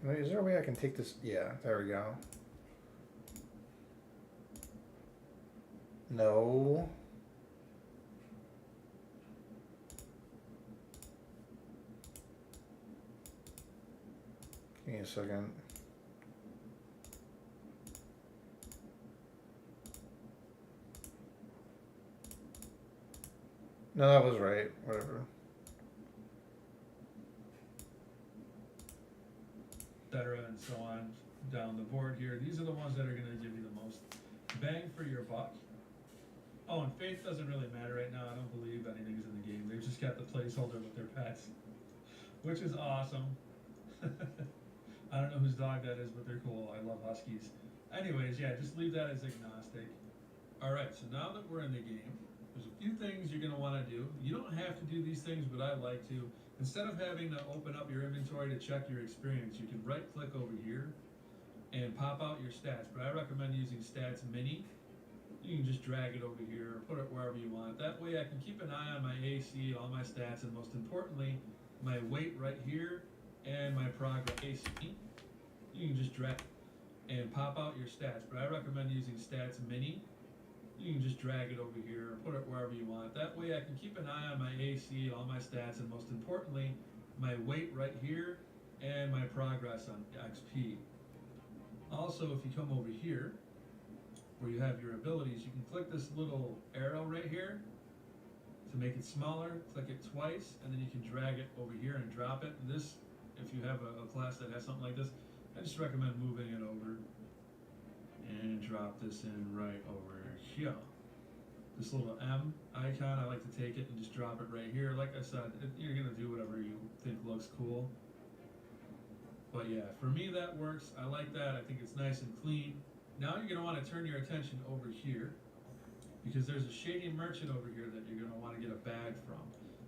Wait, is there a way I can take this? Yeah, there we go. No. Give me a second. No, that was right. Whatever. etc., and so on down the board here. These are the ones that are going to give you the most bang for your buck. Oh, and faith doesn't really matter right now. I don't believe anything's in the game. They've just got the placeholder with their pets, which is awesome. I don't know whose dog that is, but they're cool. I love huskies. Anyways, yeah, just leave that as agnostic. All right, so now that we're in the game, there's a few things you're going to want to do. You don't have to do these things, but I like to. Instead of having to open up your inventory to check your experience, you can right-click over here and pop out your stats. But I recommend using Stats Mini. You can just drag it over here or put it wherever you want. That way I can keep an eye on my AC, all my stats, and most importantly, my weight right here and my progress. AC. You can just drag and pop out your stats. But I recommend using Stats Mini. You can just drag it over here or put it wherever you want. That way I can keep an eye on my AC, all my stats, and most importantly, my weight right here and my progress on XP. Also, if you come over here, where you have your abilities, you can click this little arrow right here to make it smaller. Click it twice, and then you can drag it over here and drop it. And this, if you have a class that has something like this, I just recommend moving it over and drop this in right over here. This little M icon, I like to take it and just drop it right here. Like I said, you're gonna do whatever you think looks cool. But yeah, for me that works. I like that. I think it's nice and clean. Now you're going to want to turn your attention over here because there's a shady merchant over here that you're going to want to get a bag from.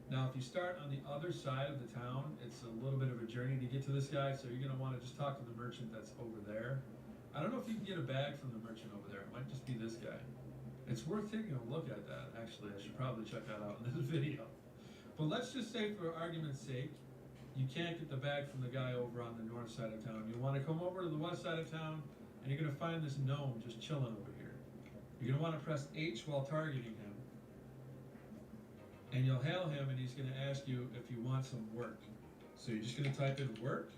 Now if you start on the other side of the town, it's a little bit of a journey to get to this guy, so you're going to want to just talk to the merchant that's over there. I don't know if you can get a bag from the merchant over there. It might just be this guy. It's worth taking a look at that, actually. I should probably check that out in this video. But let's just say, for argument's sake, you can't get the bag from the guy over on the north side of town. You want to come over to the west side of town, and you're going to find this gnome just chilling over here. You're going to want to press H while targeting him. And you'll hail him, and he's going to ask you if you want some work. So you're just going to type in work.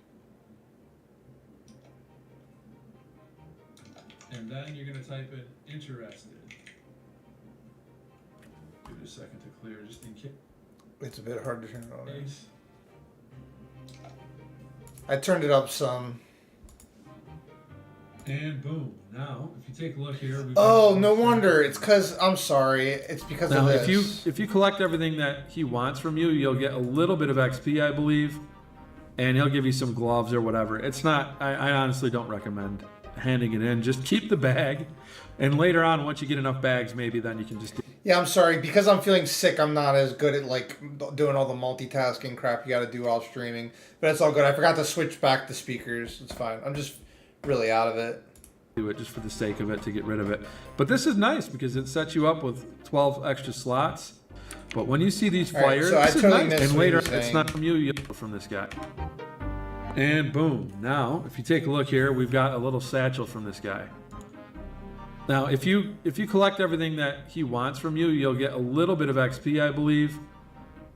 And then you're going to type in interested. Give it a second to clear, just in case. It's a bit hard to turn it on. Ace. I turned it up some. And boom. Now, if you take a look here. Oh, no wonder. It's because, I'm sorry. It's because now, of this. if you collect everything that he wants from you, you'll get a little bit of XP, I believe. And he'll give you some gloves or whatever. It's not, I honestly don't recommend handing it in. Just keep the bag. And later on, once you get enough bags, maybe then you can just... Yeah, I'm sorry. Because I'm feeling sick, I'm not as good at, like, doing all the multitasking crap you got to do while streaming. But it's all good. I forgot to switch back the speakers. It's fine. I'm just really out of it. Do it just for the sake of it, to get rid of it. But this is nice because it sets you up with 12 extra slots. But when you see these flyers, right, so this I is totally nice. And later, it's it's not from you, you get from this guy. And boom. Now, if you take a look here, we've got a little satchel from this guy. Now, if you collect everything that he wants from you, you'll get a little bit of XP, I believe.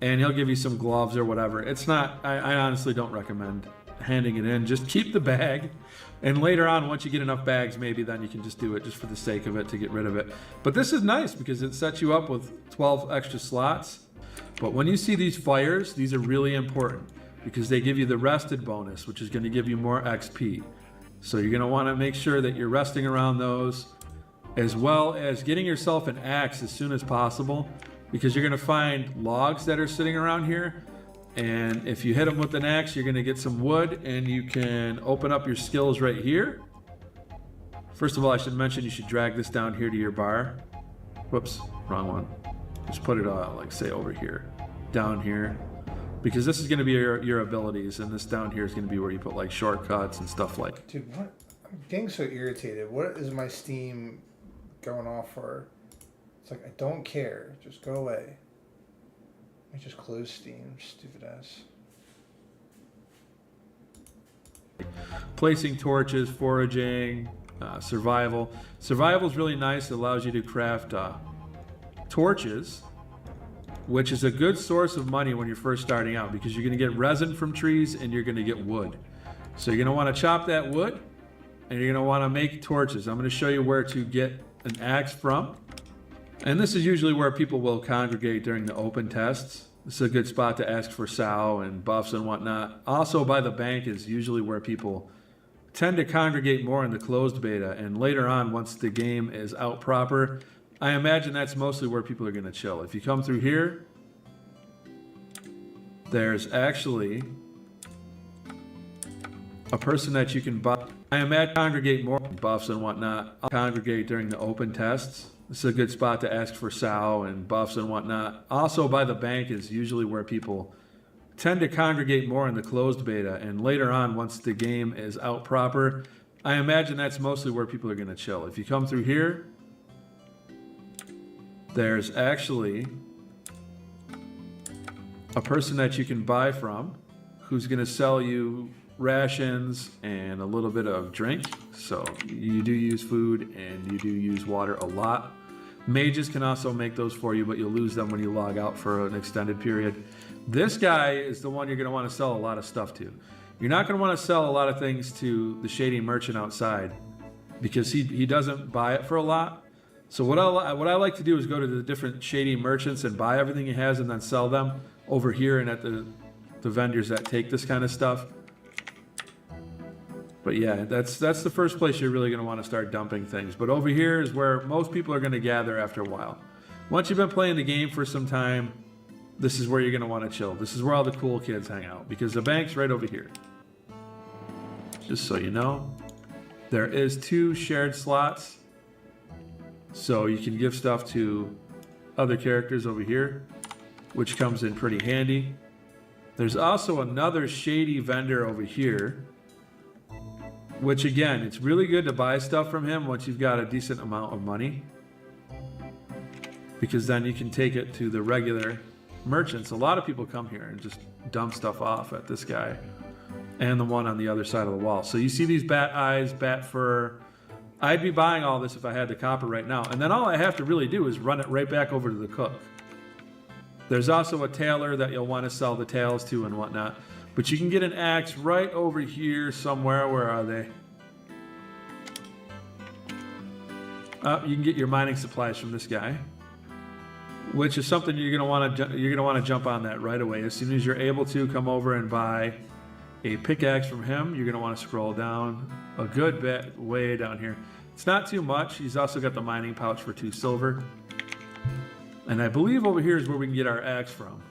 And he'll give you some gloves or whatever. It's not, I honestly don't recommend handing it in. Just keep the bag. And later on, once you get enough bags, maybe then you can just do it just for the sake of it, to get rid of it. But this is nice because it sets you up with 12 extra slots. But when you see these fires, these are really important because they give you the rested bonus, which is going to give you more XP. So you're going to want to make sure that you're resting around those, as well as getting yourself an axe as soon as possible, because you're going to find logs that are sitting around here. And if you hit them with an axe, you're going to get some wood, and you can open up your skills right here. First of all, I should mention you should drag this down here to your bar. Whoops, wrong one. Just put it like, say, over here, down here, because this is going to be your abilities, and this down here is going to be where you put like shortcuts and stuff like. Dude, what? I'm getting so irritated. What is my Steam going off for? It's like, I don't care. Just go away. Let me just close Steam, stupid ass. Placing torches, foraging, survival. Survival is really nice. It allows you to craft torches, which is a good source of money when you're first starting out because you're going to get resin from trees and you're going to get wood. So you're going to want to chop that wood and you're going to want to make torches. I'm going to show you where to get an axe from. And this is usually where people will congregate during the open tests. This is a good spot to ask for sow and buffs and whatnot. Also by the bank is usually where people tend to congregate more in the closed beta, and later on, once the game is out proper, I imagine that's mostly where people are going to chill. If you come through here, there's actually a person that you can buy. I imagine congregate more buffs and whatnot. I'll congregate during the open tests. This is a good spot to ask for Sao and buffs and whatnot. Also by the bank is usually where people tend to congregate more in the closed beta, and later on, once the game is out proper, I imagine that's mostly where people are going to chill. If you come through here, there's actually a person that you can buy from who's going to sell you rations and a little bit of drink. So you do use food and you do use water a lot. Mages can also make those for you, but you'll lose them when you log out for an extended period. This guy is the one you're going to want to sell a lot of stuff to. You're not going to want to sell a lot of things to the shady merchant outside because he doesn't buy it for a lot. So what I like to do is go to the different shady merchants and buy everything he has and then sell them over here and at the vendors that take this kind of stuff. But yeah, that's the first place you're really going to want to start dumping things. But over here is where most people are going to gather after a while. Once you've been playing the game for some time, this is where you're going to want to chill. This is where all the cool kids hang out because the bank's right over here. Just so you know, there is 2 shared slots. So you can give stuff to other characters over here, which comes in pretty handy. There's also another shady vendor over here, which again, it's really good to buy stuff from him once you've got a decent amount of money, because then you can take it to the regular merchants. A lot of people come here and just dump stuff off at this guy and the one on the other side of the wall. So you see these bat eyes, bat fur. I'd be buying all this if I had the copper right now. And then all I have to really do is run it right back over to the cook. There's also a tailor that you'll want to sell the tails to and whatnot. But you can get an axe right over here somewhere. Where are they? You can get your mining supplies from this guy, which is something you're gonna want to jump on that right away. As soon as you're able to, come over and buy a pickaxe from him. You're gonna want to scroll down a good bit, way down here. It's not too much. He's also got the mining pouch for 2 silver. And I believe over here is where we can get our axe from.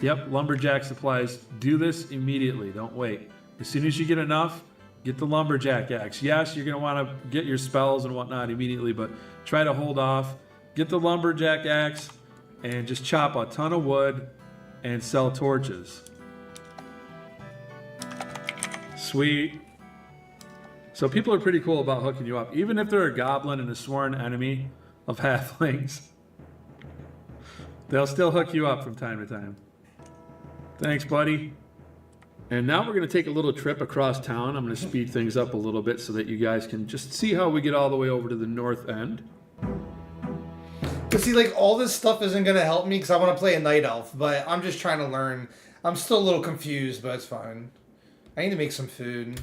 Yep, lumberjack supplies. Do this immediately. Don't wait. As soon as you get enough, get the lumberjack axe. Yes, you're going to want to get your spells and whatnot immediately, but try to hold off. Get the lumberjack axe and just chop a ton of wood and sell torches. Sweet. So people are pretty cool about hooking you up, even if they're a goblin and a sworn enemy of halflings. They'll still hook you up from time to time. Thanks, buddy. And now we're going to take a little trip across town. I'm going to speed things up a little bit so that you guys can just see how we get all the way over to the north end. But see, like, all this stuff isn't going to help me because I want to play a night elf, but I'm just trying to learn. I'm still a little confused, but it's fine. I need to make some food.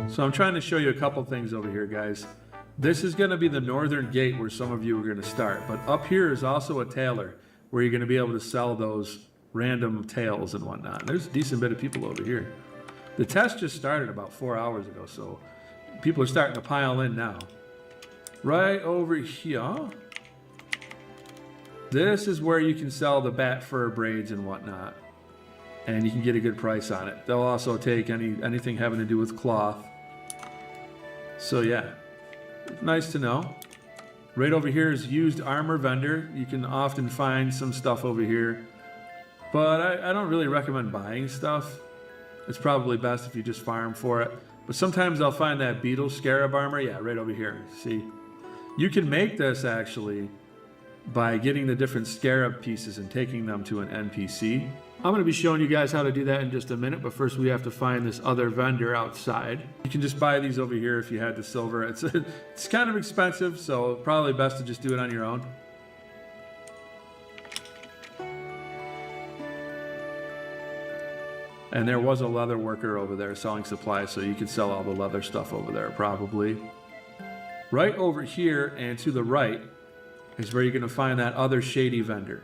So I'm trying to show you a couple things over here, guys. This is going to be the northern gate where some of you are going to start. But up here is also a tailor where you're going to be able to sell those random tails and whatnot. There's a decent bit of people over here. The test just started about 4 hours ago, so people are starting to pile in now. Right over here, this is where you can sell the bat fur braids and whatnot. And you can get a good price on it. They'll also take anything having to do with cloth. So yeah, nice to know. Right over here is used armor vendor. You can often find some stuff over here. But I don't really recommend buying stuff. It's probably best if you just farm for it. But sometimes I'll find that beetle scarab armor. Yeah, right over here. See? You can make this actually by getting the different scarab pieces and taking them to an NPC. I'm going to be showing you guys how to do that in just a minute, but first we have to find this other vendor outside. You can just buy these over here if you had the silver. It's kind of expensive, so probably best to just do it on your own. And there was a leather worker over there selling supplies, so you could sell all the leather stuff over there probably. Right over here and to the right is where you're going to find that other shady vendor.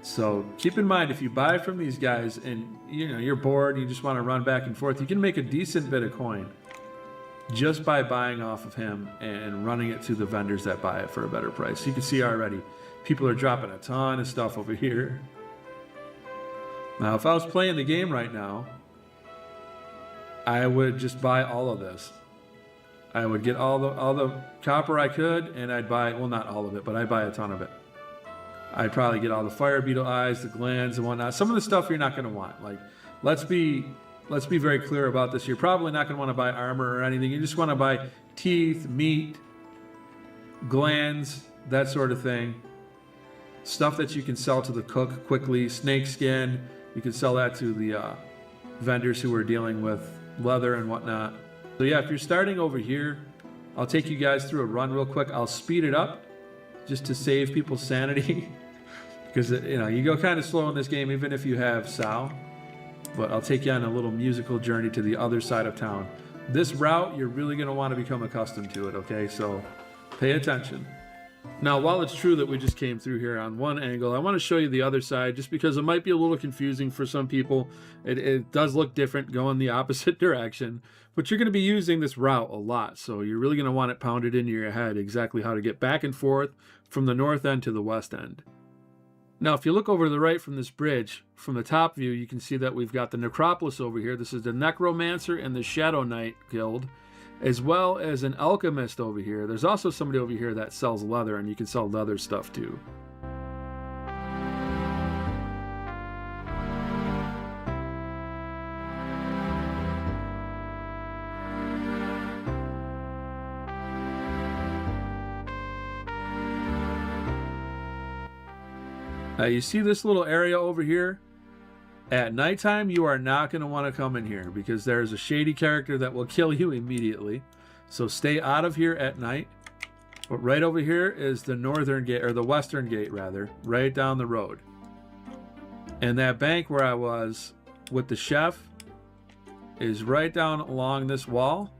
So keep in mind, if you buy from these guys and you're bored and you just want to run back and forth, you can make a decent bit of coin just by buying off of him and running it to the vendors that buy it for a better price. You can see already people are dropping a ton of stuff over here. Now, if I was playing the game right now, I would just buy all of this. I would get all the copper I could, and I'd buy, well, not all of it, but I'd buy a ton of it. I'd probably get all the fire beetle eyes, the glands and whatnot. Some of the stuff you're not going to want. Like, let's be very clear about this. You're probably not going to want to buy armor or anything. You just want to buy teeth, meat, glands, that sort of thing. Stuff that you can sell to the cook quickly. Snake skin, you can sell that to the vendors who are dealing with leather and whatnot. So yeah, if you're starting over here, I'll take you guys through a run real quick. I'll speed it up just to save people's sanity because you go kind of slow in this game even if you have Sal. But I'll take you on a little musical journey to the other side of town. This route, you're really going to want to become accustomed to it, okay? So pay attention. Now, while it's true that we just came through here on one angle, I want to show you the other side just because it might be a little confusing for some people. It does look different going the opposite direction, but you're going to be using this route a lot, so you're really going to want it pounded into your head exactly how to get back and forth from the north end to the west end. Now, if you look over to the right from this bridge, from the top view, you can see that we've got the Necropolis over here. This is the Necromancer and the Shadow Knight Guild, as well as an alchemist over here. There's also somebody over here that sells leather, and you can sell leather stuff too. Now you see this little area over here? At nighttime, you are not going to want to come in here because there's a shady character that will kill you immediately. So stay out of here at night. But right over here is the northern gate, or the western gate rather, right down the road. And that bank where I was with the chef is right down along this wall.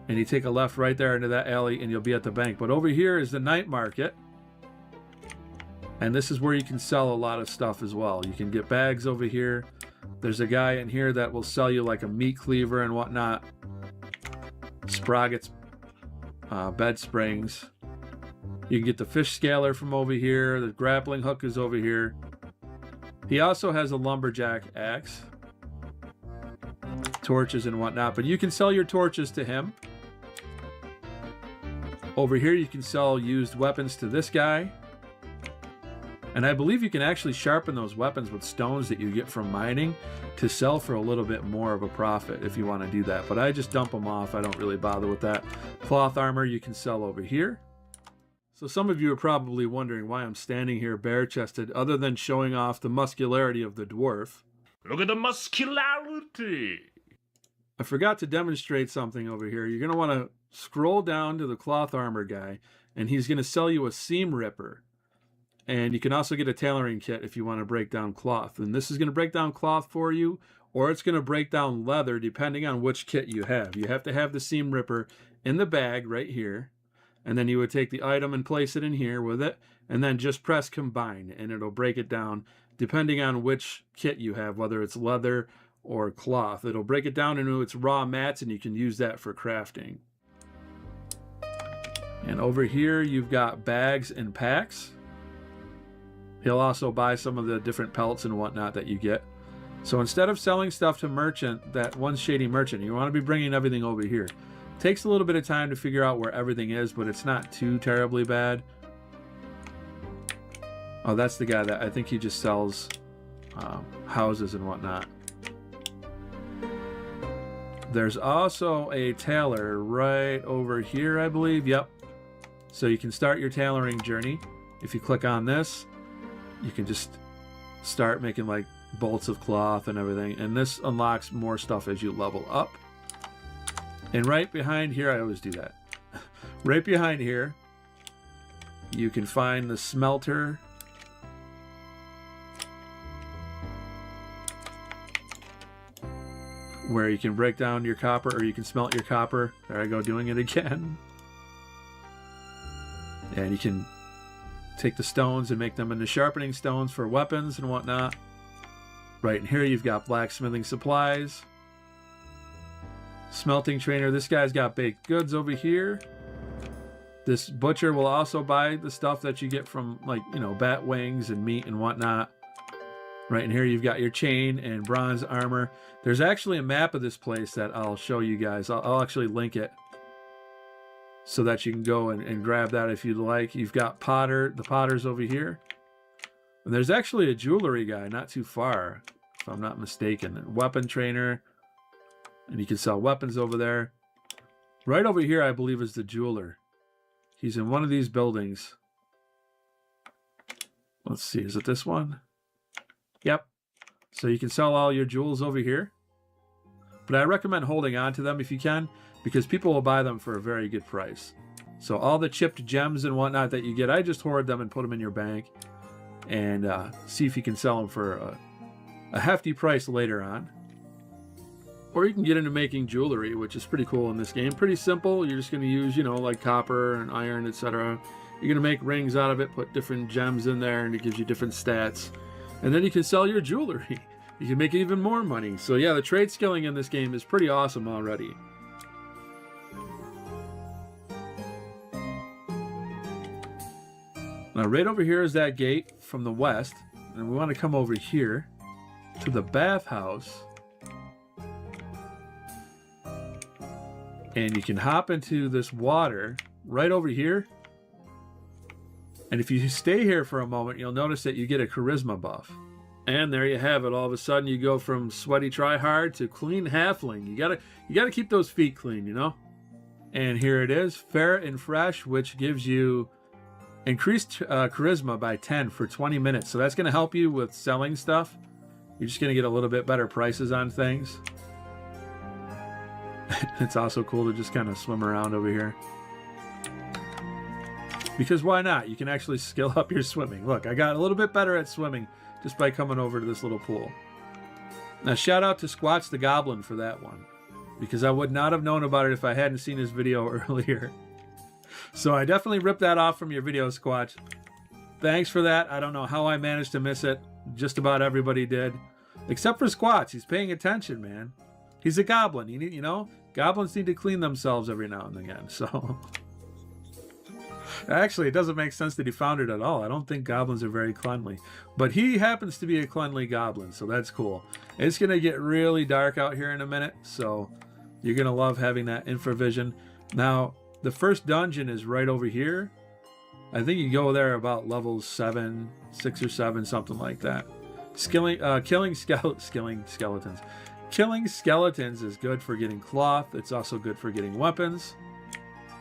And you take a left right there into that alley and you'll be at the bank. But over here is the night market. And this is where you can sell a lot of stuff as well. You can get bags over here. There's a guy in here that will sell you like a meat cleaver and whatnot. Sprockets, bed springs. You can get the fish scaler from over here. The grappling hook is over here. He also has a lumberjack axe. Torches and whatnot. But you can sell your torches to him. Over here you can sell used weapons to this guy. And I believe you can actually sharpen those weapons with stones that you get from mining to sell for a little bit more of a profit if you want to do that. But I just dump them off. I don't really bother with that. Cloth armor you can sell over here. So some of you are probably wondering why I'm standing here bare-chested other than showing off the muscularity of the dwarf. Look at the muscularity! I forgot to demonstrate something over here. You're going to want to scroll down to the cloth armor guy, and he's going to sell you a seam ripper. And you can also get a tailoring kit if you want to break down cloth. And this is going to break down cloth for you, or it's going to break down leather depending on which kit you have. You have to have the seam ripper in the bag right here. And then you would take the item and place it in here with it. And then just press combine and it'll break it down depending on which kit you have, whether it's leather or cloth. It'll break it down into its raw mats and you can use that for crafting. And over here you've got bags and packs. He'll also buy some of the different pelts and whatnot that you get. So instead of selling stuff to merchant, that one shady merchant, you want to be bringing everything over here. Takes a little bit of time to figure out where everything is, but it's not too terribly bad. Oh, that's the guy that I think he just sells houses and whatnot. There's also a tailor right over here, I believe. Yep. So you can start your tailoring journey. If you click on this, you can just start making like bolts of cloth and everything. And this unlocks more stuff as you level up. And right behind here, I always do that. Right behind here, you can find the smelter. Where you can break down your copper, or you can smelt your copper. There I go, doing it again. And you can take the stones and make them into sharpening stones for weapons and whatnot. Right in here, you've got blacksmithing supplies. Smelting trainer. This guy's got baked goods over here. This butcher will also buy the stuff that you get from, like, you know, bat wings and meat and whatnot. Right in here, you've got your chain and bronze armor. There's actually a map of this place that I'll show you guys. I'll actually link it so that you can go and grab that if you'd like. You've got the potters over here. And there's actually a jewelry guy not too far, if I'm not mistaken. Weapon trainer. And you can sell weapons over there. Right over here, I believe, is the jeweler. He's in one of these buildings. Let's see, is it this one? Yep. So you can sell all your jewels over here. But I recommend holding on to them if you can, because people will buy them for a very good price. So all the chipped gems and whatnot that you get, I just hoard them and put them in your bank. And see if you can sell them for a hefty price later on. Or you can get into making jewelry, which is pretty cool in this game. Pretty simple. You're just going to use, you know, like copper and iron, etc. You're going to make rings out of it, put different gems in there, and it gives you different stats. And then you can sell your jewelry. You can make even more money. So yeah, the trade skilling in this game is pretty awesome already. Now right over here is that gate from the west. And we want to come over here to the bathhouse. And you can hop into this water right over here. And if you stay here for a moment, you'll notice that you get a charisma buff. And there you have it. All of a sudden you go from sweaty tryhard to clean halfling. You gotta keep those feet clean, you know? And here it is, fair and fresh, which gives you increased charisma by 10 for 20 minutes. So that's gonna help you with selling stuff. You're just gonna get a little bit better prices on things. It's also cool to just kind of swim around over here. Because why not? You can actually skill up your swimming. Look, I got a little bit better at swimming just by coming over to this little pool. Now shout out to Squatch the Goblin for that one, because I would not have known about it if I hadn't seen his video earlier. So I definitely ripped that off from your video, Squatch. Thanks for that. I don't know how I managed to miss it. Just about everybody did. Except for Squatch. He's paying attention, man. He's a goblin. You know, goblins need to clean themselves every now and again. So actually, it doesn't make sense that he found it at all. I don't think goblins are very cleanly. But he happens to be a cleanly goblin, so that's cool. It's going to get really dark out here in a minute, so you're going to love having that infravision. Now, the first dungeon is right over here. I think you go there about level 7, 6 or 7, something like that. Killing skeletons. Killing skeletons is good for getting cloth. It's also good for getting weapons.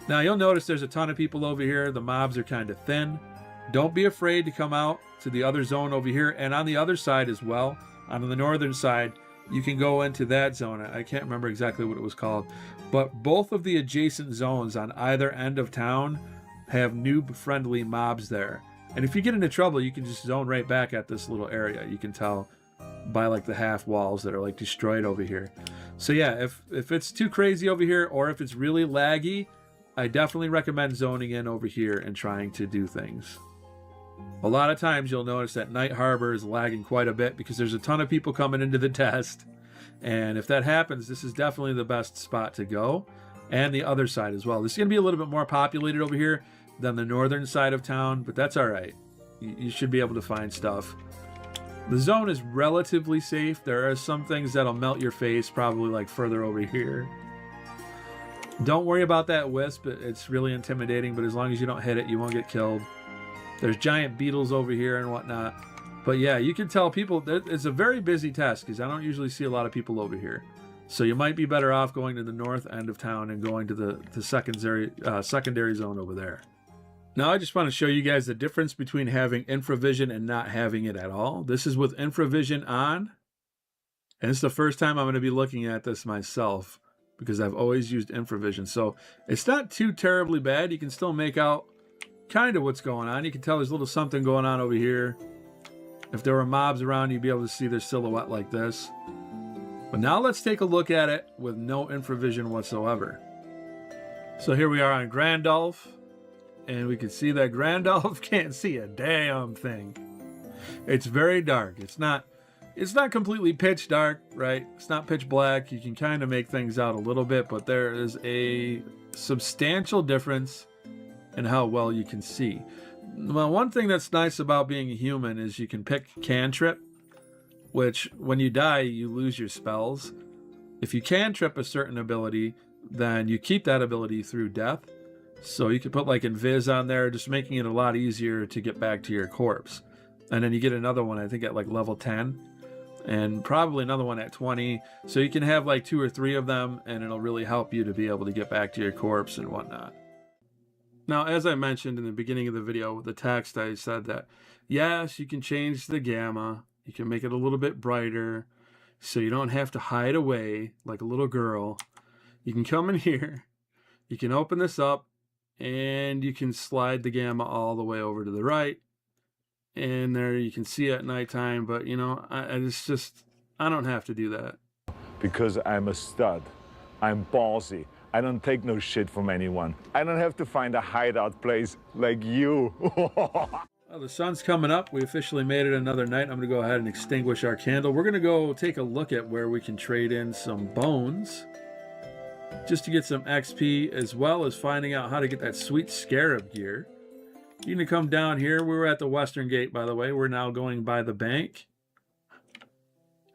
Now you'll notice there's a ton of people over here. The mobs are kind of thin. Don't be afraid to come out to the other zone over here, and on the other side as well. On the northern side, you can go into that zone. I can't remember exactly what it was called, but both of the adjacent zones on either end of town have noob-friendly mobs there. And if you get into trouble, you can just zone right back at this little area. You can tell by like the half walls that are like destroyed over here. So yeah, if it's too crazy over here, or if it's really laggy, I definitely recommend zoning in over here and trying to do things. A lot of times you'll notice that Night Harbor is lagging quite a bit because there's a ton of people coming into the test. And if that happens, this is definitely the best spot to go. And the other side as well. This is going to be a little bit more populated over here than the northern side of town, but that's all right. You should be able to find stuff. The zone is relatively safe. There are some things that'll melt your face, probably like further over here. Don't worry about that wisp. It's really intimidating, but as long as you don't hit it, you won't get killed. There's giant beetles over here and whatnot. But yeah, you can tell people, it's a very busy test because I don't usually see a lot of people over here. So you might be better off going to the north end of town and going to the secondary zone over there. Now I just want to show you guys the difference between having infravision and not having it at all. This is with infravision on, and it's the first time I'm going to be looking at this myself because I've always used infravision. So it's not too terribly bad. You can still make out kind of what's going on. You can tell there's a little something going on over here. If there were mobs around, you'd be able to see their silhouette like this. But now let's take a look at it with no infravision whatsoever. So here we are on Grandolph, and we can see that Grandolph can't see a damn thing. It's very dark. It's not completely pitch dark, right? It's not pitch black. You can kind of make things out a little bit, but there is a substantial difference in how well you can see. Well, one thing that's nice about being a human is you can pick cantrip, which when you die, you lose your spells. If you cantrip a certain ability, then you keep that ability through death. So you could put like Invis on there, just making it a lot easier to get back to your corpse. And then you get another one, I think at like level 10, and probably another one at 20. So you can have like 2 or 3 of them, and it'll really help you to be able to get back to your corpse and whatnot. Now, as I mentioned in the beginning of the video with the text, I said that, yes, you can change the gamma. You can make it a little bit brighter so you don't have to hide away like a little girl. You can come in here, you can open this up, and you can slide the gamma all the way over to the right. And there you can see at nighttime, but you know, I don't have to do that. Because I'm a stud. I'm ballsy. I don't take no shit from anyone. I don't have to find a hideout place like you. Well, the sun's coming up. We officially made it another night. I'm going to go ahead and extinguish our candle. We're going to go take a look at where we can trade in some bones just to get some XP, as well as finding out how to get that sweet scarab gear. You need to come down here. We were at the western gate, by the way. We're now going by the bank.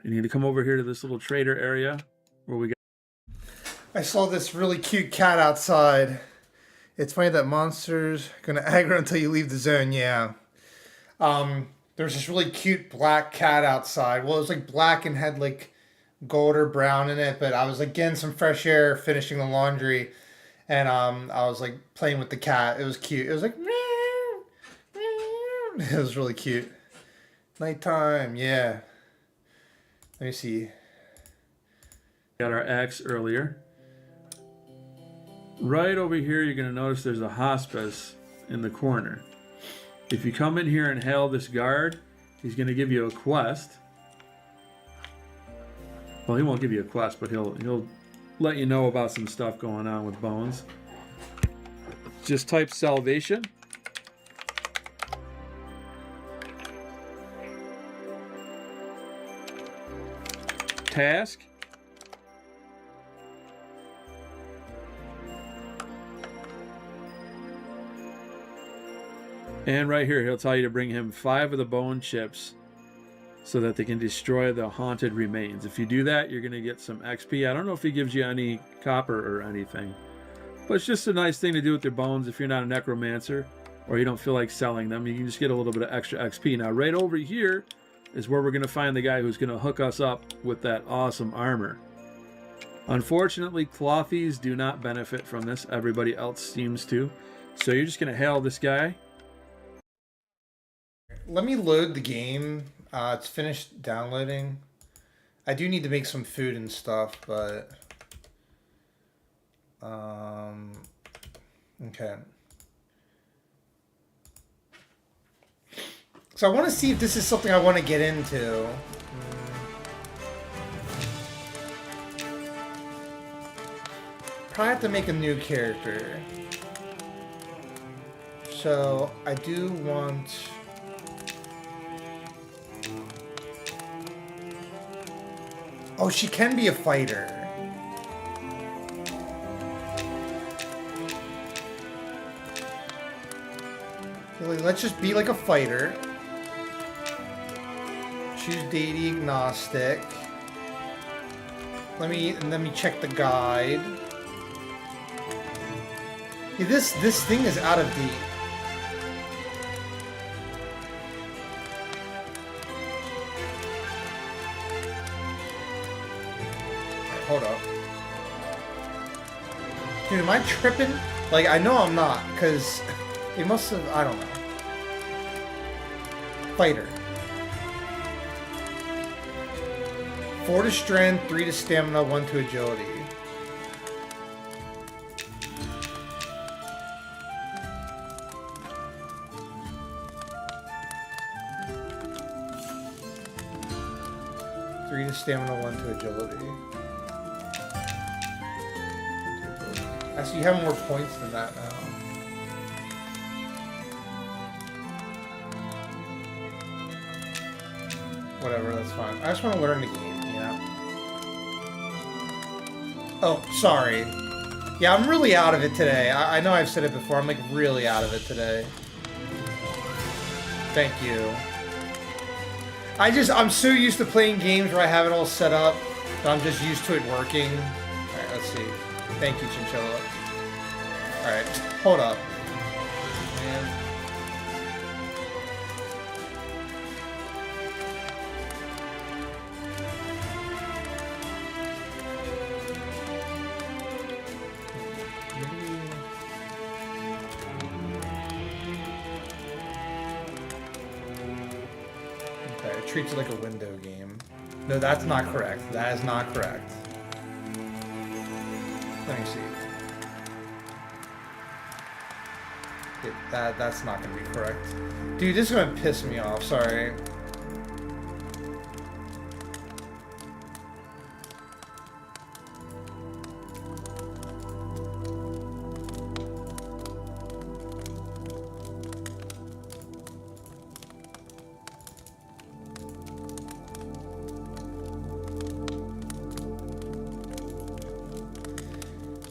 You need to come over here to this little trader area where we got... I saw this really cute cat outside. It's funny that monsters are gonna aggro until you leave the zone. Yeah. There's this really cute black cat outside. Well, it was like black and had like gold or brown in it. But I was like getting some fresh air, finishing the laundry, and I was like playing with the cat. It was cute. It was like meow, meow. It was really cute. Nighttime. Yeah. Let me see. Got our axe earlier. Right over here, you're going to notice there's a hospice in the corner. If you come in here and hail this guard, he's going to give you a quest. Well, he won't give you a quest, but he'll let you know about some stuff going on with bones. Just type salvation. Task. And right here, he'll tell you to bring him 5 of the bone chips so that they can destroy the haunted remains. If you do that, you're going to get some XP. I don't know if he gives you any copper or anything, but it's just a nice thing to do with your bones if you're not a necromancer or you don't feel like selling them. You can just get a little bit of extra XP. Now, right over here is where we're going to find the guy who's going to hook us up with that awesome armor. Unfortunately, clothies do not benefit from this. Everybody else seems to. So you're just going to hail this guy. Let me load the game. It's finished downloading. I do need to make some food and stuff, but okay. So I want to see if this is something I want to get into. Probably have to make a new character. So I do want... Oh, she can be a fighter. Really, let's just be like a fighter. Choose deity agnostic. Let me check the guide. Yeah, this thing is out of date. Hold up. Dude, am I tripping? Like, I know I'm not, because He must have, I don't know. Fighter. 4 to strength, 3 to stamina, 1 to agility. Three to stamina, 1 to agility. I see you have more points than that now. Whatever, that's fine. I just want to learn the game, you know? Oh, sorry. Yeah, I'm really out of it today. I know I've said it before. I'm like really out of it today. Thank you. I'm so used to playing games where I have it all set up that I'm just used to it working. Alright, let's see. Thank you, Chinchilla. Alright, hold up. Man. Treats it like a window game. No, that's not correct. That is not correct. Let me see. That's not gonna be correct. Dude, this is gonna piss me off, sorry.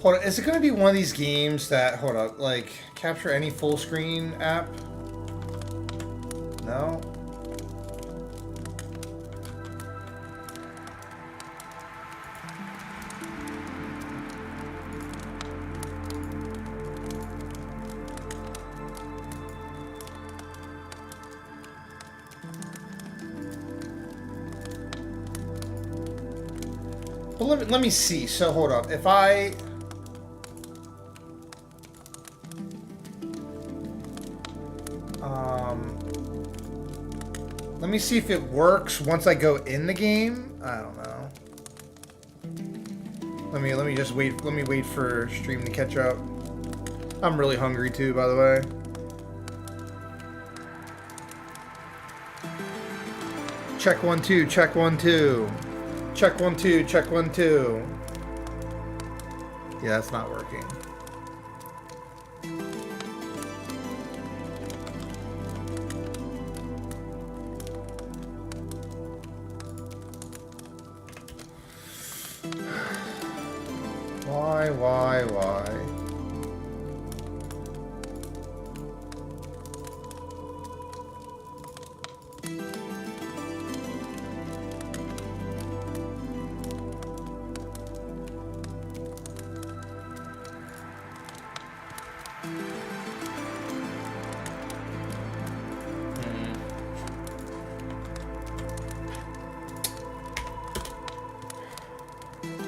Hold on, is it gonna be one of these games that, hold up, like, capture any full screen app? No? Well, let me see. So, hold up. If I... let me see if it works once I go in the game. I don't know. Let me just wait. Let me wait for stream to catch up. I'm really hungry too, by the way. Check 1 2. Check 1 2. Check 1 2. Check 1 2. Yeah, that's not working. Why?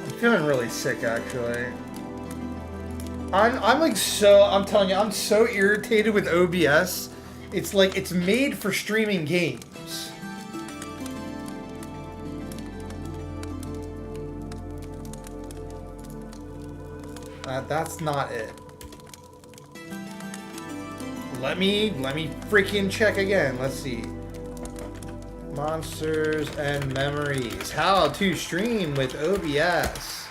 I'm feeling really sick, actually. I'm like I'm telling you, I'm so irritated with OBS. It's like, it's made for streaming games. That's not it. Let me freaking check again. Let's see. Monsters and memories. How to stream with OBS.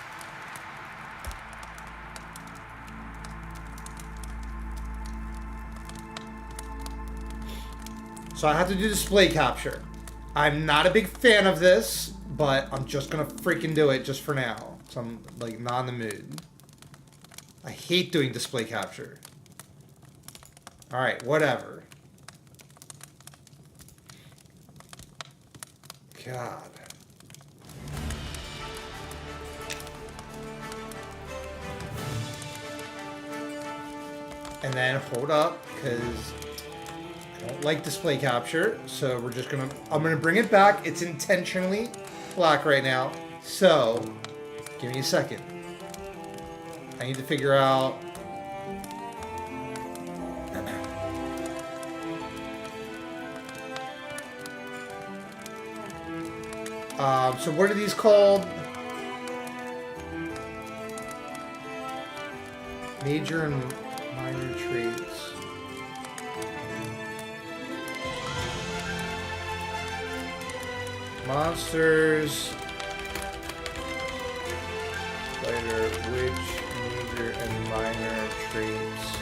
So I have to do display capture. I'm not a big fan of this, but I'm just gonna freaking do it just for now. So I'm like not in the mood. I hate doing display capture. Alright, whatever. God. And then hold up, because I don't like display capture, so we're just gonna, I'm gonna bring it back. It's intentionally black right now, so give me a second. I need to figure out. So what are these called? Major and minor traits. Monsters. Later, which major and minor traits?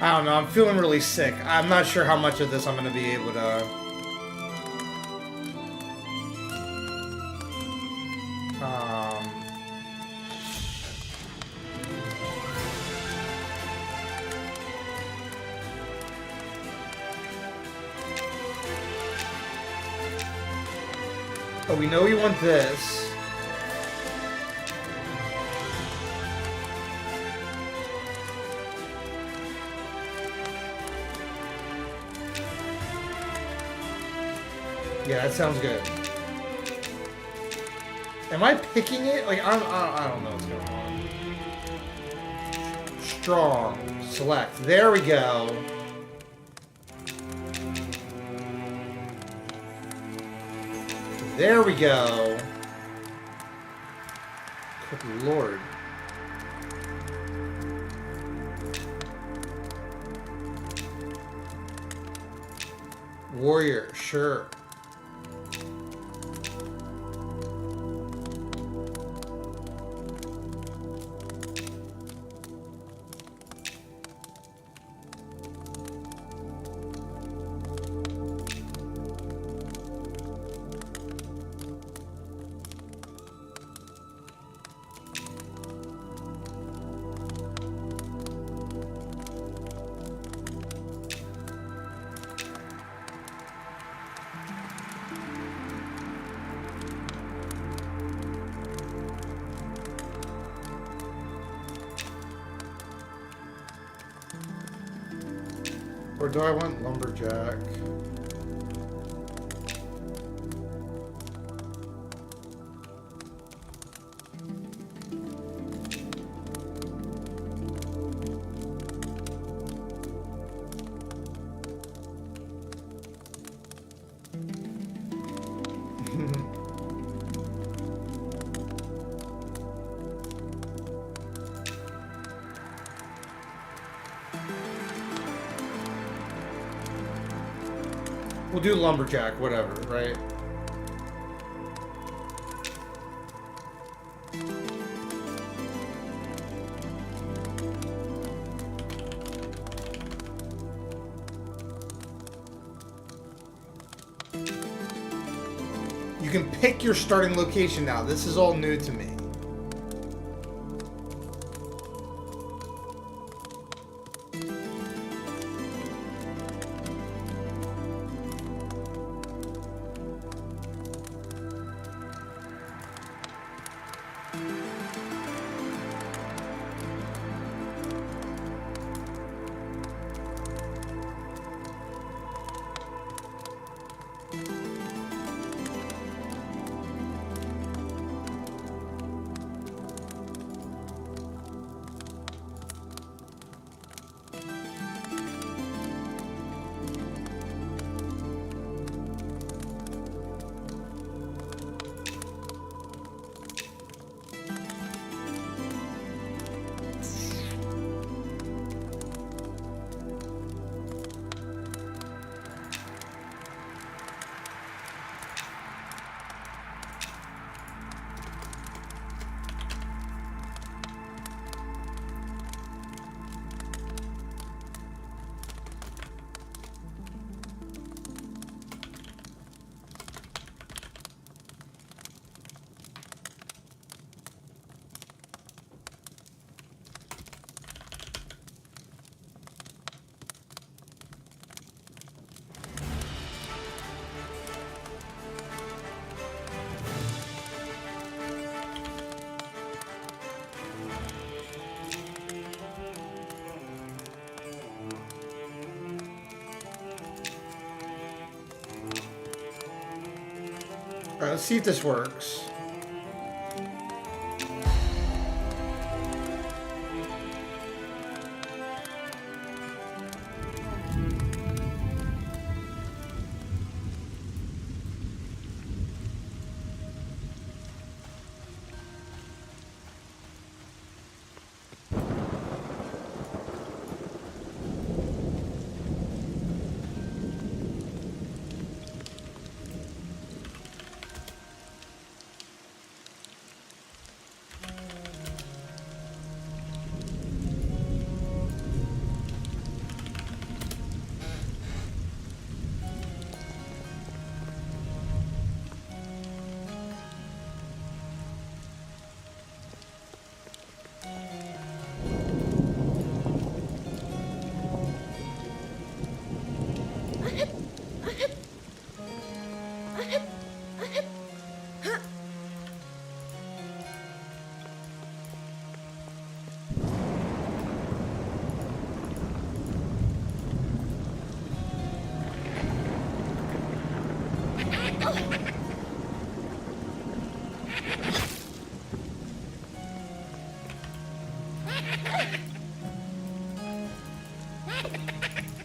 I don't know, I'm feeling really sick. I'm not sure how much of this I'm gonna be able to... Oh, we know we want this. Yeah, that sounds good. Am I picking it? Like, I don't know what's going on. Strong. Select. There we go. There we go. Good Lord. Warrior, sure. Or do I want lumberjack? We'll do lumberjack, whatever, right? You can pick your starting location now. This is all new to me. Let's see if this works.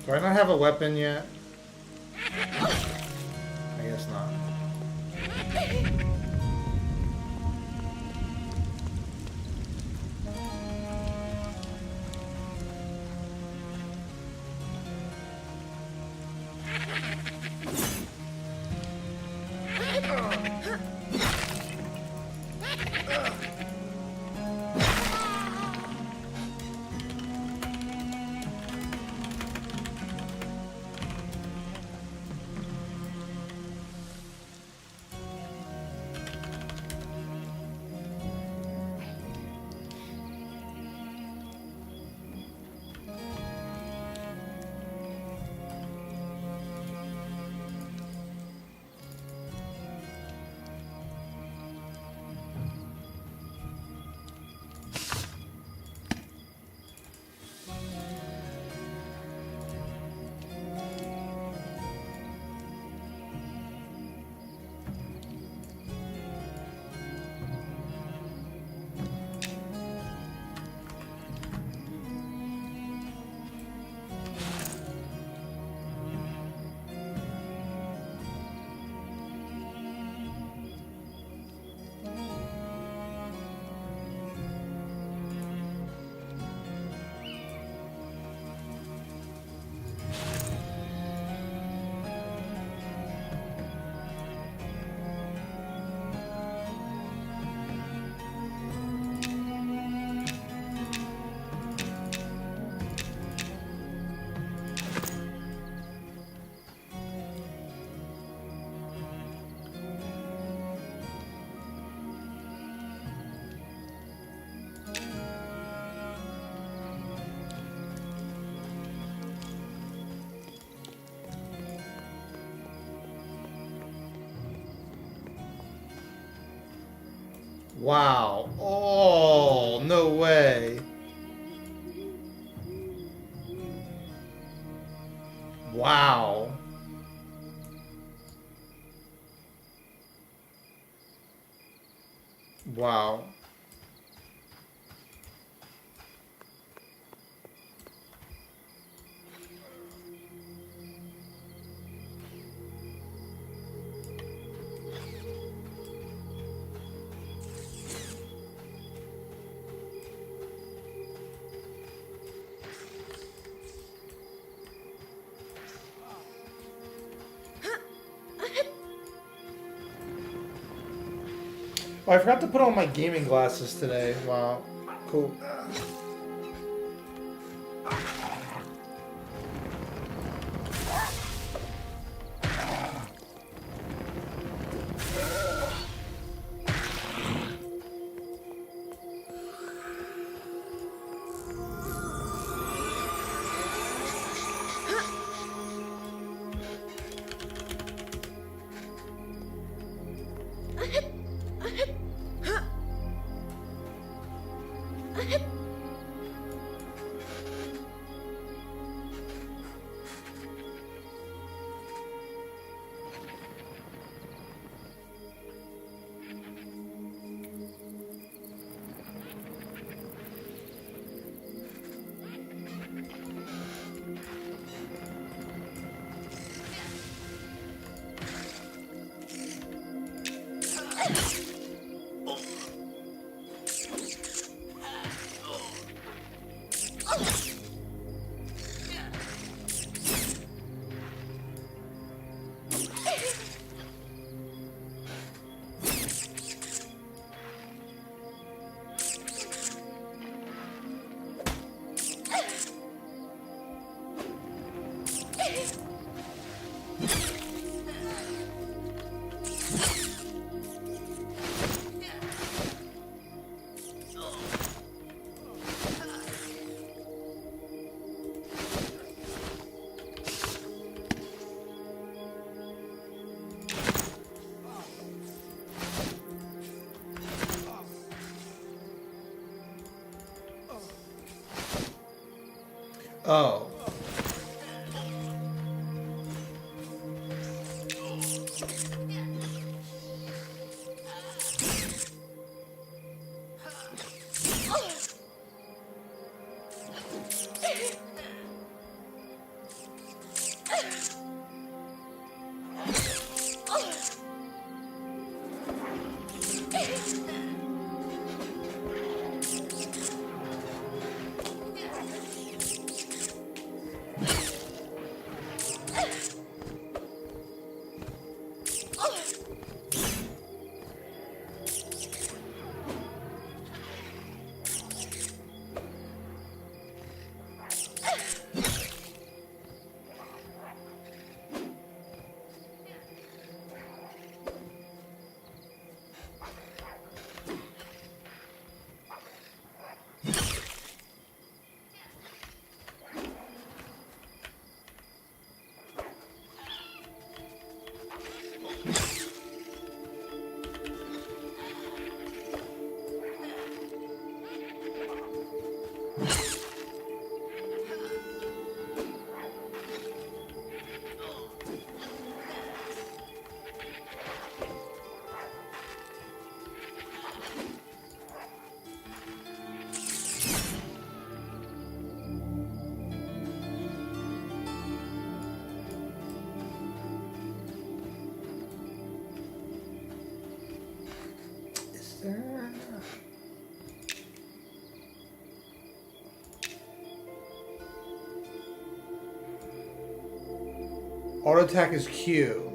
Do I not have a weapon yet? I guess not. Wow. Oh, no way. Wow. Wow. Oh, I forgot to put on my gaming glasses today. Wow. Cool. Oh. Auto attack is Q.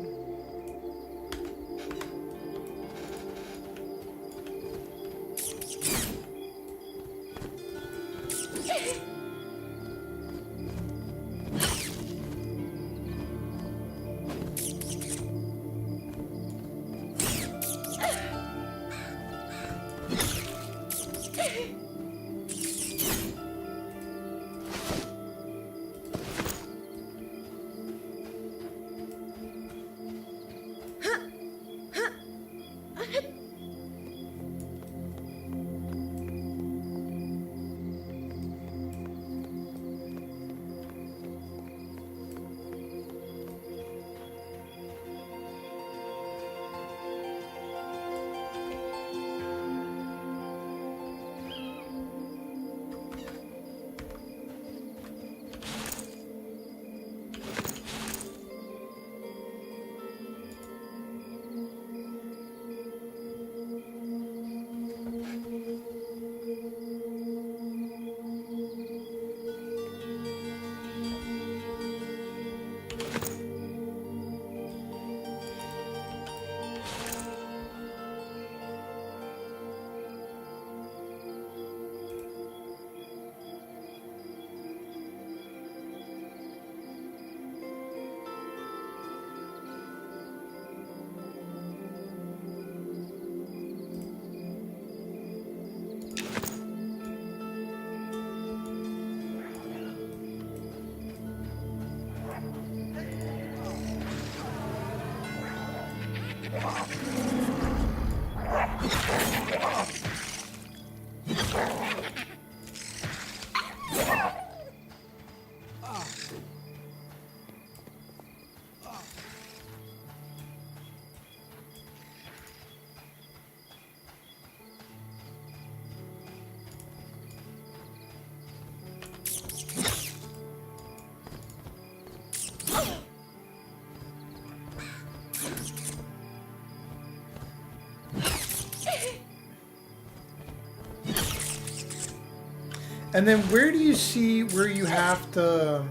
And then where do you see where you have to...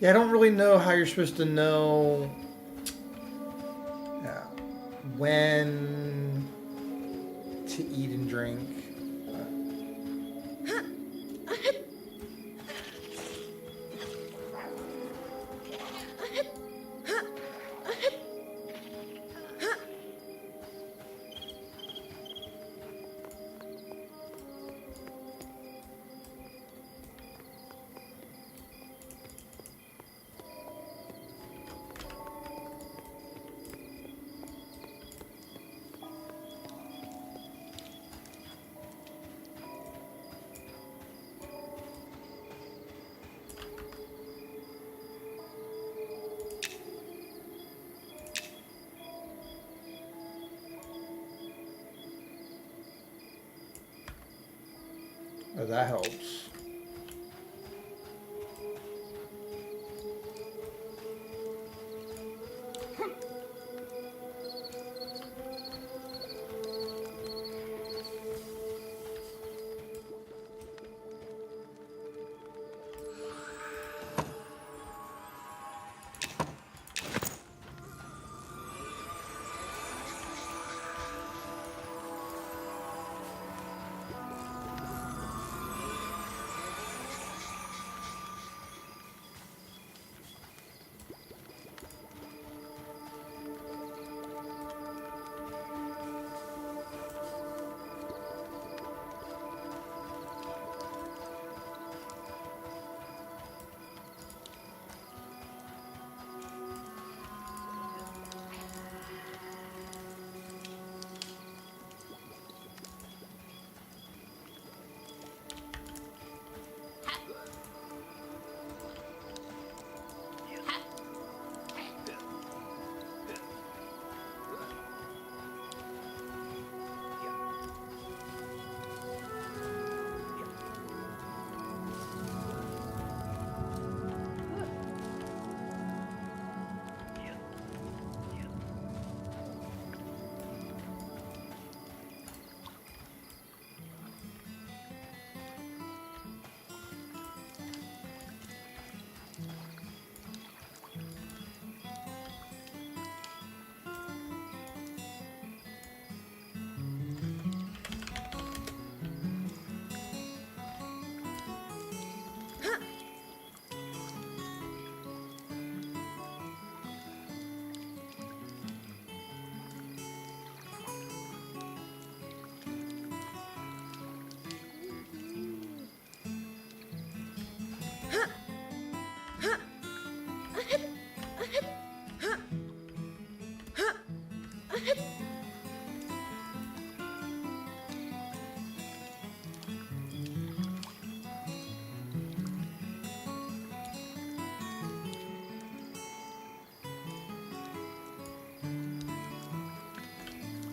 Yeah, I don't really know how you're supposed to know when to eat and drink. Oh, that helps.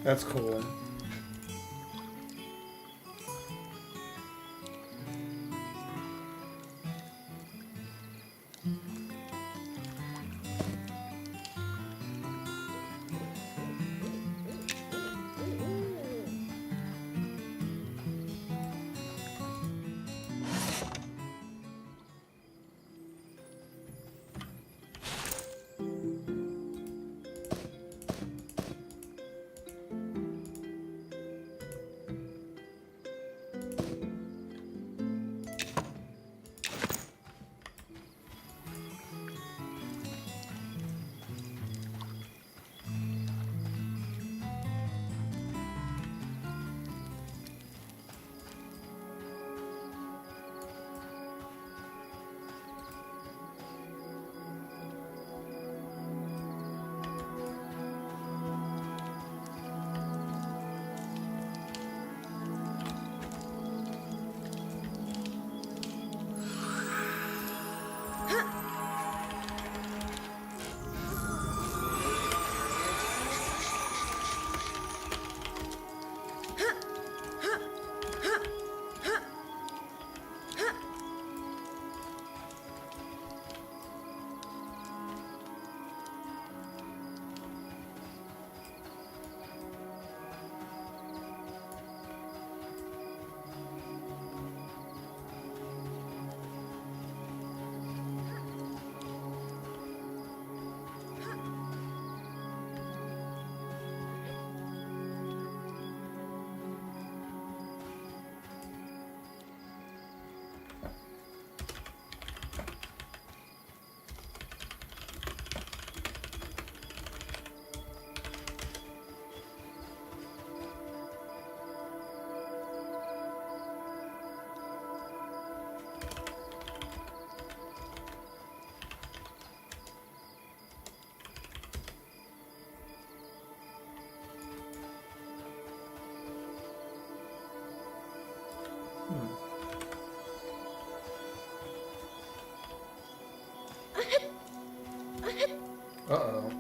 That's cool. Uh-oh.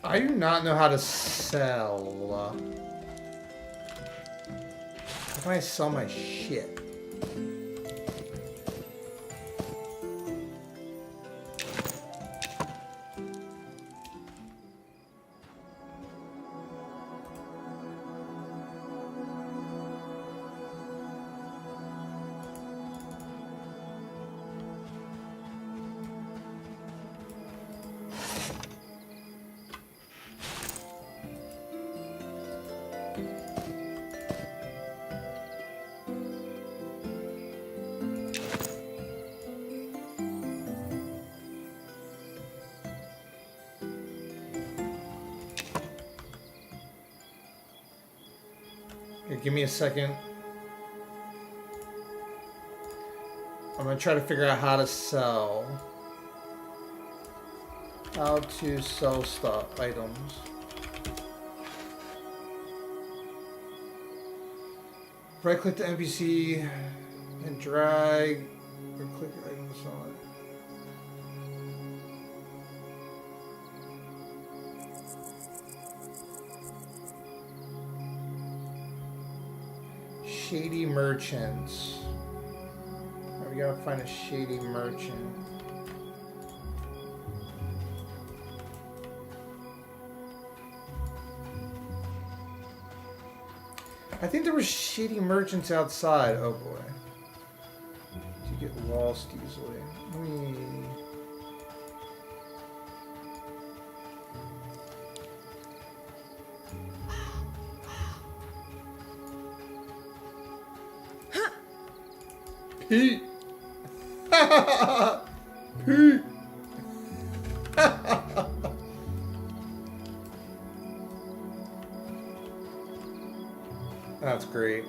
I do not know how to sell. How can I sell my shit? Okay, give me a second. I'm gonna try to figure out how to sell. How to sell stuff, items. Right click the NPC and drag or click items on it. Shady merchants. Oh, we gotta find a shady merchant. I think there were shady merchants outside. Oh boy. You get lost easily. Pete! Pete! That's great.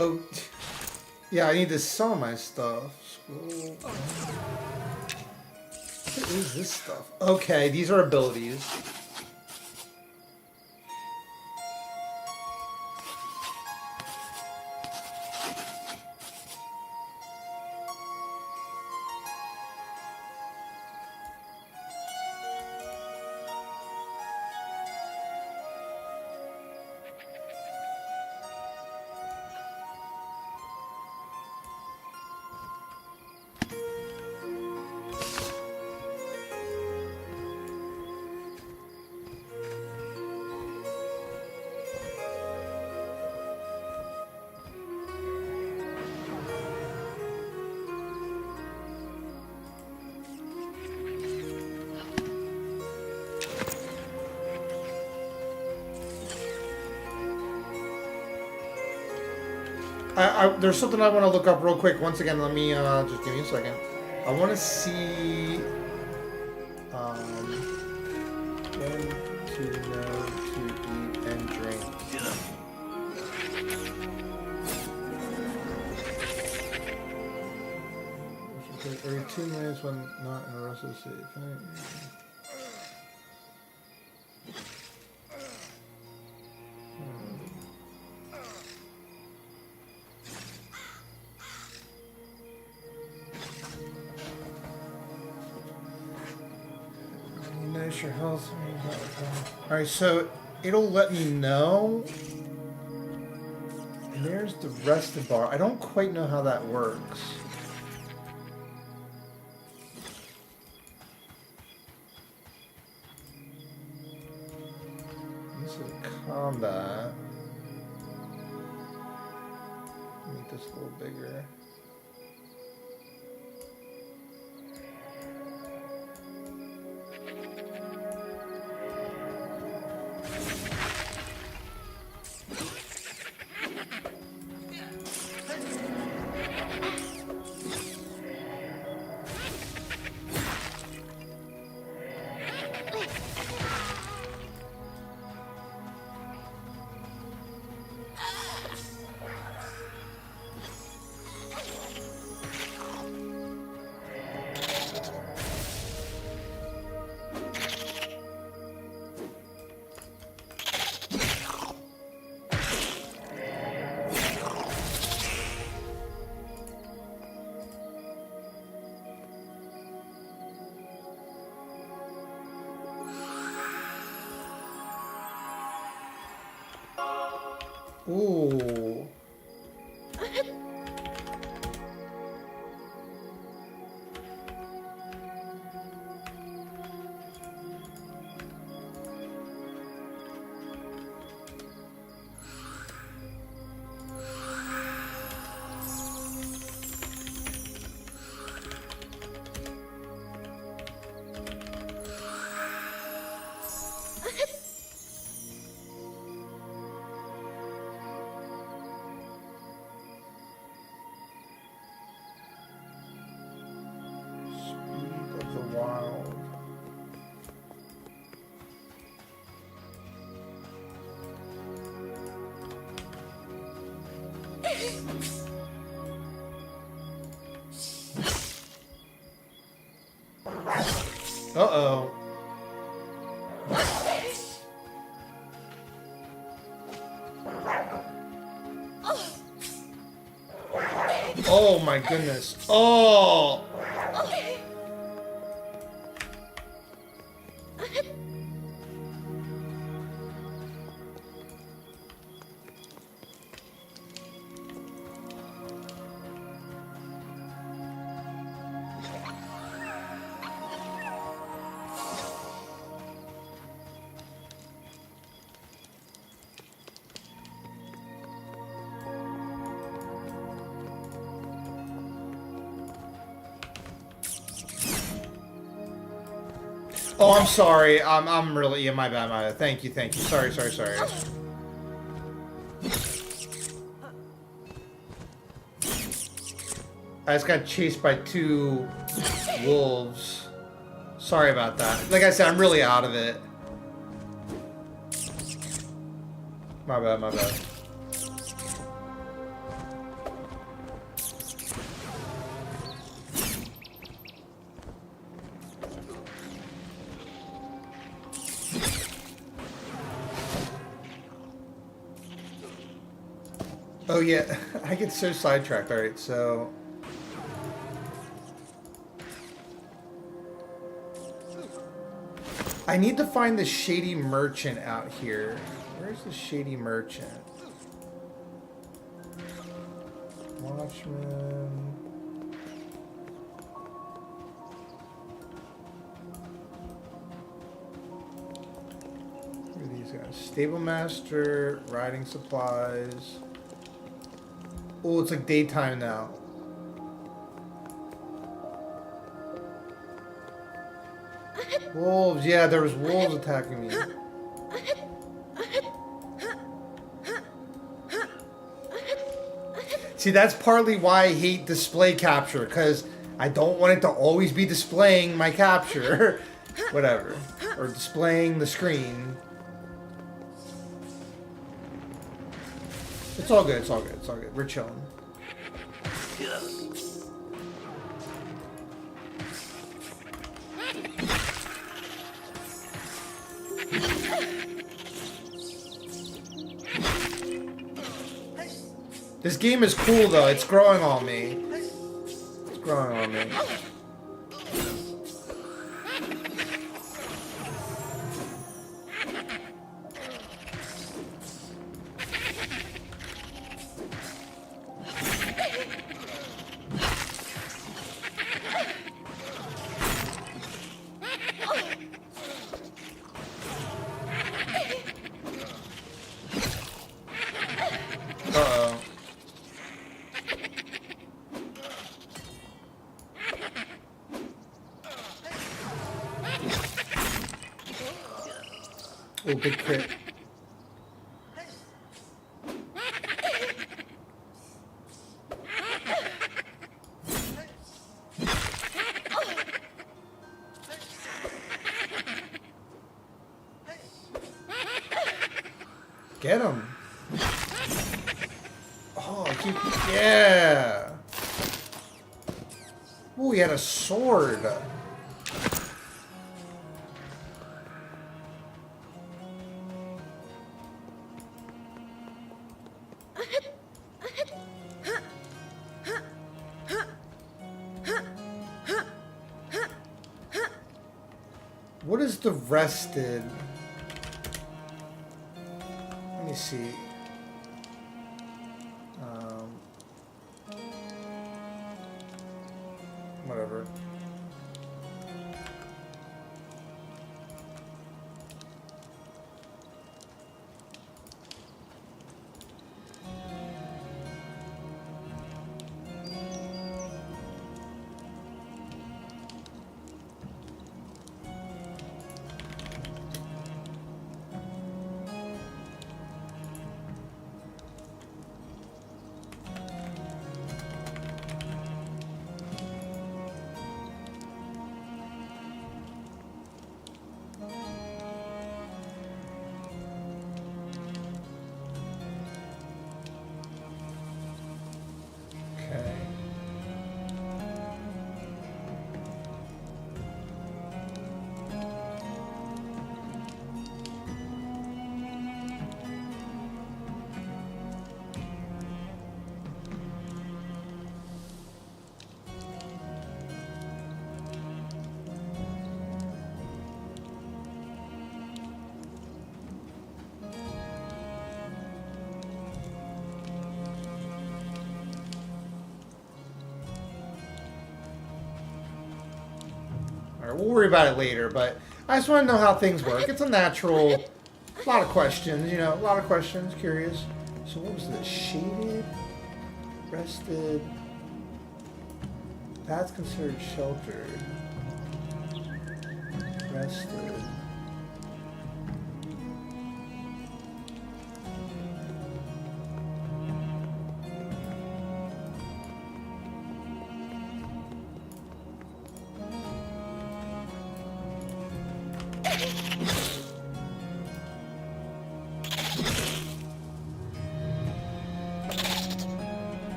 Oh, yeah, I need to sell my stuff. What is this stuff? Okay, these are abilities. There's something I want to look up real quick. Once again, let me just give me a second. I want to see when to know to eat and drink. Every 2 minutes when not in a restless state. refresh your health. Alright, so it'll let me know. And there's the rested bar. I don't quite know how that works. This is combat. Make this a little bigger. Ooh. Uh-oh. Oh my goodness. Oh! Oh, I'm sorry. I'm really, yeah, my bad. Thank you. Sorry. I just got chased by 2 wolves. Sorry about that. Like I said, I'm really out of it. My bad. Oh yeah, I get so sidetracked. Alright, so... I need to find the shady merchant out here. Where's the shady merchant? Watchman... Who are these guys? Stable master, riding supplies... Oh, it's like daytime now. Wolves, yeah, there was wolves attacking me. See, that's partly why I hate display capture, because I don't want it to always be displaying my capture. Whatever. Or displaying the screen. It's all good. We're chilling. This game is cool though. It's growing on me. Oh, big crit. Get him. Oh, yeah. Ooh, he had a sword. What is the rested? Let me see. Whatever. We'll worry about it later, but I just want to know how things work. It's a natural, a lot of questions, you know, a lot of questions, curious. So what was this? Shaded, rested, that's considered sheltered, rested.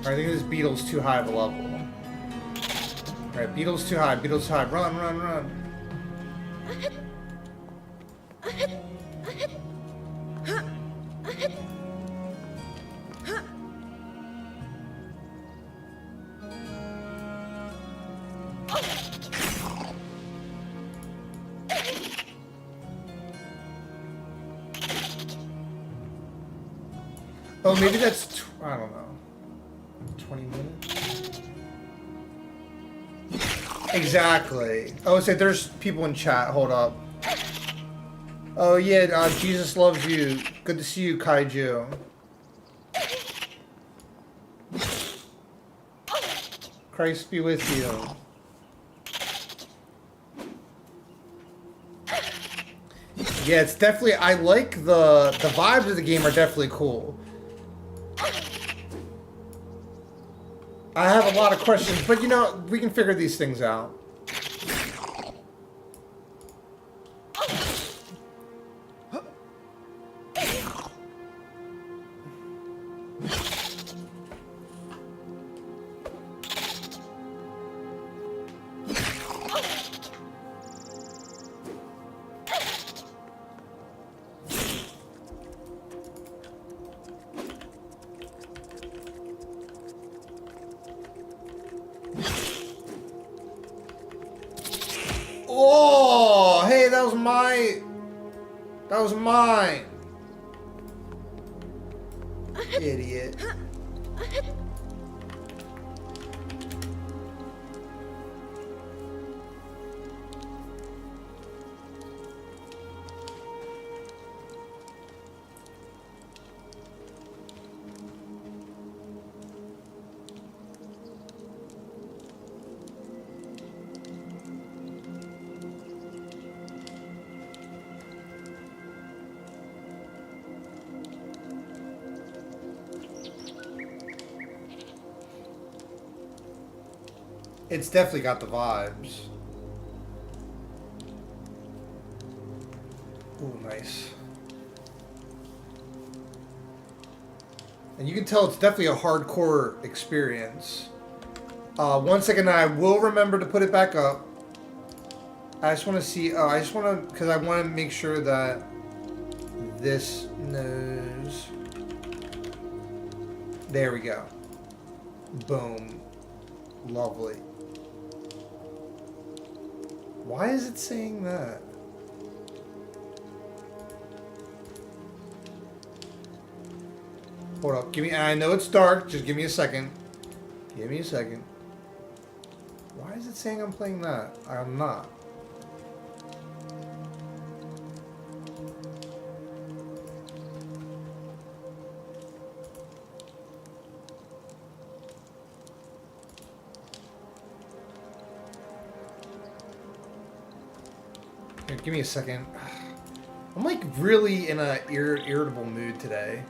I think this beetle's too high of a level. Alright, beetle's too high, beetle's too high. Run, run, run. Oh, maybe that's, I don't know, 20 minutes? Exactly. Oh, so there's people in chat, hold up. Oh yeah, Jesus loves you. Good to see you, Kaiju. Christ be with you. Yeah, it's definitely, I like the vibes of the game are definitely cool. I have a lot of questions, but you know, we can figure these things out. Oh, hey, that was mine. Idiot. It's definitely got the vibes. Ooh, nice. And you can tell it's definitely a hardcore experience. 1 second, I will remember to put it back up. I just want to see. I just want to, because I want to make sure that this knows. There we go. Boom. Lovely. Why is it saying that? Hold up. Give me. I know it's dark. Just give me a second. Give me a second. Why is it saying I'm playing that? I'm not. Here, give me a second. I'm like really in a irritable mood today.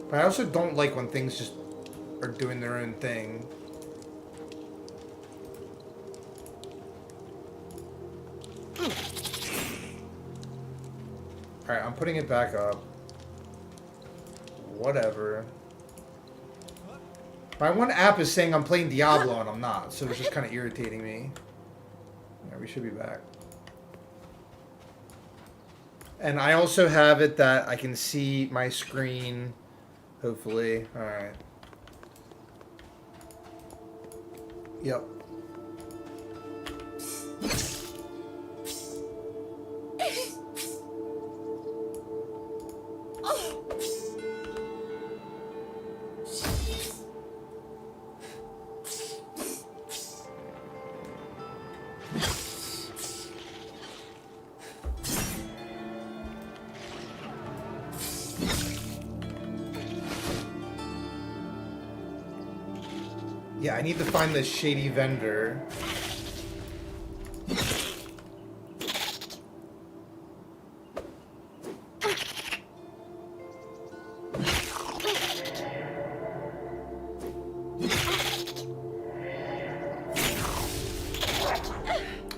But I also don't like when things just are doing their own thing. Alright, I'm putting it back up. Whatever. My one app is saying I'm playing Diablo and I'm not, so it's just kind of irritating me. Yeah, we should be back. And I also have it that I can see my screen, hopefully. Alright. Yep. Yeah, I need to find this shady vendor.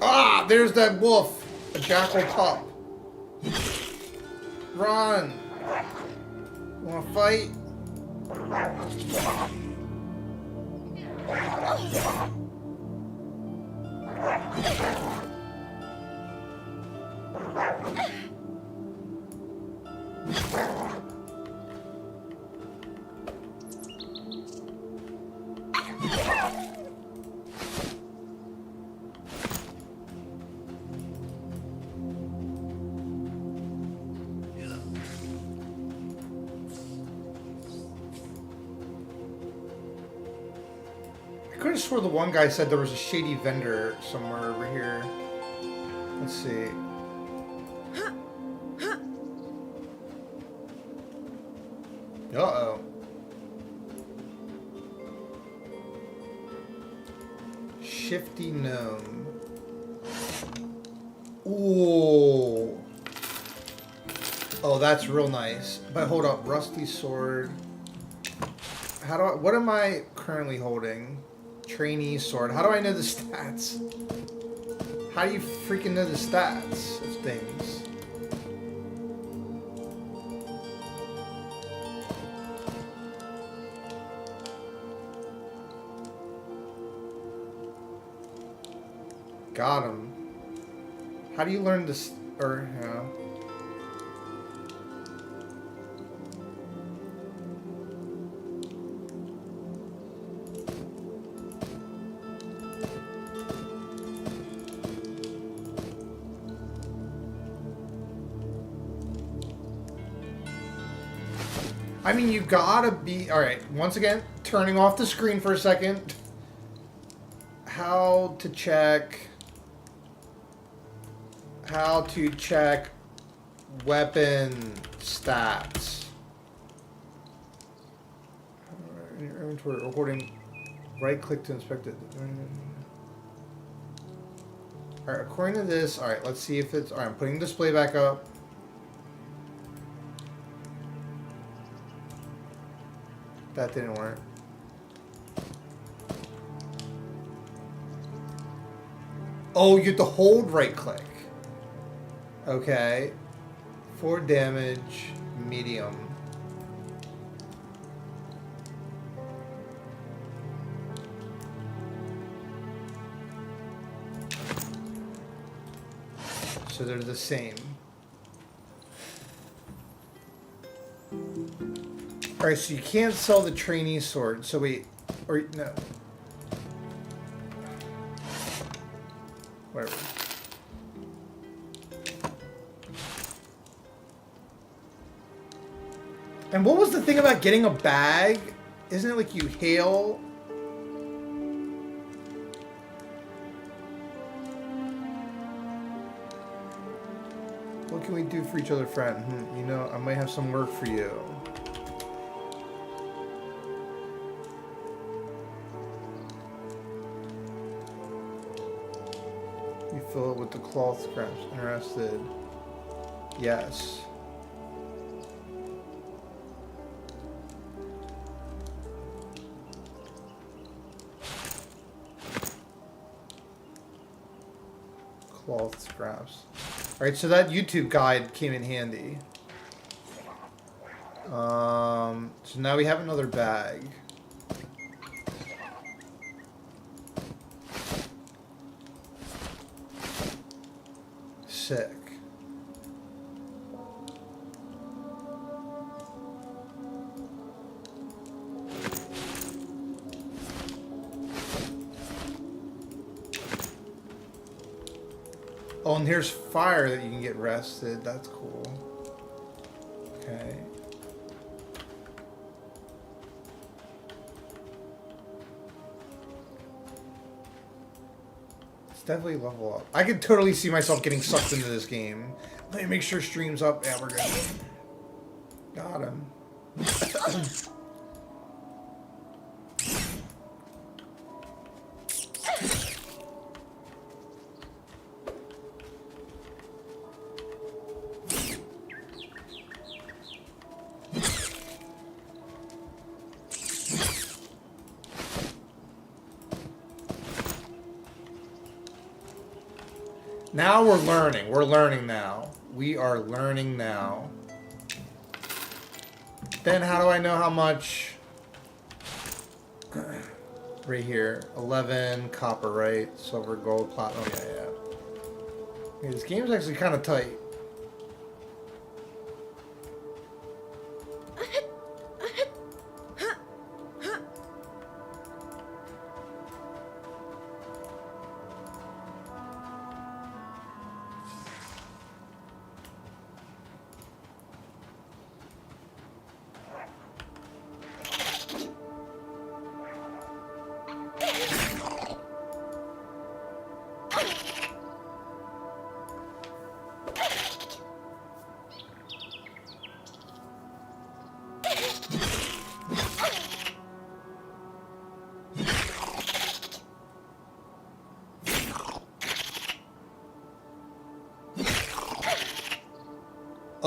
Ah, there's that wolf, a jackal pup. Run! Wanna fight? I could have swore the one guy said there was a shady vendor somewhere over here. Let's see. Uh-oh. Shifty gnome. Ooh. Oh, that's real nice. But hold up, rusty sword. How do I, what am I currently holding? Trainee sword. How do I know the stats? How do you freaking know the stats of things? Got him. How do you learn this? Or, yeah. I mean, you gotta be... Alright, once again, turning off the screen for a second. How to check weapon stats. In your inventory, recording, right click to inspect it. Alright, according to this, alright, let's see if it's... Alright, I'm putting display back up. That didn't work. Oh, you have to hold right click. Okay. 4 damage, medium. So they're the same. Alright, so you can't sell the trainee sword. So wait, or no. Whatever. And what was the thing about getting a bag? Isn't it like you hail? What can we do for each other, friend? You know, I might have some work for you. You fill it with the cloth scraps. Interested? Yes. Cloth scraps. Alright, so that YouTube guide came in handy. So now we have another bag. Sick. Oh, and here's fire that you can get rested. That's cool. Okay. It's definitely level up. I could totally see myself getting sucked into this game. Let me make sure stream's up. Yeah, we're good. Got him. Now we're learning. We're learning now. We are learning now. Then how do I know how much? Right here. 11 copper, right? Silver, gold, platinum. Oh, yeah. Okay, this game's actually kind of tight.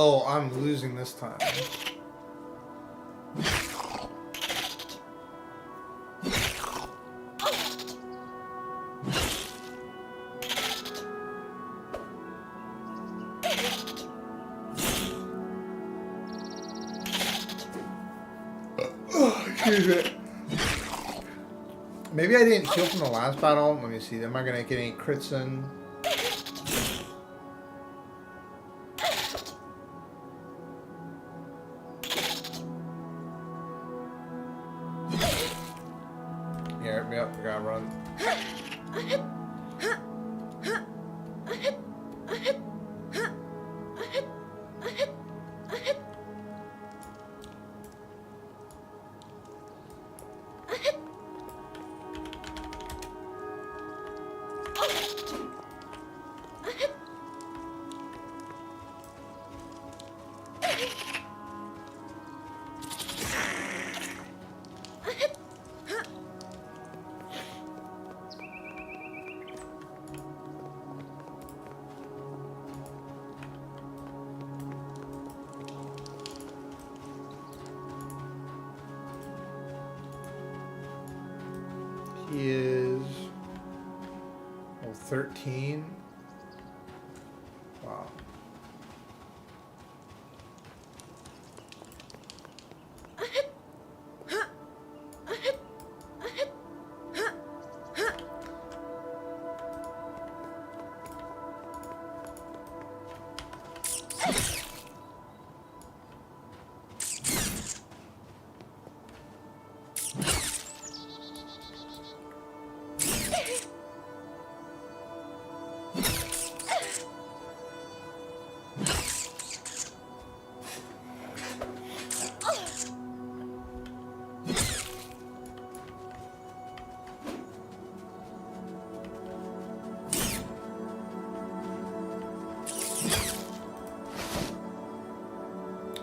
Oh, I'm losing this time. Excuse me. Maybe I didn't heal from the last battle. Let me see. Am I gonna get any crits in? Yep, we gotta run. He is 13. Wow.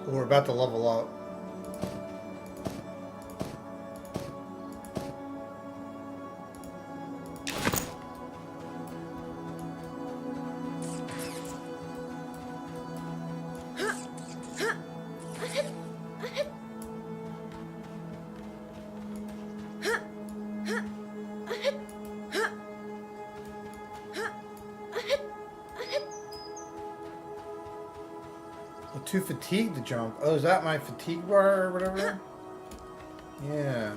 We're about to level up. Too fatigued to jump. Oh, is that my fatigue bar or whatever? Yeah.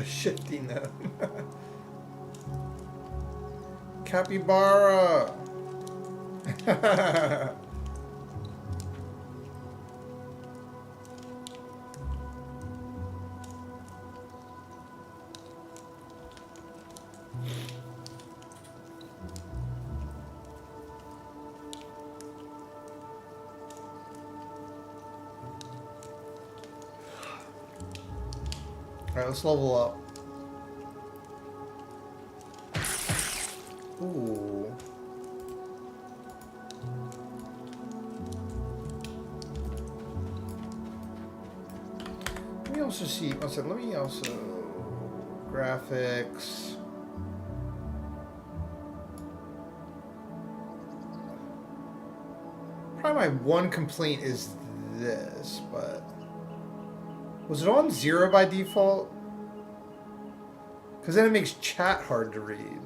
Shifting them. Capybara. All right, let's level up. Ooh. Let me also see. One second. Let me also graphics. Probably my one complaint is this, but was it on 0 by default? Because then it makes chat hard to read.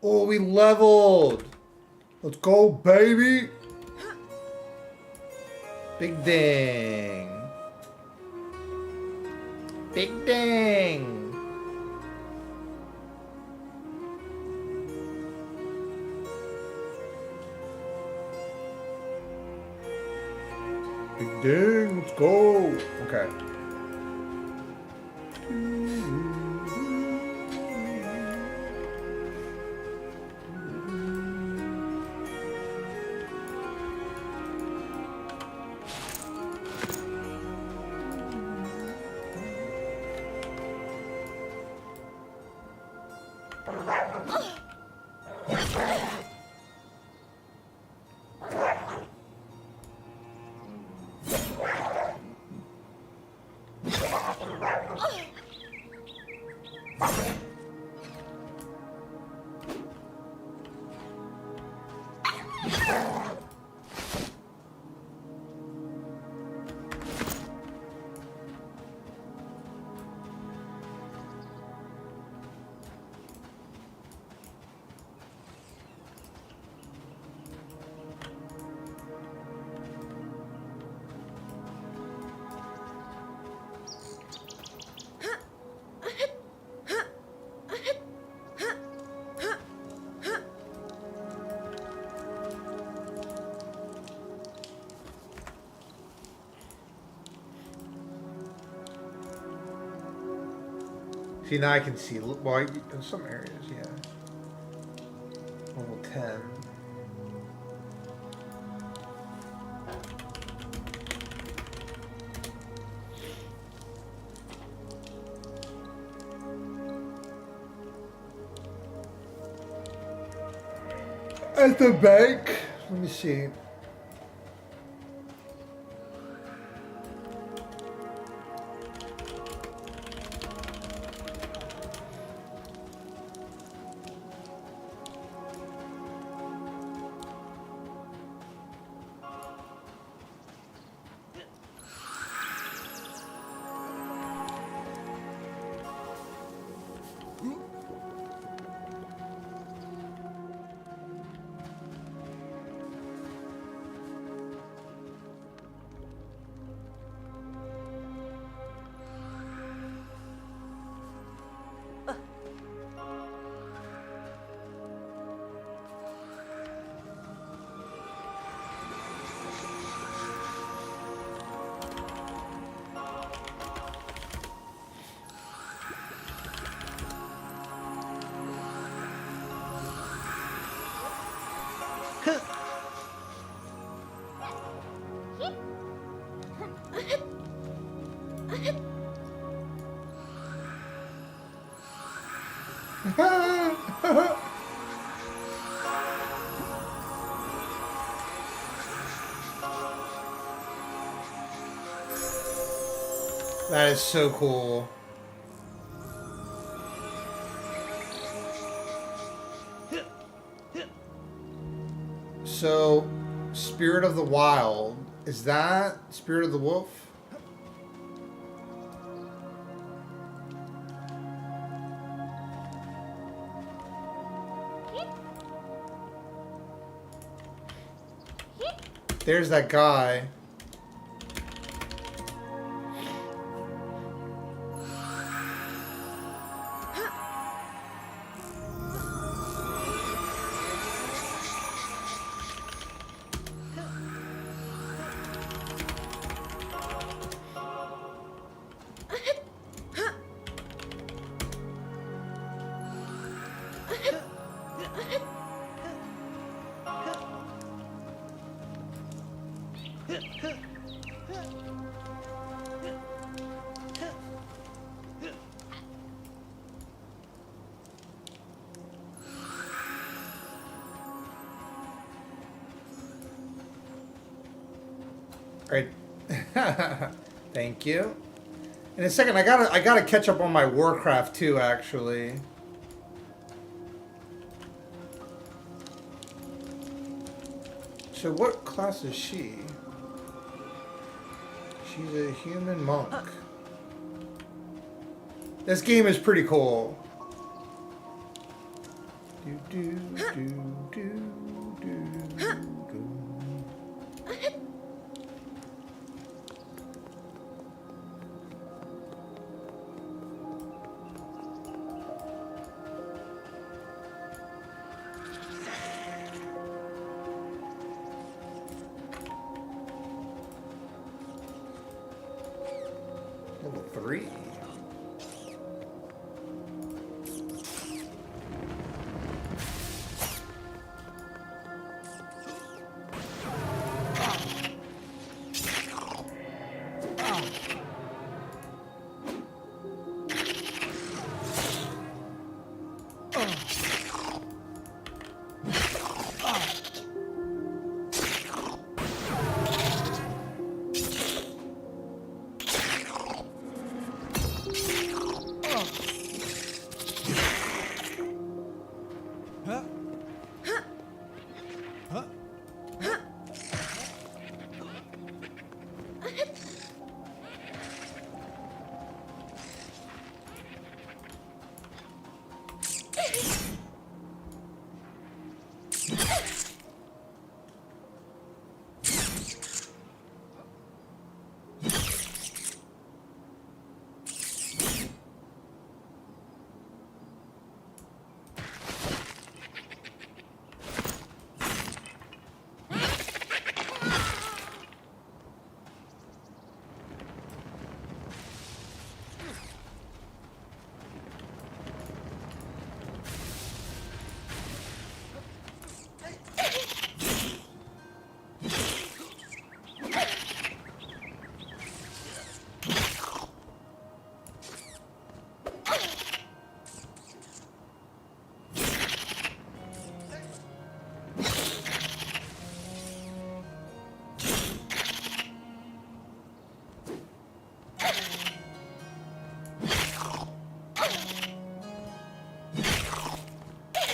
Oh, we leveled. Let's go, baby. Big ding. Big ding. Big ding. Let's go. Okay. See, now I can see. Well, in some areas, yeah. Level 10. At the bank. Let me see. That is so cool. So, Spirit of the Wild, is that Spirit of the Wolf? There's that guy. Right. Thank you. In a second, I gotta catch up on my WarCraft too, actually. So what class is she? She's a human monk. This game is pretty cool. Do do do do do do. Level 3.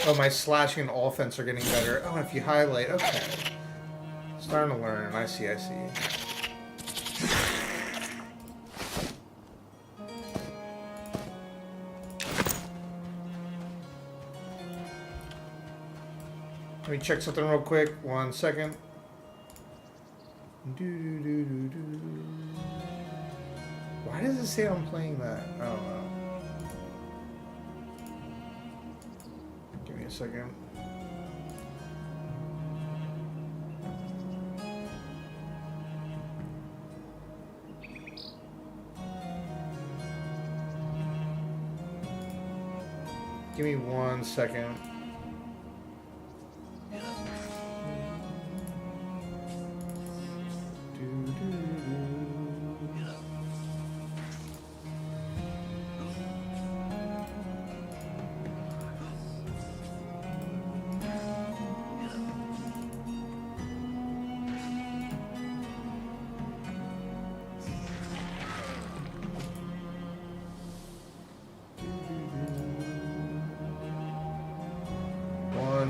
Oh, my slashing and offense are getting better. Oh, if you highlight, okay. Starting to learn. I see. Let me check something real quick. 1 second. Why does it say I'm playing that? I don't know. Give me a second. Give me 1 second.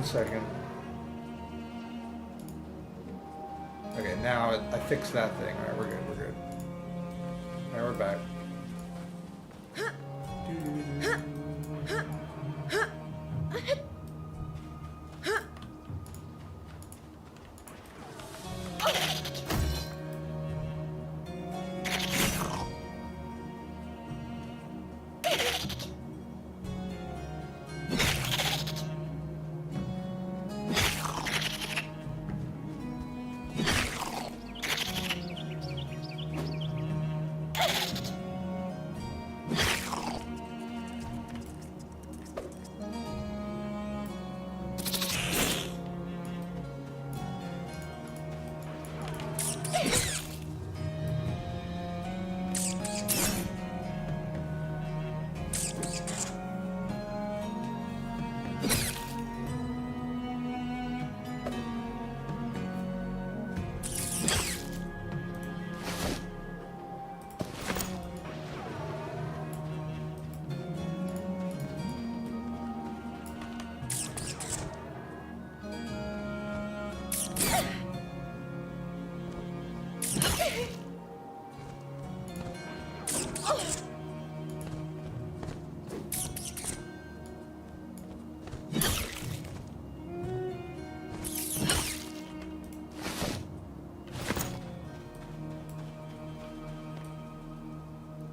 Second. Okay, now I fixed that thing. Alright, we're good. Now we're back.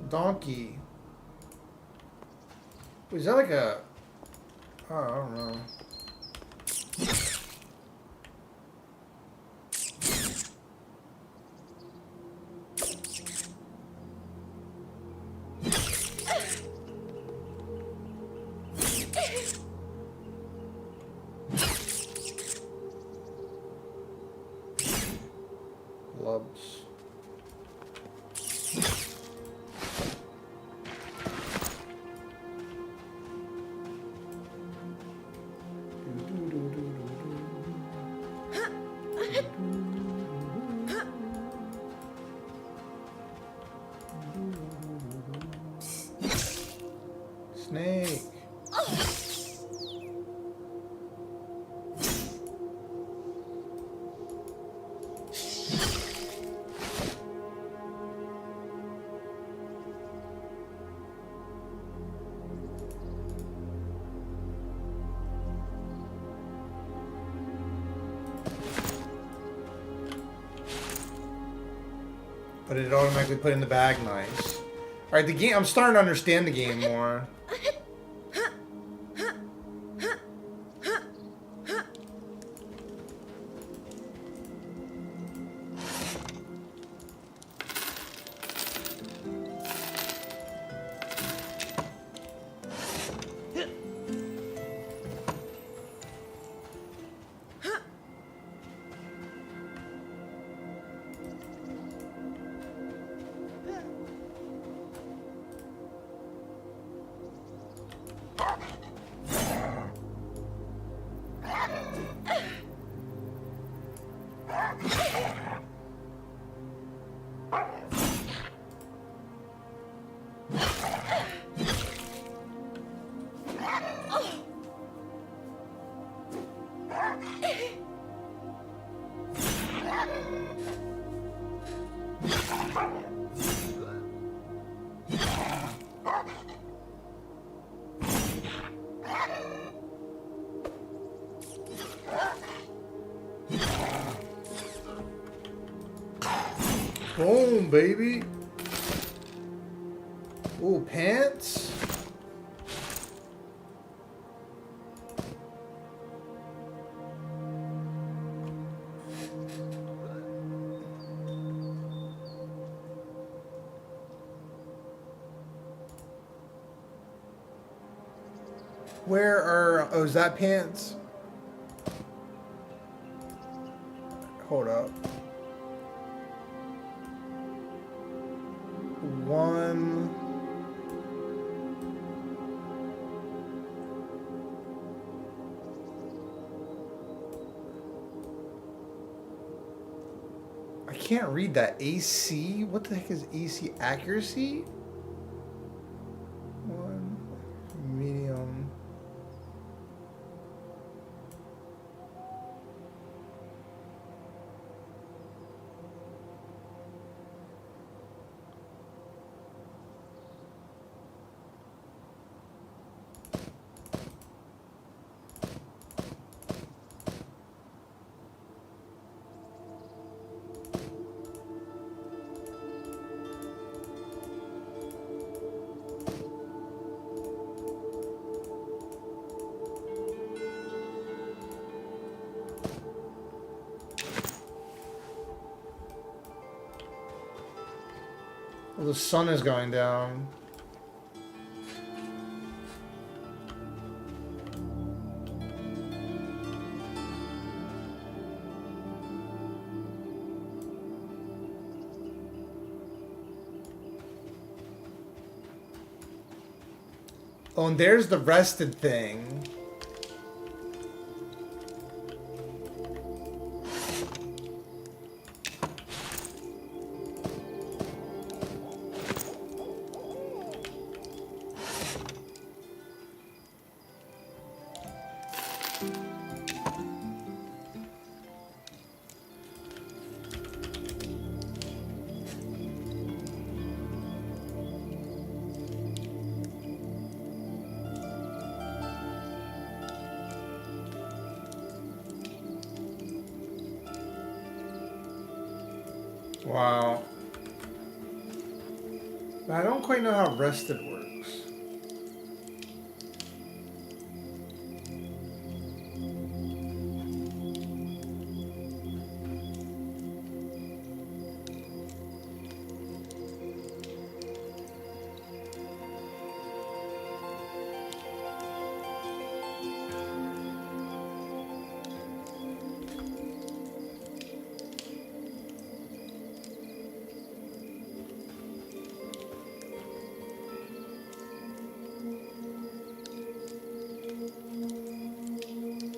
Donkey. Is that like a... Oh, I don't know. Clubs. Snake. But it automatically put in the bag. Nice. Alright, the game, I'm starting to understand the game more. Boom, baby. Ooh, pants. Where are... Oh, is that pants? Hold up. One... I can't read that. AC? What the heck is AC? Accuracy? One... Medium... Well, the sun is going down. Oh, and there's the rested thing. Wow. I don't quite know how rested works.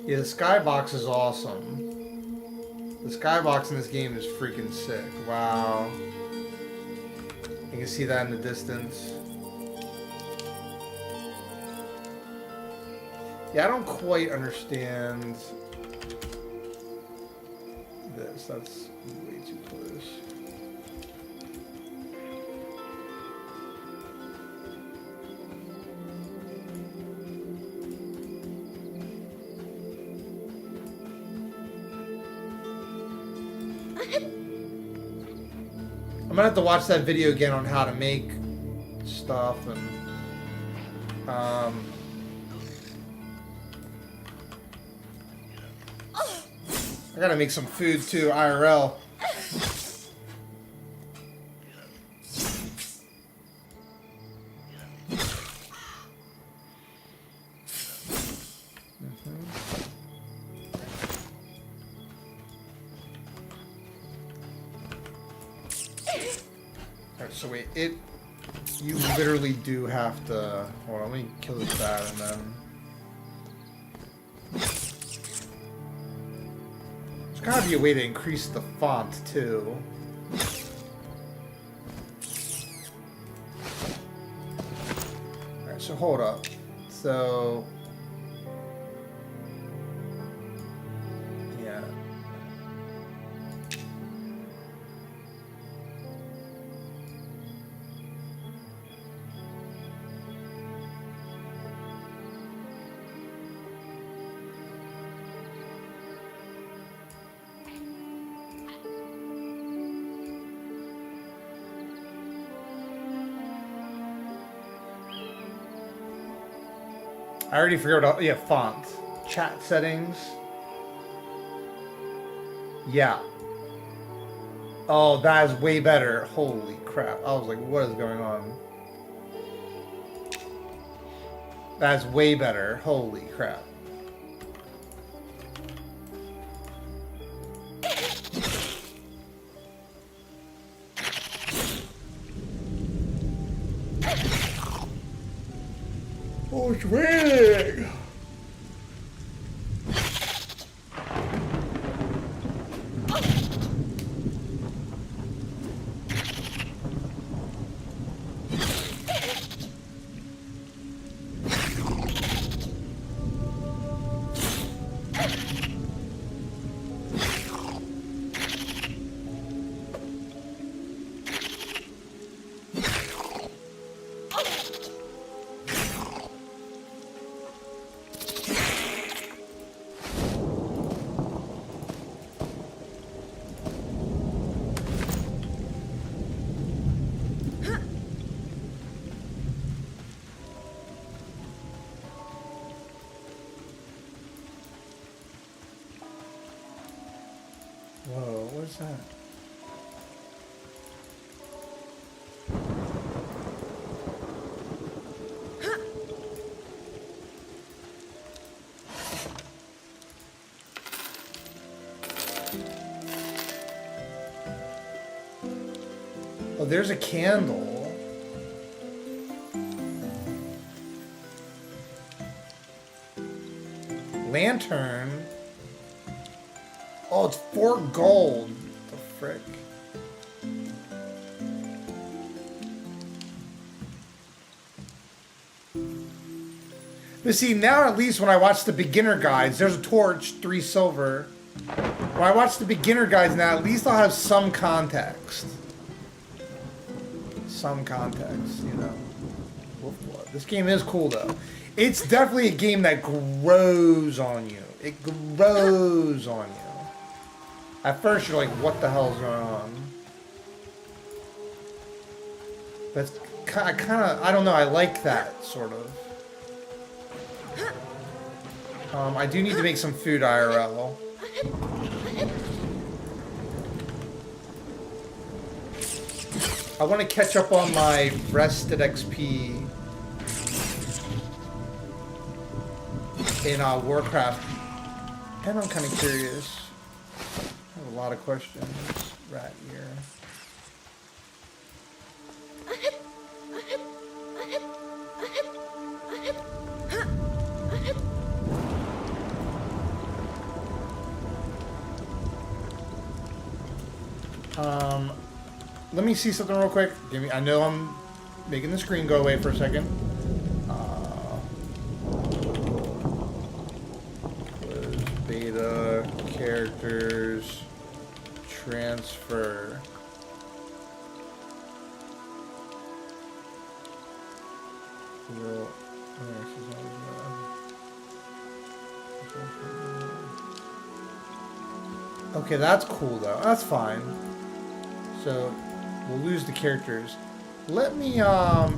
Yeah, the skybox is awesome. The skybox in this game is freaking sick. Wow. You can see that in the distance. Yeah, I don't quite understand this. That's way too close. I'm gonna have to watch that video again on how to make stuff and I gotta make some food too, IRL. Alright, so wait, you literally do have to, hold on, let me kill this bat and then. There's gotta be a way to increase the font too. Alright, so hold up. So, yeah. I already figured out. Yeah, font, chat settings. Yeah. Oh, that is way better. Holy crap! I was like, what is going on? That's way better. Holy crap. Oh, it's raining! Whoa, what is that? Oh, there's a candle. Lantern. Oh, it's 4 gold. The frick. But see, now at least when I watch the beginner guides, there's a torch, 3 silver. When I watch the beginner guides now, at least I'll have some context. Some context, you know. Wolf blood. This game is cool though. It's definitely a game that grows on you. It grows on you. At first you're like, what the hell's going on? But it's kind of, I don't know, I like that, sort of. I do need to make some food IRL. I want to catch up on my rested XP in WarCraft. And I'm kind of curious. I have a lot of questions right here. Let me see something real quick. Give me. I know I'm making the screen go away for a second. Beta characters transfer. Okay, that's cool though. That's fine. So we'll lose the characters. Let me yeah.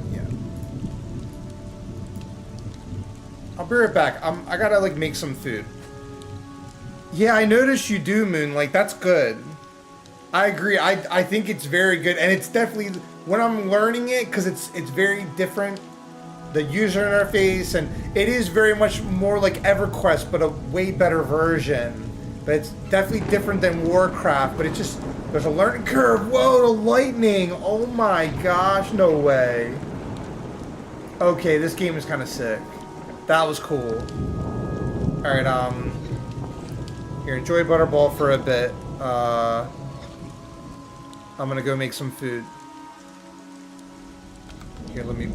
I'll be right back. I gotta like make some food. Yeah, I noticed you do, Moon. Like that's good. I agree. I think it's very good, and it's definitely when I'm learning it because it's very different. The user interface, and it is very much more like EverQuest, but a way better version. But it's definitely different than WarCraft. But it's just there's a learning curve. Whoa, the lightning! Oh my gosh, no way. Okay, this game is kind of sick. That was cool. All right, here, enjoy Butterball for a bit. I'm gonna go make some food. Here, let me.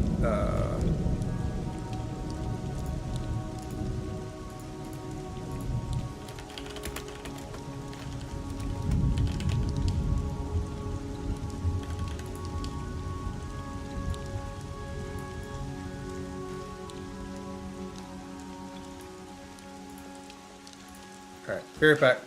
Alright, be right back.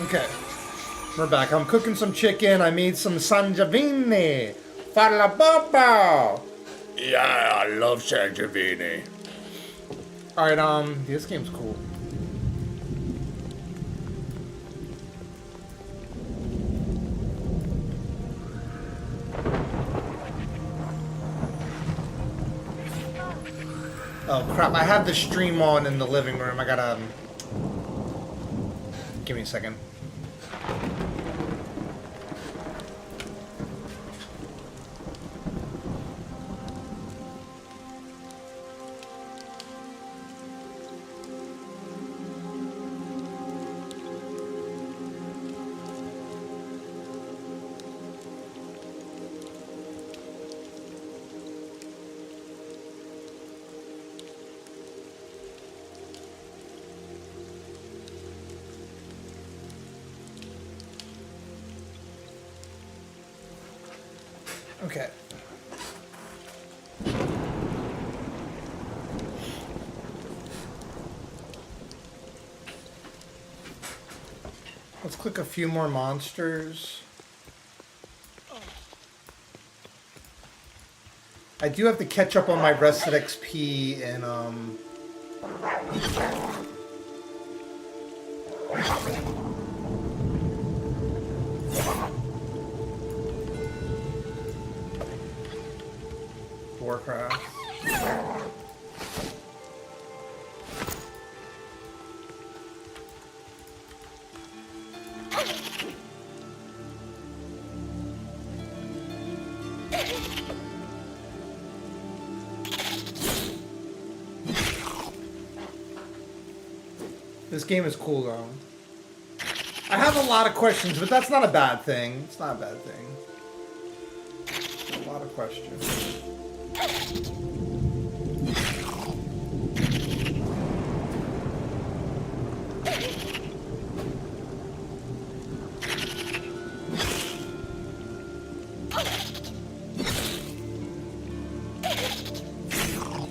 Okay. We're back. I'm cooking some chicken. I made some sangiovini. Farlapopo. Yeah, I love sangiovini. Alright, this game's cool. Oh crap, I have the stream on in the living room. I gotta... Give me a second. Okay. Let's click a few more monsters. I do have to catch up on my rested XP and WarCraft. This game is cool though. I have a lot of questions, but that's not a bad thing. It's not a bad thing. A lot of questions.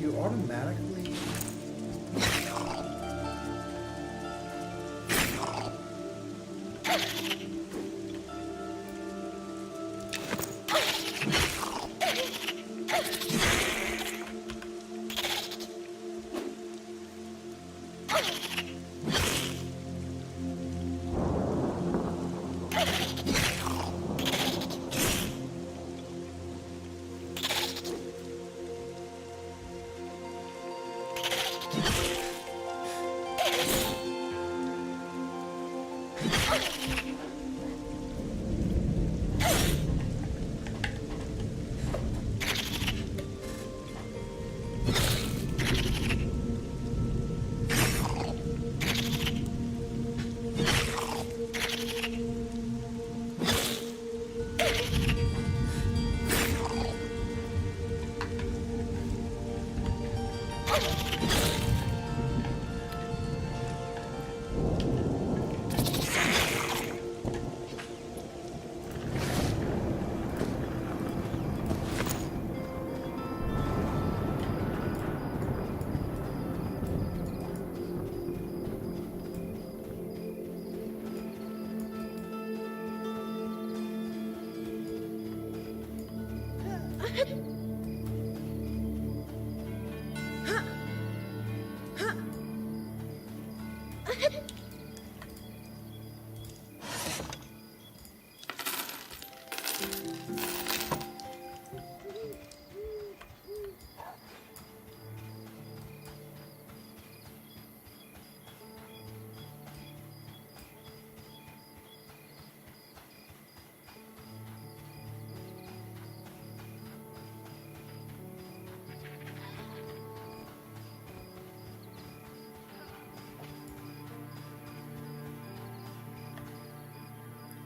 You automatically...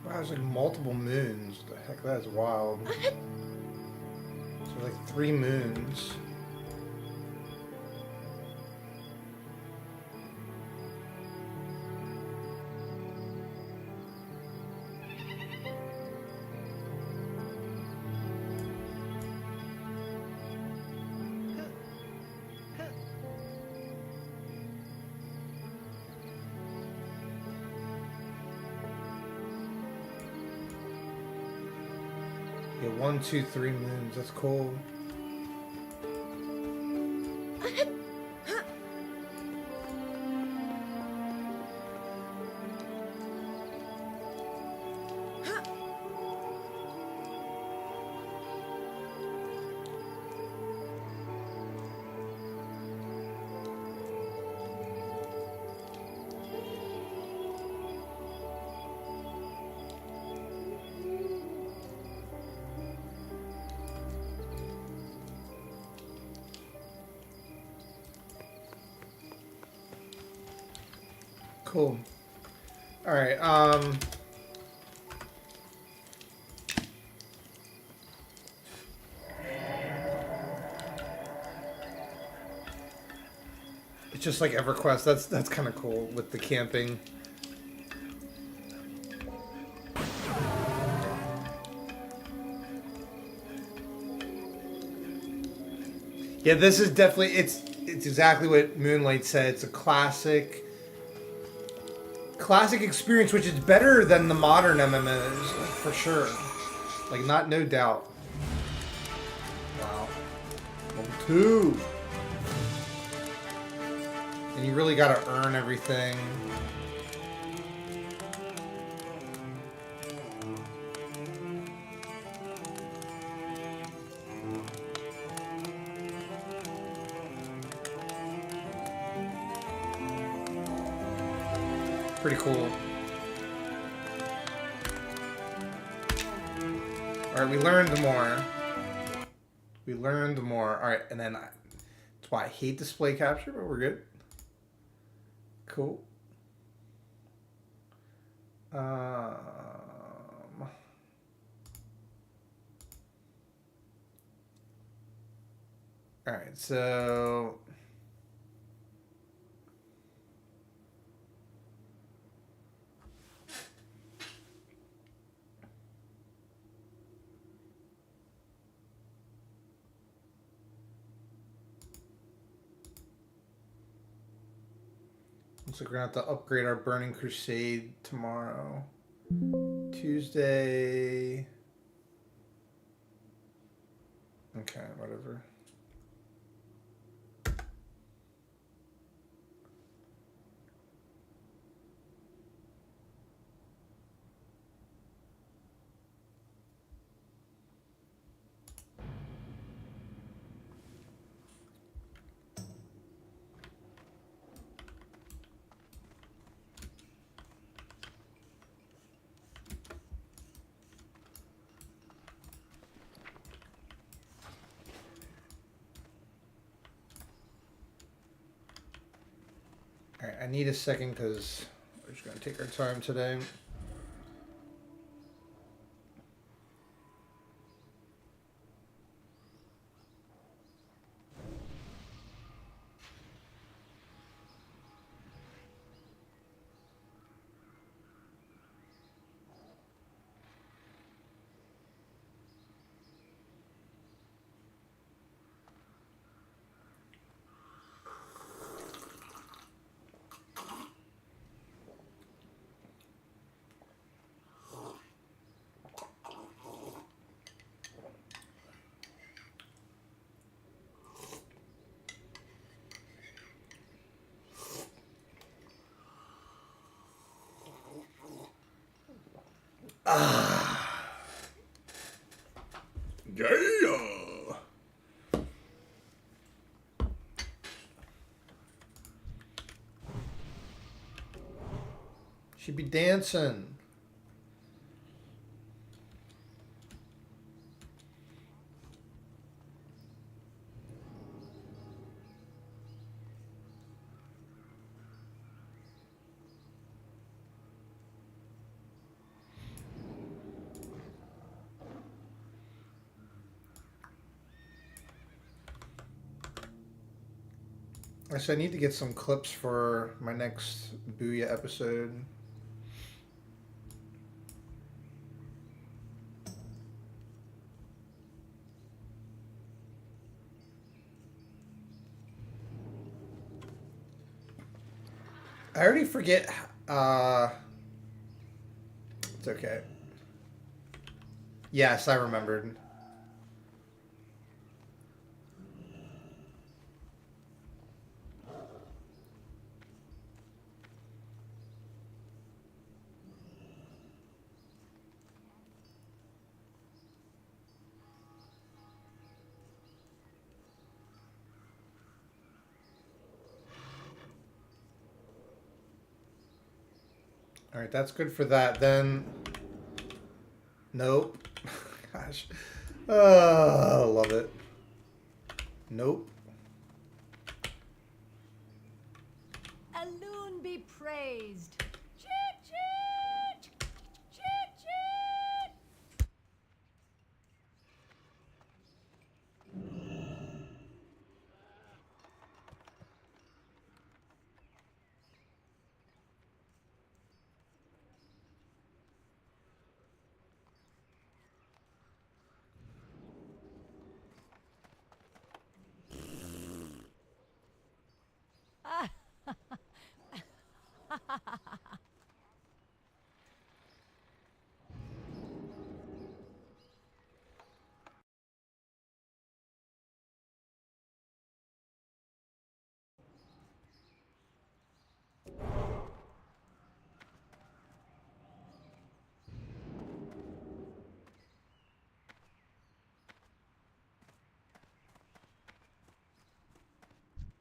Wow, there's like multiple moons. What the heck, that is wild. So like 3 moons. 1, 2, 3 moons. That's cool. Cool. All right. It's just like EverQuest. That's kind of cool with the camping. Yeah, this is definitely it's exactly what Moonlight said. It's a classic experience, which is better than the modern MMOs for sure. Like, no doubt. Wow. Level 2. And you really gotta earn everything. Pretty cool. Alright, we learned more. We learned more. Alright, and then that's why I hate display capture, but we're good. Cool. Alright, so looks like we're gonna have to upgrade our Burning Crusade tomorrow. Tuesday. Okay, whatever. Alright, I need a second because we're just going to take our time today. Yeah. She'd be dancing. So I need to get some clips for my next Booyah episode. I already forget. It's okay. Yes, I remembered. All right, that's good for that. Then, nope. Gosh, oh, love it. Nope. Alone be praised. Chit chit! Chit chit!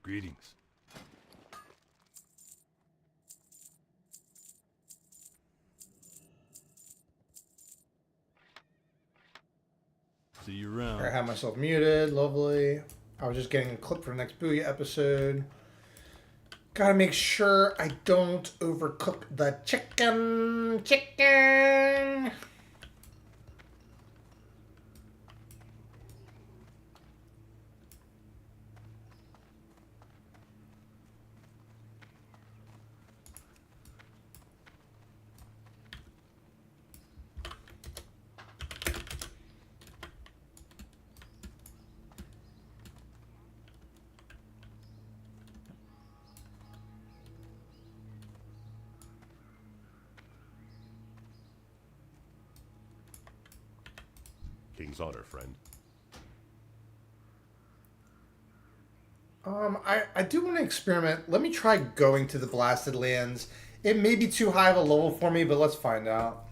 Greetings. See you around. I have myself muted. Lovely. I was just getting a clip for the next Booyah episode. Gotta make sure I don't overcook the chicken. Chicken! King's order, friend. I do want to experiment. Let me try going to the Blasted Lands. It may be too high of a level for me, but let's find out.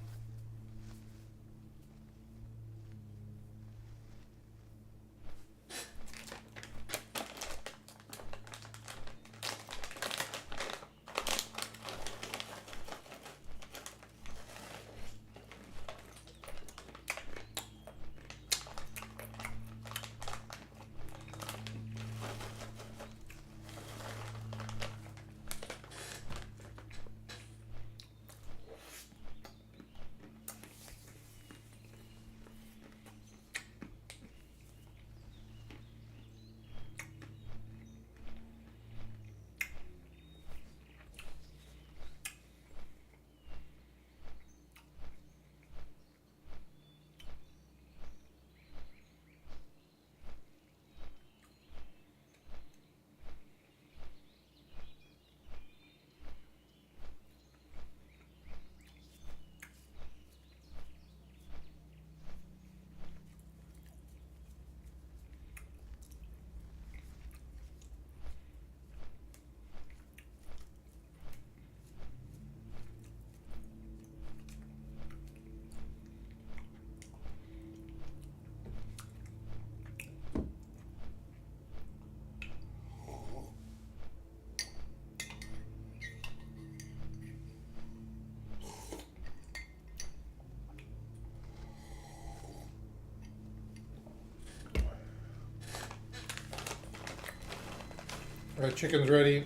All right, chicken's ready.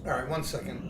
All right, 1 second.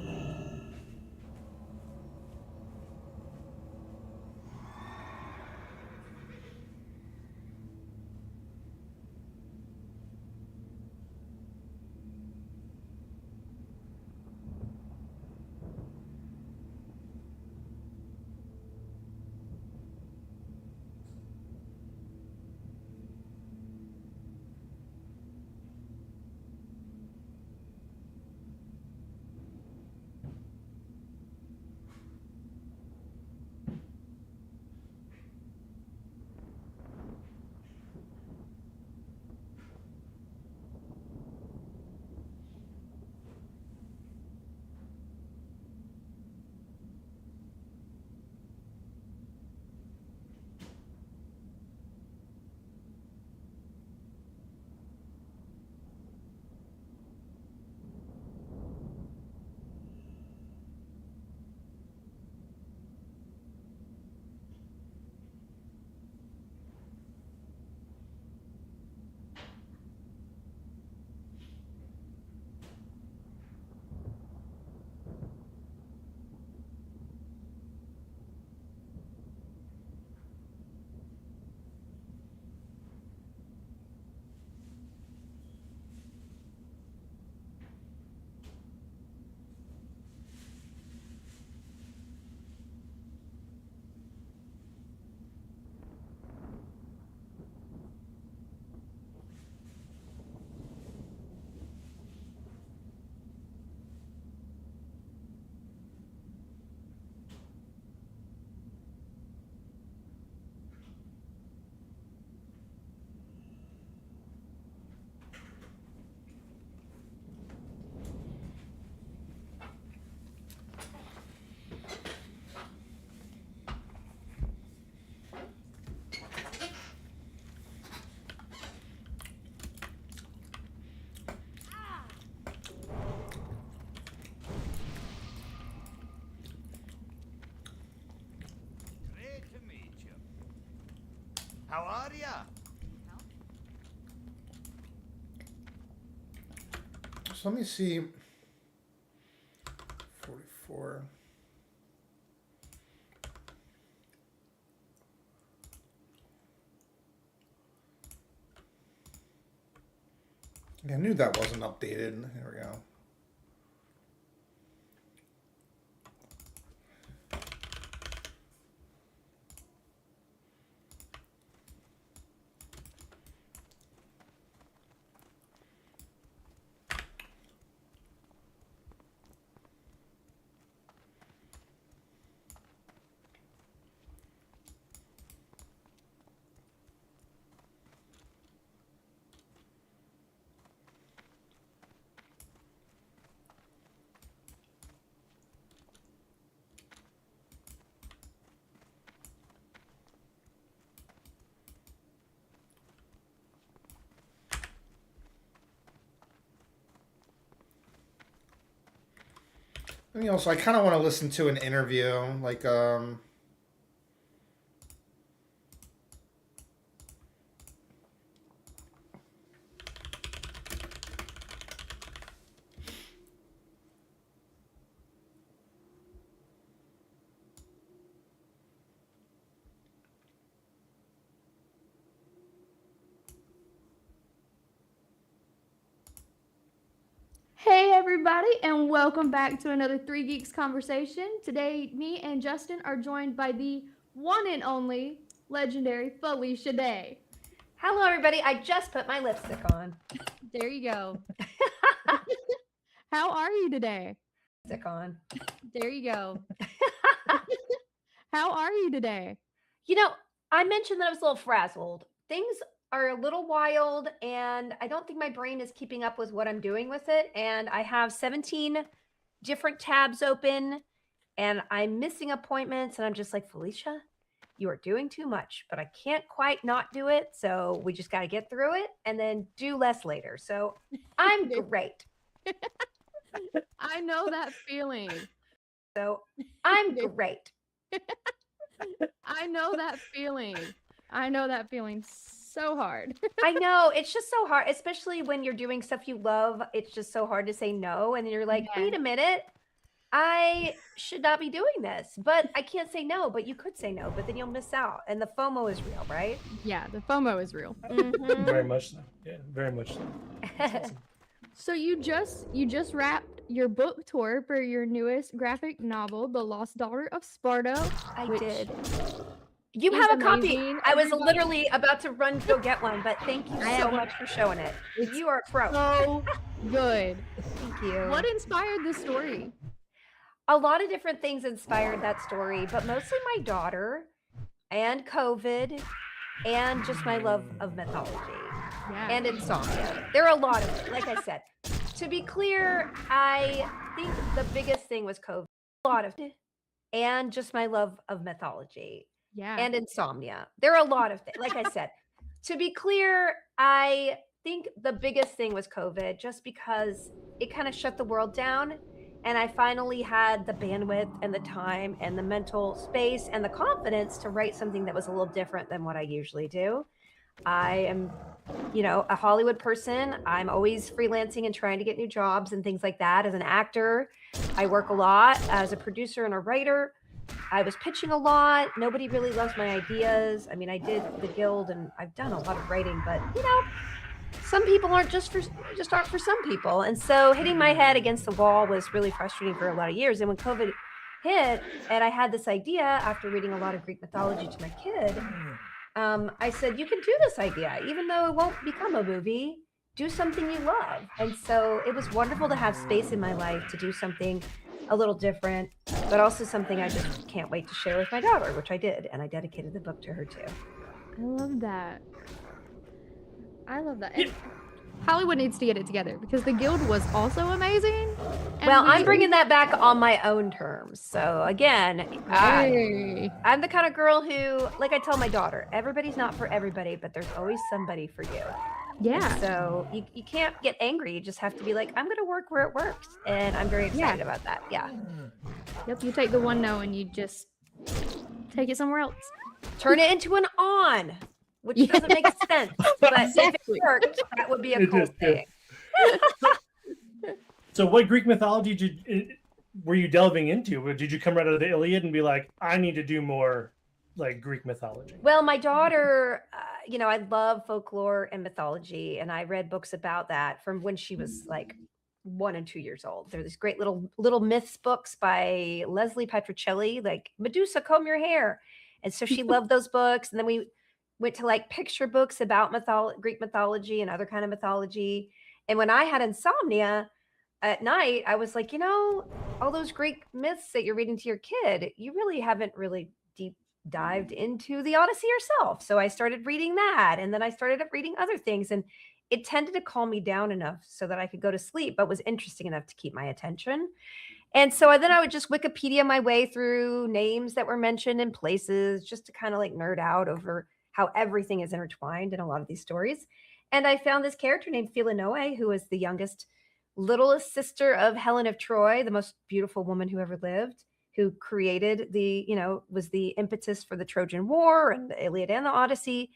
How are ya? So let me see. 44. I knew that wasn't updated. There we go. And also, I kind of want to listen to an interview, like, Hey everybody, and welcome back to another Three Geeks Conversation. Today, me and Justin are joined by the one and only legendary Felicia Day. Hello everybody, I just put my lipstick on. There you go. How are you today? Lipstick on. There you go. How are you today? You know, I mentioned that I was a little frazzled. Things are a little wild, and I don't think my brain is keeping up with what I'm doing with it. And I have 17 different tabs open, and I'm missing appointments. And I'm just like, Felicia, you are doing too much, but I can't quite not do it. So we just got to get through it and then do less later. So I'm great. I know that feeling. So I'm great. I know that feeling. I know that feeling so hard. I know, it's just so hard, especially when you're doing stuff you love. It's just so hard to say no. And you're like, wait a minute, I should not be doing this, but I can't say no, but you could say no, but then you'll miss out. And the FOMO is real, right? Yeah, the FOMO is real. Very much so. Yeah, very much so. Awesome. So you just wrapped your book tour for your newest graphic novel, The Lost Daughter of Sparta. I which did. You is have a copy. amazing, I was everybody. literally about to run to go get one, but thank you so much for showing it. You are a pro. So good. Thank you. What inspired this story? A lot of different things inspired that story, but mostly my daughter and COVID and just my love of mythology and insomnia. There are a lot of, like I said, to be clear, I think the biggest thing was COVID. A lot of and just my love of mythology and insomnia. There are a lot of things. Like I said, to be clear, I think the biggest thing was COVID, just because it kind of shut the world down. And I finally had the bandwidth and the time and the mental space and the confidence to write something that was a little different than what I usually do. I am, a Hollywood person. I'm always freelancing and trying to get new jobs and things like that. As an actor, I work a lot. As a producer and a writer, I was pitching a lot. Nobody really loves my ideas. I mean, I did the Guild and I've done a lot of writing, but some people aren't aren't for some people. And so hitting my head against the wall was really frustrating for a lot of years. And when COVID hit and I had this idea after reading a lot of Greek mythology to my kid, I said, you can do this idea, even though it won't become a movie, do something you love. And so it was wonderful to have space in my life to do something a little different, but also something I just can't wait to share with my daughter, which I did. And I dedicated the book to her too. I love that. And Hollywood needs to get it together because the Guild was also amazing. Well, I'm bringing that back on my own terms. So again, I'm the kind of girl who, like I tell my daughter, everybody's not for everybody, but there's always somebody for you. Yeah. And so you can't get angry. You just have to be like, I'm going to work where it works. And I'm very excited about that. Yeah. Yep. You take the one no and you just take it somewhere else. Turn it into an on. Which doesn't make sense, but if it worked, that would be a cool thing. So what Greek mythology were you delving into? Did you come right out of the Iliad and be like, I need to do more like Greek mythology? Well, my daughter, I love folklore and mythology, and I read books about that from when she was like 1 and 2 years old. There are these great little myths books by Leslie Patricelli, like Medusa, comb your hair. And so she loved those books. And then we went to like picture books about Greek mythology and other kind of mythology. And when I had insomnia at night, I was like, all those Greek myths that you're reading to your kid, you really haven't really deep dived into the Odyssey yourself. So I started reading that. And then I started reading other things. And it tended to calm me down enough so that I could go to sleep, but was interesting enough to keep my attention. And so then I would just Wikipedia my way through names that were mentioned in places just to kind of like nerd out over how everything is intertwined in a lot of these stories. And I found this character named Philonoe, who is the youngest, littlest sister of Helen of Troy, the most beautiful woman who ever lived, who created was the impetus for the Trojan War and the Iliad and the Odyssey.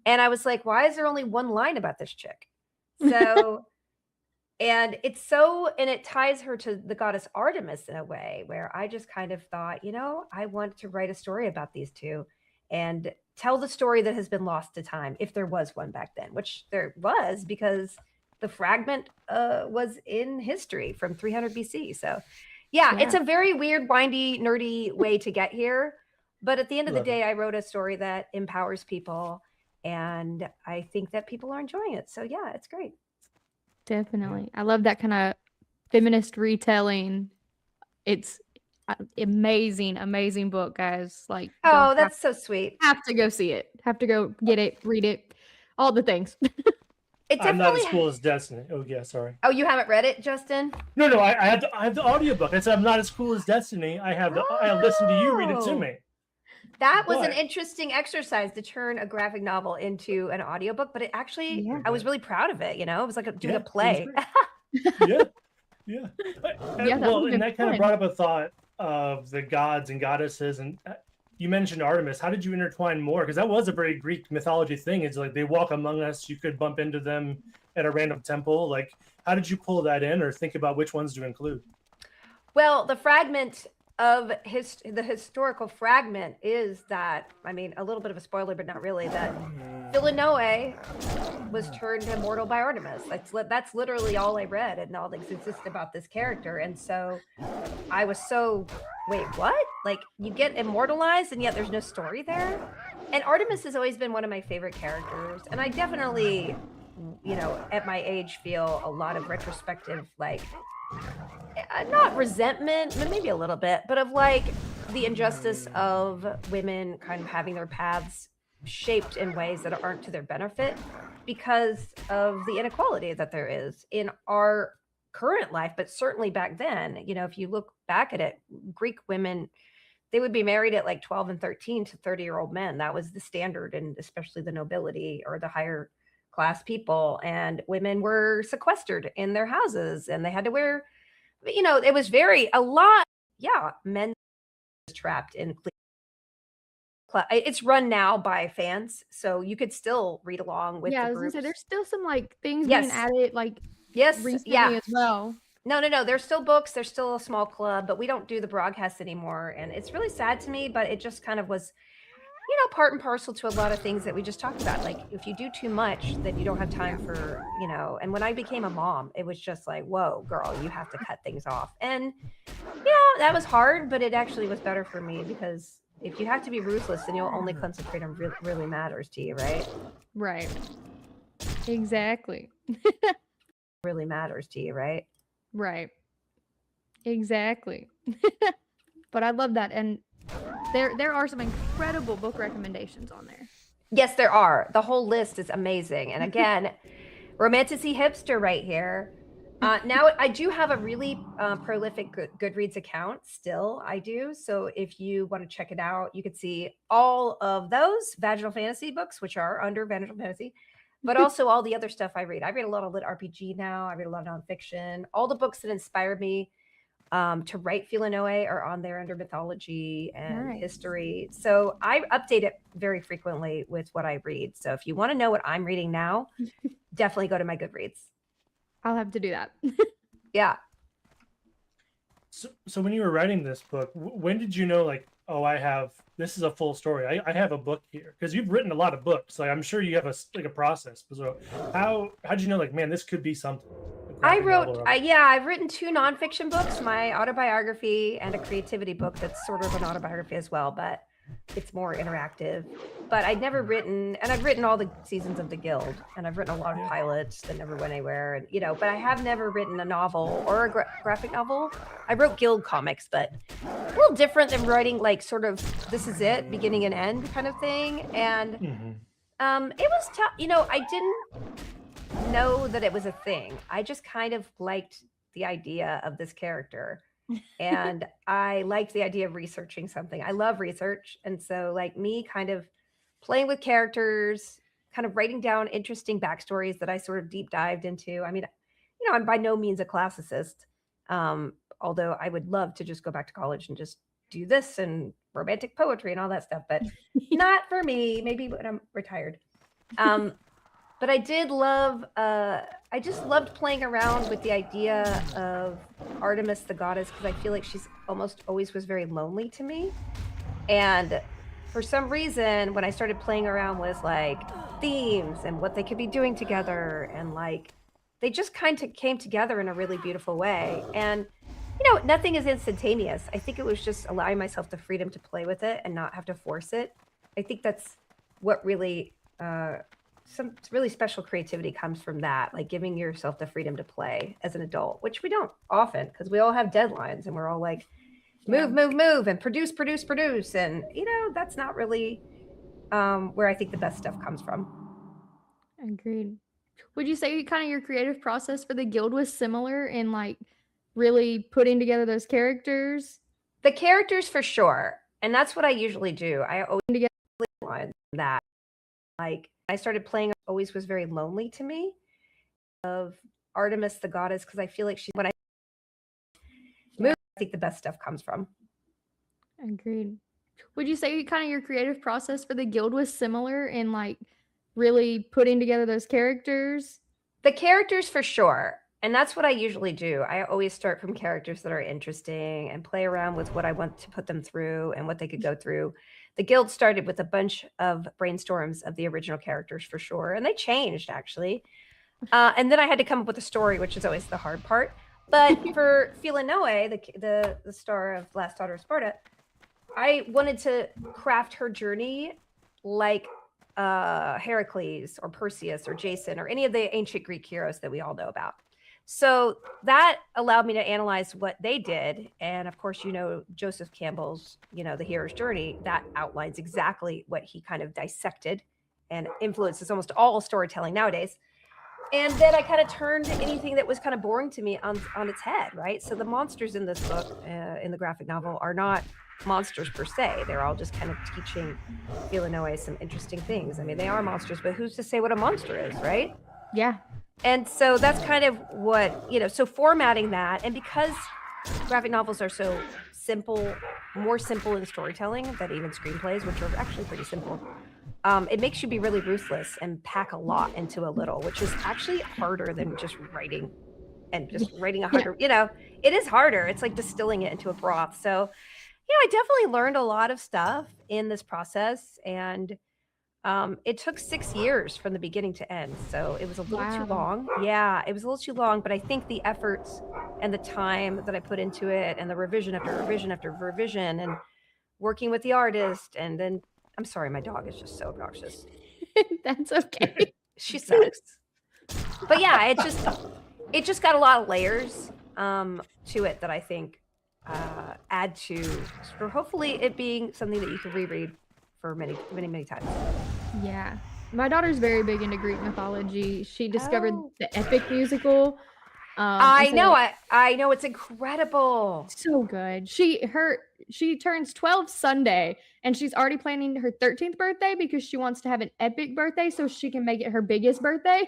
And I was like, why is there only one line about this chick? So, and it ties her to the goddess Artemis in a way where I just kind of thought, I want to write a story about these two and tell the story that has been lost to time, if there was one back then, which there was because the fragment was in history from 300 BC. So yeah, it's a very weird, windy, nerdy way to get here. But at the end of the day, I wrote a story that empowers people, and I think that people are enjoying it. So yeah, it's great. Definitely. I love that kind of feminist retelling. It's amazing book, guys. Like, oh, that's so sweet. Have to go see it. Have to go get it, read it, all the things. I'm not as cool as Destiny. Oh yeah, sorry. Oh, you haven't read it, Justin? No, I have the audiobook. I said I'm not as cool as Destiny. I listened to you read it to me. That was an interesting exercise to turn a graphic novel into an audiobook, but it actually, I was really proud of it. It was like doing a play. Yeah. Well, and that kind of brought up a thought of the gods and goddesses, and you mentioned Artemis. How did you intertwine more? Because that was a very Greek mythology thing. It's like they walk among us. You could bump into them at a random temple. Like, how did you pull that in, or think about which ones to include? Well, the fragment of the historical fragment is that, I mean, a little bit of a spoiler, but not really, that Villanelle was turned immortal by Artemis. That's literally all I read, and all that exists about this character. And so I was so, wait, what? Like, you get immortalized and yet there's no story there? And Artemis has always been one of my favorite characters. And I definitely, you know, at my age, feel a lot of retrospective, like, not resentment, but maybe a little bit, but of like the injustice of women kind of having their paths shaped in ways that aren't to their benefit because of the inequality that there is in our current life. But certainly back then, you know, if you look back at it, Greek women, they would be married at like 12 and 13 to 30-year-old men. That was the standard, and especially the nobility or the higher class people. And women were sequestered in their houses, and they had to wear, you know, it was men trapped in. It's run now by fans, so you could still read along with Yeah, I the was gonna groups. say there's still some like things Yes. being added, like Yes, recently yeah. as well. No. There's still books. There's still a small club, but we don't do the broadcasts anymore, and it's really sad to me. But it just kind of was, you know, part and parcel to a lot of things that we just talked about. Like, if you do too much, then you don't have time for, you know. And when I became a mom, it was just like, whoa, girl, you have to cut things off. And you know, that was hard, but it actually was better for me, because if you have to be ruthless, then you'll only cleanse the freedom really matters to you, right? Right. Exactly. Really matters to you, right? Right. Exactly. But I love that, and there are some incredible book recommendations on there. Yes, there are. The whole list is amazing. And again, romanticy hipster right here. Now I do have a really prolific Goodreads account still. I do. So if you want to check it out, you could see all of those vaginal fantasy books, which are under vaginal fantasy, but also all the other stuff I read. I read a lot of lit RPG now. I read a lot of nonfiction. All the books that inspired me to write Villanelle are on there under mythology and history. So I update it very frequently with what I read. So if you want to know what I'm reading now, definitely go to my Goodreads. I'll have to do that. Yeah. So when you were writing this book, when did you know, like, oh, this is a full story. I have a book here, because you've written a lot of books. Like, I'm sure you have a process. So how'd you know, like, man, this could be something? I've written 2 nonfiction books, my autobiography and a creativity book that's sort of an autobiography as well, but it's more interactive. But I've written all the seasons of The Guild, and I've written a lot of pilots that never went anywhere, and, you know, but I have never written a novel or a graphic novel. I wrote Guild comics, but a little different than writing like sort of this is it, beginning and end kind of thing. And it was tough. You know, I didn't know that it was a thing. I just kind of liked the idea of this character. And I liked the idea of researching something. I love research. And so, like, me kind of playing with characters, kind of writing down interesting backstories that I sort of deep dived into. I mean, you know, I'm by no means a classicist, although I would love to just go back to college and just do this and romantic poetry and all that stuff, but not for me. Maybe when I'm retired. But I did love, I just loved playing around with the idea of Artemis the goddess, because I feel like she's almost always was very lonely to me. And for some reason, when I started playing around with like themes and what they could be doing together, and like, they just kind of came together in a really beautiful way. And, you know, nothing is instantaneous. I think it was just allowing myself the freedom to play with it and not have to force it. I think that's what really, some really special creativity comes from that, like giving yourself the freedom to play as an adult, which we don't often, because we all have deadlines and we're all like, move and produce. And, you know, that's not really where I think the best stuff comes from. Agreed. Would you say kind of your creative process for the guild was similar in like really putting together those characters? The characters for sure. And that's what I usually do. I always together that, like, I started playing, always was very lonely to me, of Artemis the goddess, because I feel like when I think the best stuff comes from. Agreed. Would you say kind of your creative process for the guild was similar in like really putting together those characters? The characters for sure. And that's what I usually do. I always start from characters that are interesting and play around with what I want to put them through and what they could go through. The guild started with a bunch of brainstorms of the original characters for sure. And they changed actually. And then I had to come up with a story, which is always the hard part. But for Filinoe, the star of Last Daughter of Sparta, I wanted to craft her journey like Heracles or Perseus or Jason or any of the ancient Greek heroes that we all know about. So that allowed me to analyze what they did. And of course, Joseph Campbell's, The Hero's Journey, that outlines exactly what he kind of dissected and influences almost all storytelling nowadays. And then I kind of turned anything that was kind of boring to me on its head, right? So the monsters in this book, in the graphic novel, are not monsters per se. They're all just kind of teaching Filinoe some interesting things. I mean, they are monsters, but who's to say what a monster is, right? Yeah. And so that's kind of what, so formatting that. And because graphic novels are so simple, more simple in storytelling than even screenplays, which are actually pretty simple, it makes you be really ruthless and pack a lot into a little, which is actually harder than just writing and just writing 100, it is harder. It's like distilling it into a broth. So, I definitely learned a lot of stuff in this process, and it took 6 years from the beginning to end. So it was a little too long. Yeah, it was a little too long, but I think the efforts and the time that I put into it and the revision after revision after revision and working with the artist, and then I'm sorry, my dog is just so obnoxious. That's okay. She sucks. But yeah, it just got a lot of layers to it that I think add to for hopefully it being something that you can reread for many, many, many times. Yeah. My daughter's very big into Greek mythology. She discovered the epic musical. I know, it's incredible. So good. She turns 12 Sunday, and she's already planning her 13th birthday because she wants to have an epic birthday so she can make it her biggest birthday.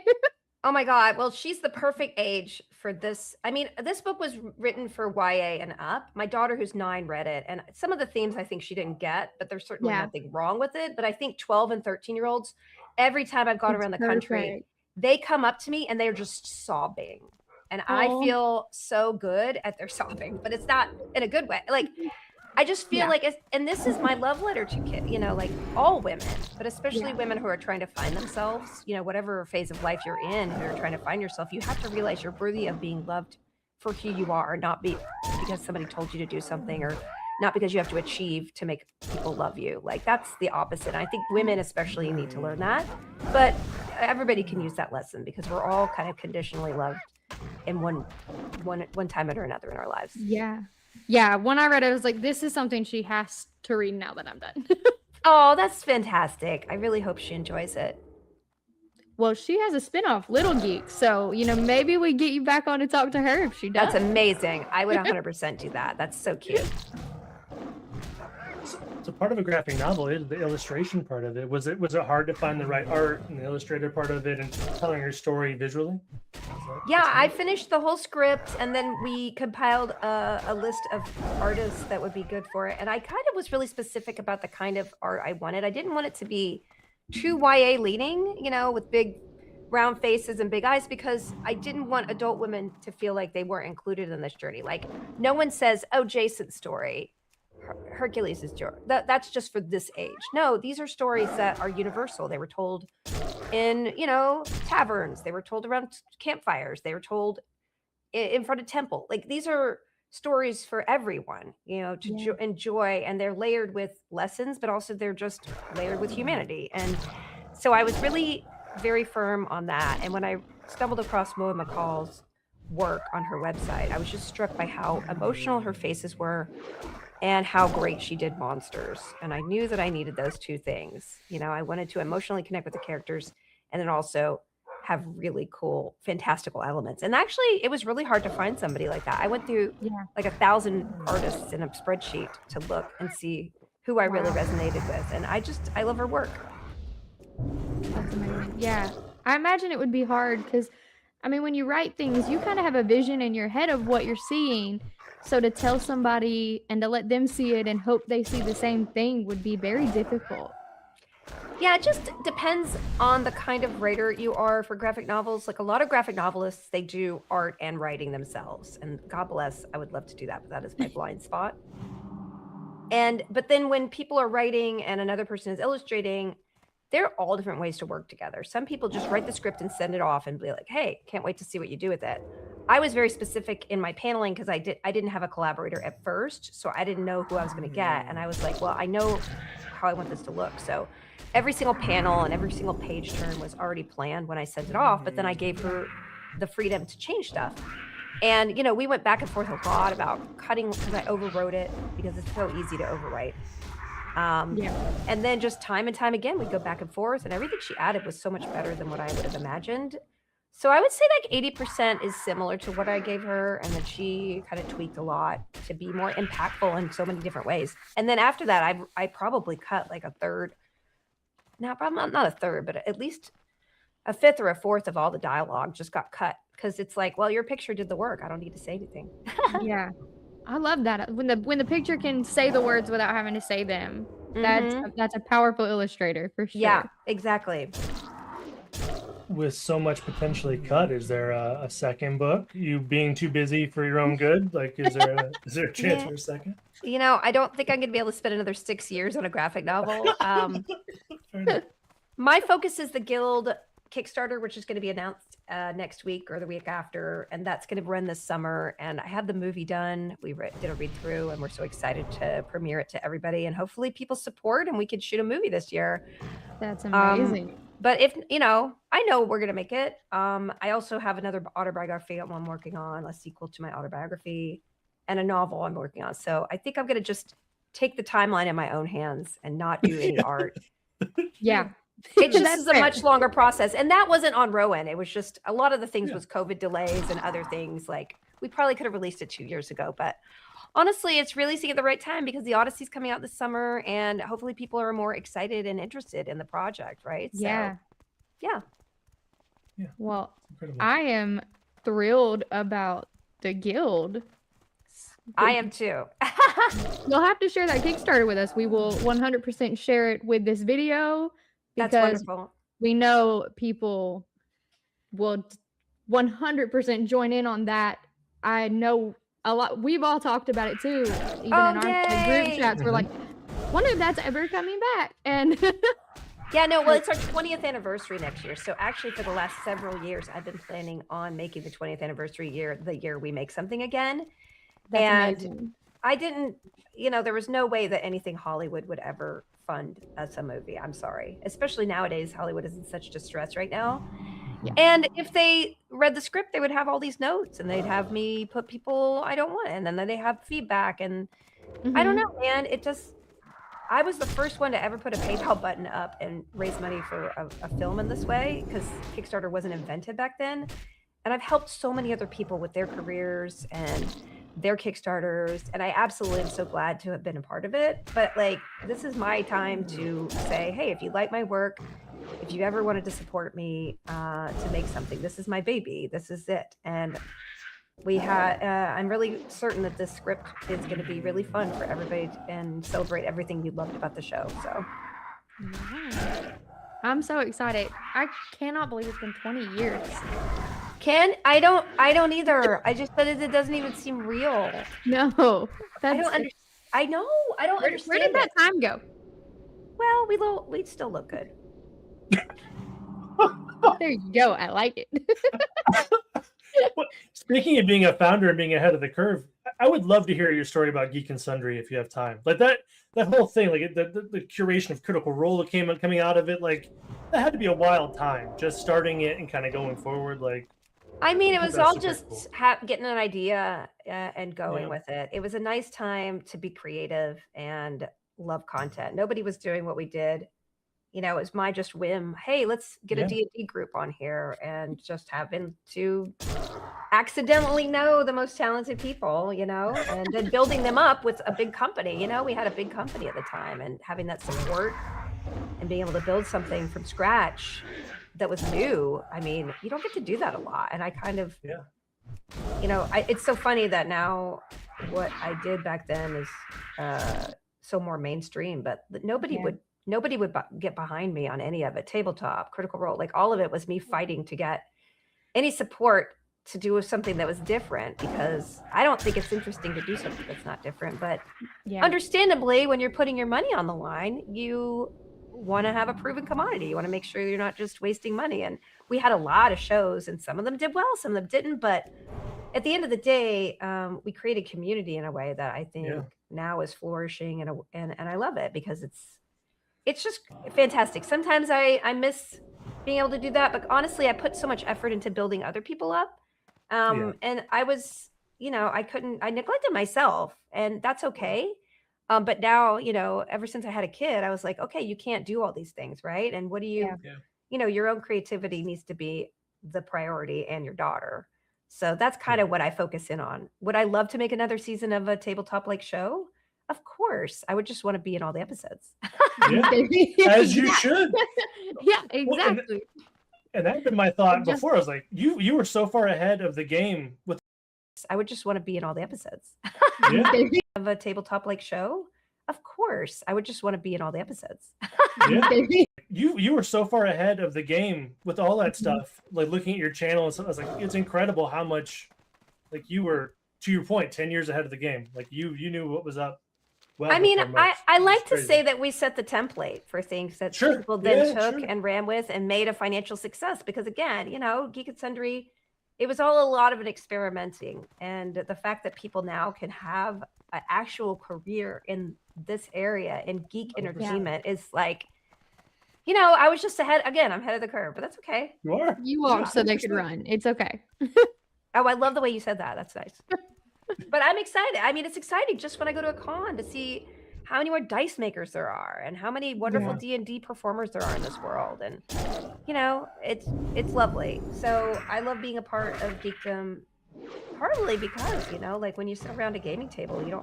Oh my God. Well, she's the perfect age for this. I mean, this book was written for YA and up. My daughter, who's 9, read it. And some of the themes I think she didn't get, but there's certainly nothing wrong with it. But I think 12 and 13-year-olds, every time I've gone around the country, they come up to me and they're just sobbing. And I feel so good at their sobbing, but it's not in a good way. Like, I just feel like, and this is my love letter to kids, like all women, but especially women who are trying to find themselves, whatever phase of life you're in, who are trying to find yourself, you have to realize you're worthy of being loved for who you are, not because somebody told you to do something, or not because you have to achieve to make people love you. Like, that's the opposite. And I think women especially need to learn that, but everybody can use that lesson because we're all kind of conditionally loved in one time or another in our lives. Yeah, when I read it, I was like, this is something she has to read now that I'm done. Oh, that's fantastic. I really hope she enjoys it. Well, she has a spinoff, Little Geek, so, maybe we get you back on to talk to her if she does. That's amazing. I would 100% do that. That's so cute. So part of a graphic novel is the illustration part of it. Was it hard to find the right art and the illustrator part of it and telling your story visually? Yeah, I finished the whole script, and then we compiled a list of artists that would be good for it. And I kind of was really specific about the kind of art I wanted. I didn't want it to be too YA leaning, with big round faces and big eyes, because I didn't want adult women to feel like they weren't included in this journey. Like, no one says, oh, Jason's story, Hercules' story, that's just for this age. No, these are stories that are universal. They were told in, taverns. They were told around campfires. They were told in front of temple. Like, these are stories for everyone, to enjoy, and they're layered with lessons, but also they're just layered with humanity. And so I was really very firm on that. And when I stumbled across Moa McCall's work on her website, I was just struck by how emotional her faces were and how great she did monsters. And I knew that I needed those two things. I wanted to emotionally connect with the characters and then also have really cool, fantastical elements. And actually, it was really hard to find somebody like that. I went through like 1,000 artists in a spreadsheet to look and see who I really resonated with. And I love her work. That's amazing. Yeah. I imagine it would be hard because I mean, when you write things, you kind of have a vision in your head of what you're seeing. So to tell somebody and to let them see it and hope they see the same thing would be very difficult. Yeah, it just depends on the kind of writer you are for graphic novels. Like a lot of graphic novelists, they do art and writing themselves. And God bless, I would love to do that, but that is my blind spot. But then when people are writing and another person is illustrating, there are all different ways to work together. Some people just write the script and send it off and be like, hey, can't wait to see what you do with it. I was very specific in my paneling because I didn't have a collaborator at first, so I didn't know who I was going to get. And I was like, well, I know how I want this to look. So every single panel and every single page turn was already planned when I sent it off, but then I gave her the freedom to change stuff. And, you know, we went back and forth a lot about cutting because I overwrote it because it's so easy to overwrite. And then just time and time again, we'd go back and forth, and everything she added was so much better than what I would have imagined. So I would say like 80% is similar to what I gave her, and then she kind of tweaked a lot to be more impactful in so many different ways. And then after that, I probably cut like a third. Now, probably not a third, but at least a fifth or a fourth of all the dialogue just got cut because it's like, well, your picture did the work. I don't need to say anything. Yeah. I love that. When the picture can say the words without having to say them. That's a powerful illustrator for sure. Yeah, exactly. With so much potentially cut, is there a second book? You being too busy for your own good? Like, is there a chance for a second? You know, I don't think I'm going to be able to spend another 6 years on a graphic novel. My focus is the Guild Kickstarter, which is going to be announced next week or the week after, and that's going to run this summer. And I have the movie done. We did a read through, and we're so excited to premiere it to everybody. And hopefully people support, and we could shoot a movie this year. That's amazing. But if, you know, I know we're going to make it. I also have another autobiography I'm working on, a sequel to my autobiography, and a novel I'm working on. So I think I'm going to just take the timeline in my own hands and not do any art. Yeah. It just is a much longer process. And that wasn't on Rowan. It was just a lot of the things was COVID delays and other things. Like we probably could have released it 2 years ago, but honestly, it's releasing at the right time because the Odyssey's coming out this summer and hopefully people are more excited and interested in the project, right? Yeah. So, yeah. Well, I am thrilled about the Guild. I am too. You'll have to share that Kickstarter with us. We will 100% share it with this video. That's Because wonderful. we know people will 100% join in on that. I know a lot. We've all talked about it too. Even in our group chats, we're like, wonder if that's ever coming back. And yeah, no, well, it's our 20th anniversary next year. So actually for the last several years, I've been planning on making the 20th anniversary year the year we make something again. That's amazing. I didn't, you know, there was no way that anything Hollywood would ever fund as a movie. I'm sorry. Especially nowadays, Hollywood is in such distress right now. Yeah. And if they read the script, they would have all these notes and they'd have me put people I don't want. And then they have feedback. And I don't know, man. It just, I was the first one to ever put a PayPal button up and raise money for a film in this way because Kickstarter wasn't invented back then. And I've helped so many other people with their careers and their Kickstarters, and I absolutely am so glad to have been a part of it. But like, this is my time to say, hey, if you like my work, if you ever wanted to support me to make something, this is my baby. This is it. And we had, I'm really certain that this script is going to be really fun for everybody and celebrate everything you loved about the show. So I'm so excited. I cannot believe it's been 20 years. I don't either. I just said it doesn't even seem real. No, I don't understand. I know. I don't understand. Where did that time go? Well, we still look good. There you go. I like it. Speaking of being a founder and being ahead of the curve, I would love to hear your story about Geek and Sundry if you have time. Like that whole thing, like the curation of Critical Role that coming out of it, like that had to be a wild time. Just starting it and kind of going forward, like. I mean, it was all just getting an idea and going with it. It was a nice time to be creative and love content. Nobody was doing what we did. You know, it was my just whim. Hey, let's get a D&D group on here, and just happen to accidentally know the most talented people, you know, and then building them up with a big company. You know, we had a big company at the time, and having that support and being able to build something from scratch that was new. I mean, you don't get to do that a lot. And I kind of, Yeah. you know, it's so funny that now what I did back then is so more mainstream, but nobody would get behind me on any of it. Tabletop, Critical Role, like all of it was me fighting to get any support to do something that was different, because I don't think it's interesting to do something that's not different. But understandably, when you're putting your money on the line, you want to have a proven commodity. You want to make sure you're not just wasting money. And we had a lot of shows, and some of them did well, some of them didn't. But at the end of the day, we created community in a way that I think now is flourishing, and I love it, because it's just fantastic. Sometimes I miss being able to do that, but honestly, I put so much effort into building other people up. And I was, you know, I neglected myself, and that's okay. But now, you know, ever since I had a kid, I was like, okay, you can't do all these things, right? And what do you, you know, your own creativity needs to be the priority, and your daughter. So that's kind of what I focus in on. Would I love to make another season of a tabletop like show? Of course. I would just want to be in all the episodes. As you should. Yeah, exactly. And that had been my thought before. I was like, you were so far ahead of the game with. I would just want to be in all the episodes. Of a tabletop like show? Of course. I would just want to be in all the episodes. You were so far ahead of the game with all that stuff. Like looking at your channel and stuff, I was like, it's incredible how much, like, you were, to your point, 10 years ahead of the game. Like you knew what was up. Well, I mean, I like to say that we set the template for things that people then took and ran with and made a financial success. Because again, you know, Geek and Sundry, it was all a lot of an experimenting. And the fact that people now can have an actual career in this area in geek entertainment is like, you know, I was just ahead. Again, I'm ahead of the curve, but that's okay. You are. You are, so they could run. It's okay. Oh, I love the way you said that. That's nice. But I'm excited. I mean, it's exciting just when I go to a con to see how many more dice makers there are, and how many wonderful D&D performers there are in this world. And, you know, it's lovely. So I love being a part of geekdom, partly because, you know, like when you sit around a gaming table, you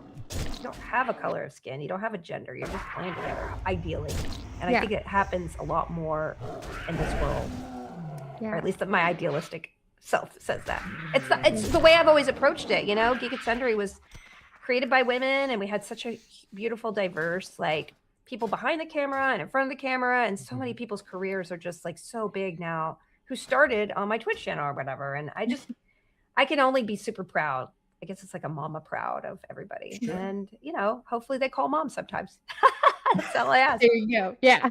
don't have a color of skin. You don't have a gender. You're just playing together, ideally. And I think it happens a lot more in this world. Or at least my idealistic self says that. It's the way I've always approached it, you know. Geek and Sundry was created by women, and we had such a beautiful, diverse, like, people behind the camera and in front of the camera, and so many people's careers are just like so big now who started on my Twitch channel or whatever. And I can only be super proud. I guess it's like a mama proud of everybody. Sure. And, you know, hopefully they call mom sometimes. That's all I ask. There you go. Yeah.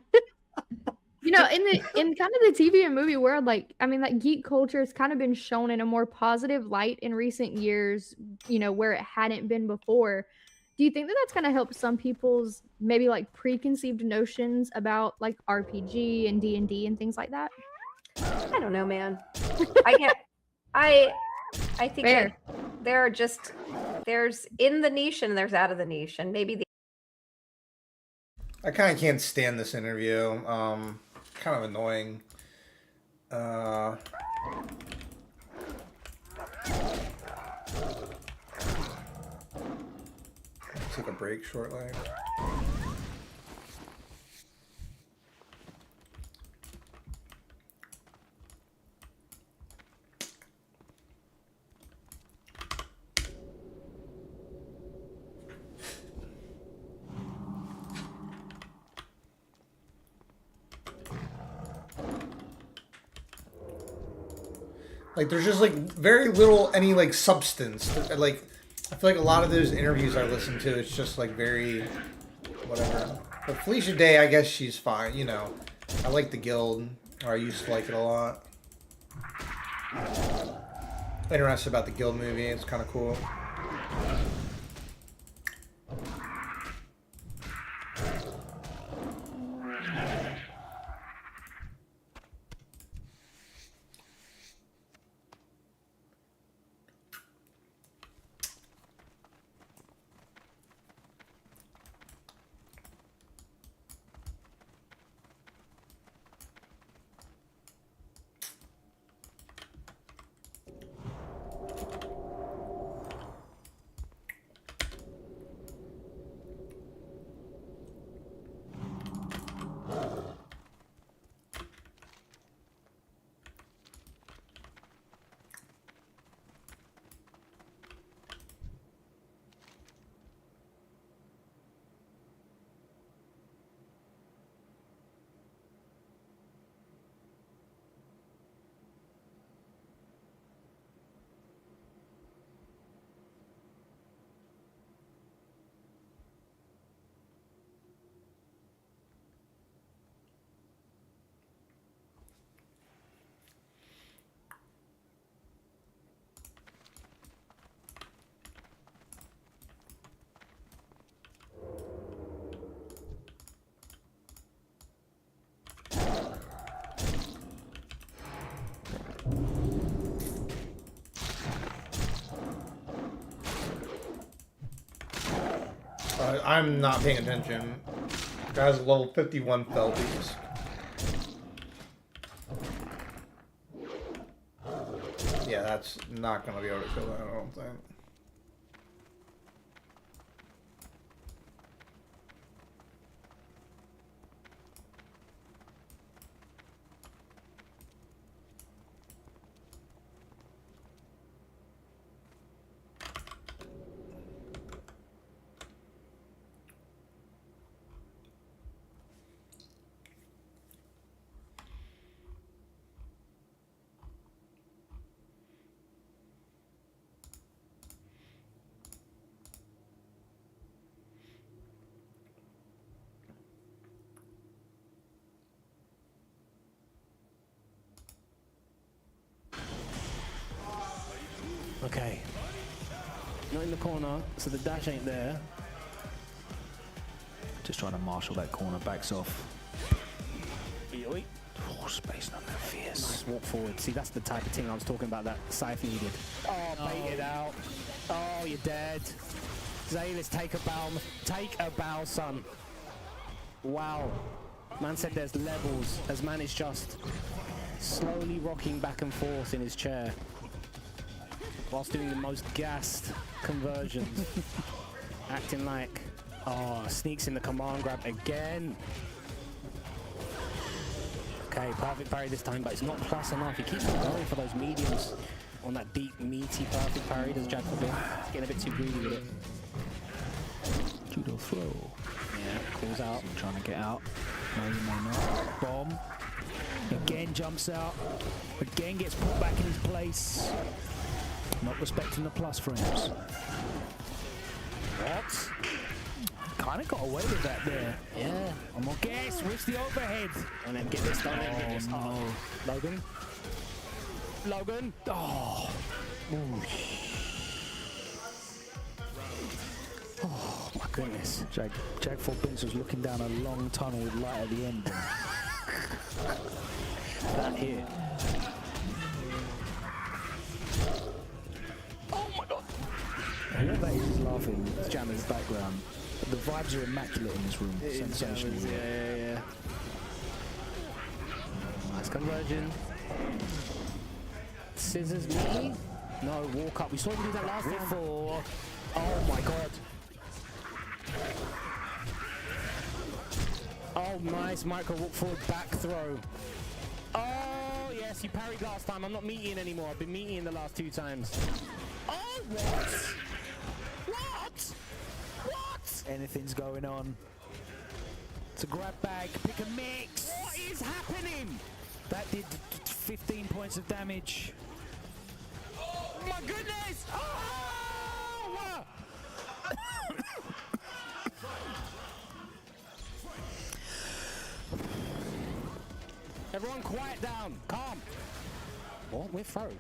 You know, in kind of the TV and movie world, like, I mean, that geek culture has kind of been shown in a more positive light in recent years, you know, where it hadn't been before. Do you think that that's going to help some people's maybe like preconceived notions about like RPG and D&D and things like that? I don't know, man. I think that there are just, there's in the niche and there's out of the niche, and maybe I kind of can't stand this interview. Kind of annoying. Take a break shortly. Like, there's just like very little any like substance. Like, I feel like a lot of those interviews I listen to, it's just like very whatever. But Felicia Day, I guess she's fine. You know, I like the Guild, or I used to like it a lot. Interested about the Guild movie. It's kind of cool. I'm not paying attention. Guy's level 51 fell beast. Yeah, that's not gonna be able to kill that, I don't think. Okay. Not in the corner, so the dash ain't there. Just trying to marshal that corner, backs off. Yoink. Oh, space not that fierce. Nice walk forward. See, that's the type of thing I was talking about that Scythe needed. Oh, baited out. Oh, you're dead. Zalis, take a bow. Take a bow, son. Wow. Man said there's levels, as man is just slowly rocking back and forth in his chair whilst doing the most gassed conversions. Acting like, oh, sneaks in the command grab again. Okay, perfect parry this time, but it's not plus enough. He keeps on going for those mediums on that deep, meaty, perfect parry. Does Jack He's getting a bit too greedy with it. Judo throw. Yeah, calls out. Trying to get out. No, you may not. Bomb. Again jumps out. Again gets put back in his place. Not respecting the plus frames. What? Kind of got away with that there. Yeah. I'm gonna guess. Where's the overhead? And then get this done. Oh, this. no. Logan. Logan. Oh. Ooh. Oh my goodness. Jag 4 Binks was looking down a long tunnel with light at the end. That hit. Oh my god. I love that he's laughing. It's jamming in the background. The vibes are immaculate in this room. Sensational. Yeah. Nice conversion. Scissors me. No, walk up. We saw him do that last time. Before. Oh my god. Oh, nice micro walk forward back throw. Oh, yes, you parried last time. I'm not meatying anymore. I've been meatying the last 2 times. Oh, what? What? What? Anything's going on. It's a grab bag, pick a mix. What is happening? That did 15 points of damage. Oh my goodness! Oh! Everyone quiet down. Calm. What? We're throw.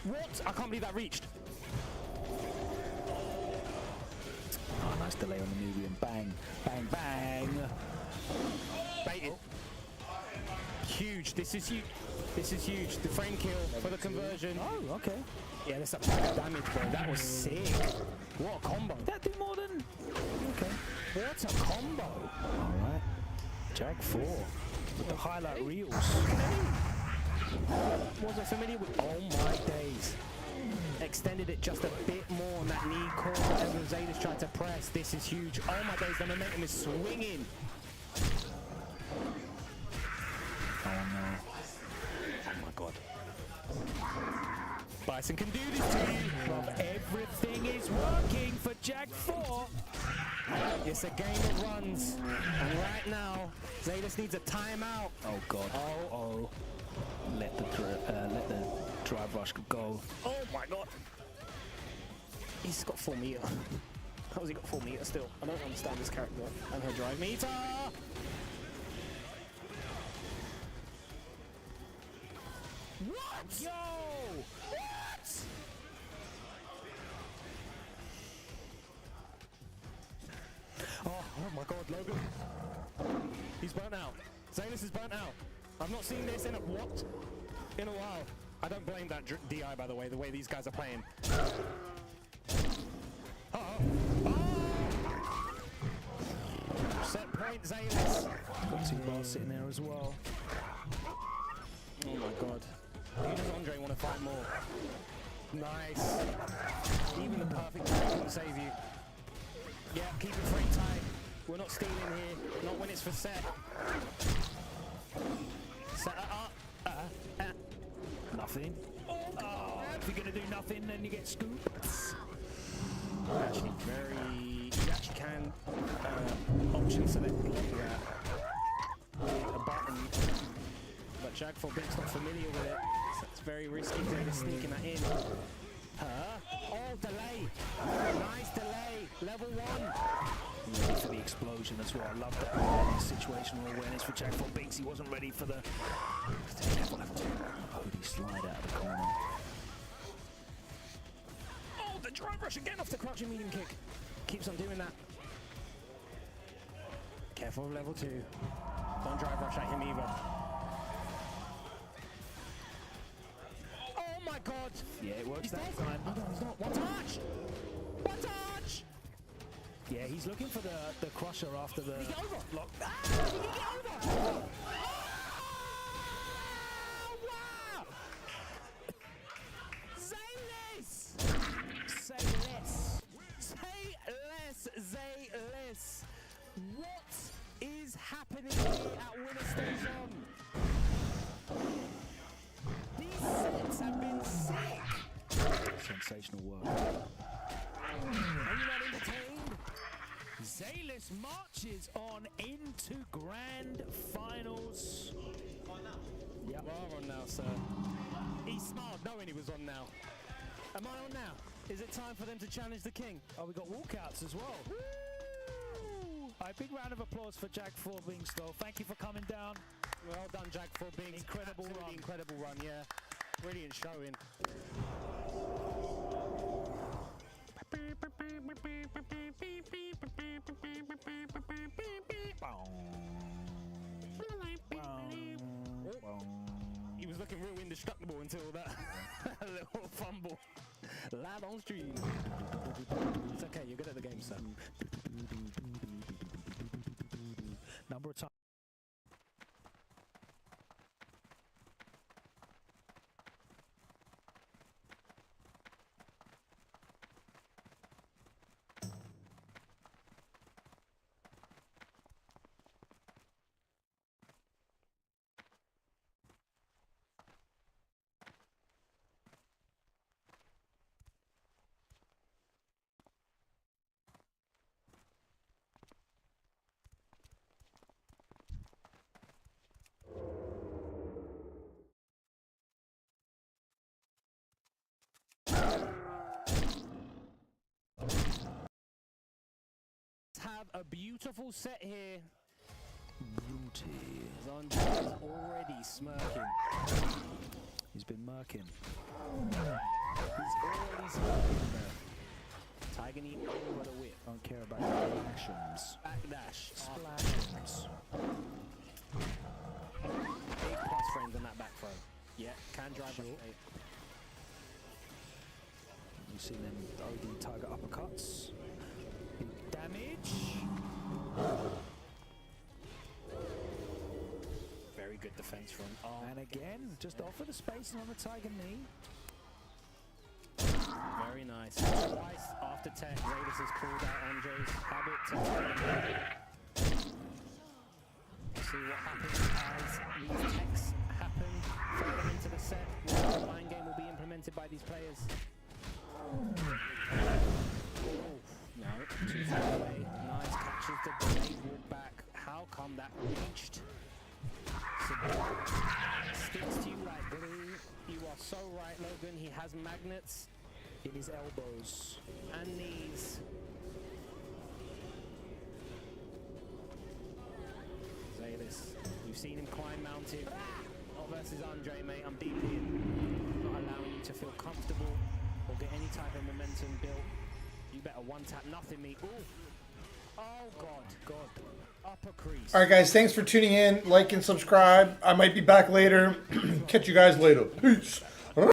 What? I can't believe that reached. Oh, nice delay on the medium. Bang, bang, bang. Baited. Huge. This is huge. This is huge. The frame kill for the conversion. Oh, okay. Yeah, that's a pack of damage, bro. That was sick. What a combo. Did that do more than... Okay. What a combo. Alright. Jag 4 with the highlight reels. Wasn't familiar with... Oh my days. Extended it just a bit more on that knee core. Whatever Zeta's tried to press. This is huge. Oh my days, the momentum is swinging. Oh no. Oh my god. Bison can do this to you. Well, everything is working for Jag 4. It's a game of runs. And right now, Zetas needs a timeout. Oh god. Oh. Let the drive rush go. Oh my god. He's got 4 meter. How's he got 4 meter still? I don't understand this character and her drive meter. What? Yo! What? Oh my god, Logan. He's burnt out. Zanus is burnt out. I've not seen this in a what? In a while. I don't blame that DI, by the way these guys are playing. Uh-oh. Oh! it, Zalis. Got 2 bars sitting there as well. Oh my god. Who does Andre want to fight more? Nice. Even the perfect time can save you. Yeah, keep it frame tight. We're not stealing here. Not when it's for set. Set up. Nothing. Oh, if you're going to do nothing, then you get scooped. Actually, you actually can option select a button, but Jag4Big's not familiar with it, so it's very risky to sneaking that in. Oh, delay! Nice delay! Level 1! Ready for the explosion as well. I love that awareness, situational awareness for Jag4Big. He wasn't ready for the... Careful, level 2. Holy slide out of the corner. Oh, the drive rush again off the crouching medium kick. Keeps on doing that. Careful of level 2. Don't drive rush at him either. Oh my god! Yeah, it works He's that dead. time. Oh no, he's not. One touch! One touch! Yeah, he's looking for the crusher after the... Did he get over? Lock. Ah! Did he get over? Oh, wow! Say less! Say less! Say less, say less! What is happening here at Winner Station? These sets have been sick! Sensational work. Are you not entertained? Zalis marches on into grand finals. Yep. We're on now, sir. He smiled knowing he was on now. Am I on now? Is it time for them to challenge the king? Oh, we got walkouts as well. Woo! A big round of applause for Jag4Big though. Thank you for coming down. Well done, Jag4Big. Incredible run. Incredible run, yeah. Brilliant showing. He was looking real indestructible until that little fumble. Lad on stream. It's okay, you're good at the game, sir. Number of times. Have a beautiful set here. Beauty. Andre is already smirking. He's been murking. He's already smirking there. Tiger knee over the whip. Don't care about the actions. Backdash. Splashes. Big plus frames on that back throw. Yeah, can drive Sure. straight. You've seen them OD Tiger uppercuts. Big damage. Very good defense from arm. And again, just offer the spacing on the Tiger knee. Very nice. Twice after tech, Zadis has called out Andre's habit to see what happens as these techs happen further into the set. What the mind game will be implemented by these players. No, too far away. Nice catches the delayed walk back. How come that reached? Sticks to you like glue. You are so right, Logan. He has magnets in his elbows and knees. Zadis, you've seen him climb mountain. Not versus Andre, mate. I'm deep in. Not allowing you to feel comfortable or get any type of momentum built. You better one tap nothing me. Ooh. Oh god. Upper crease. Alright guys, thanks for tuning in. Like and subscribe. I might be back later. Catch you guys later. Peace.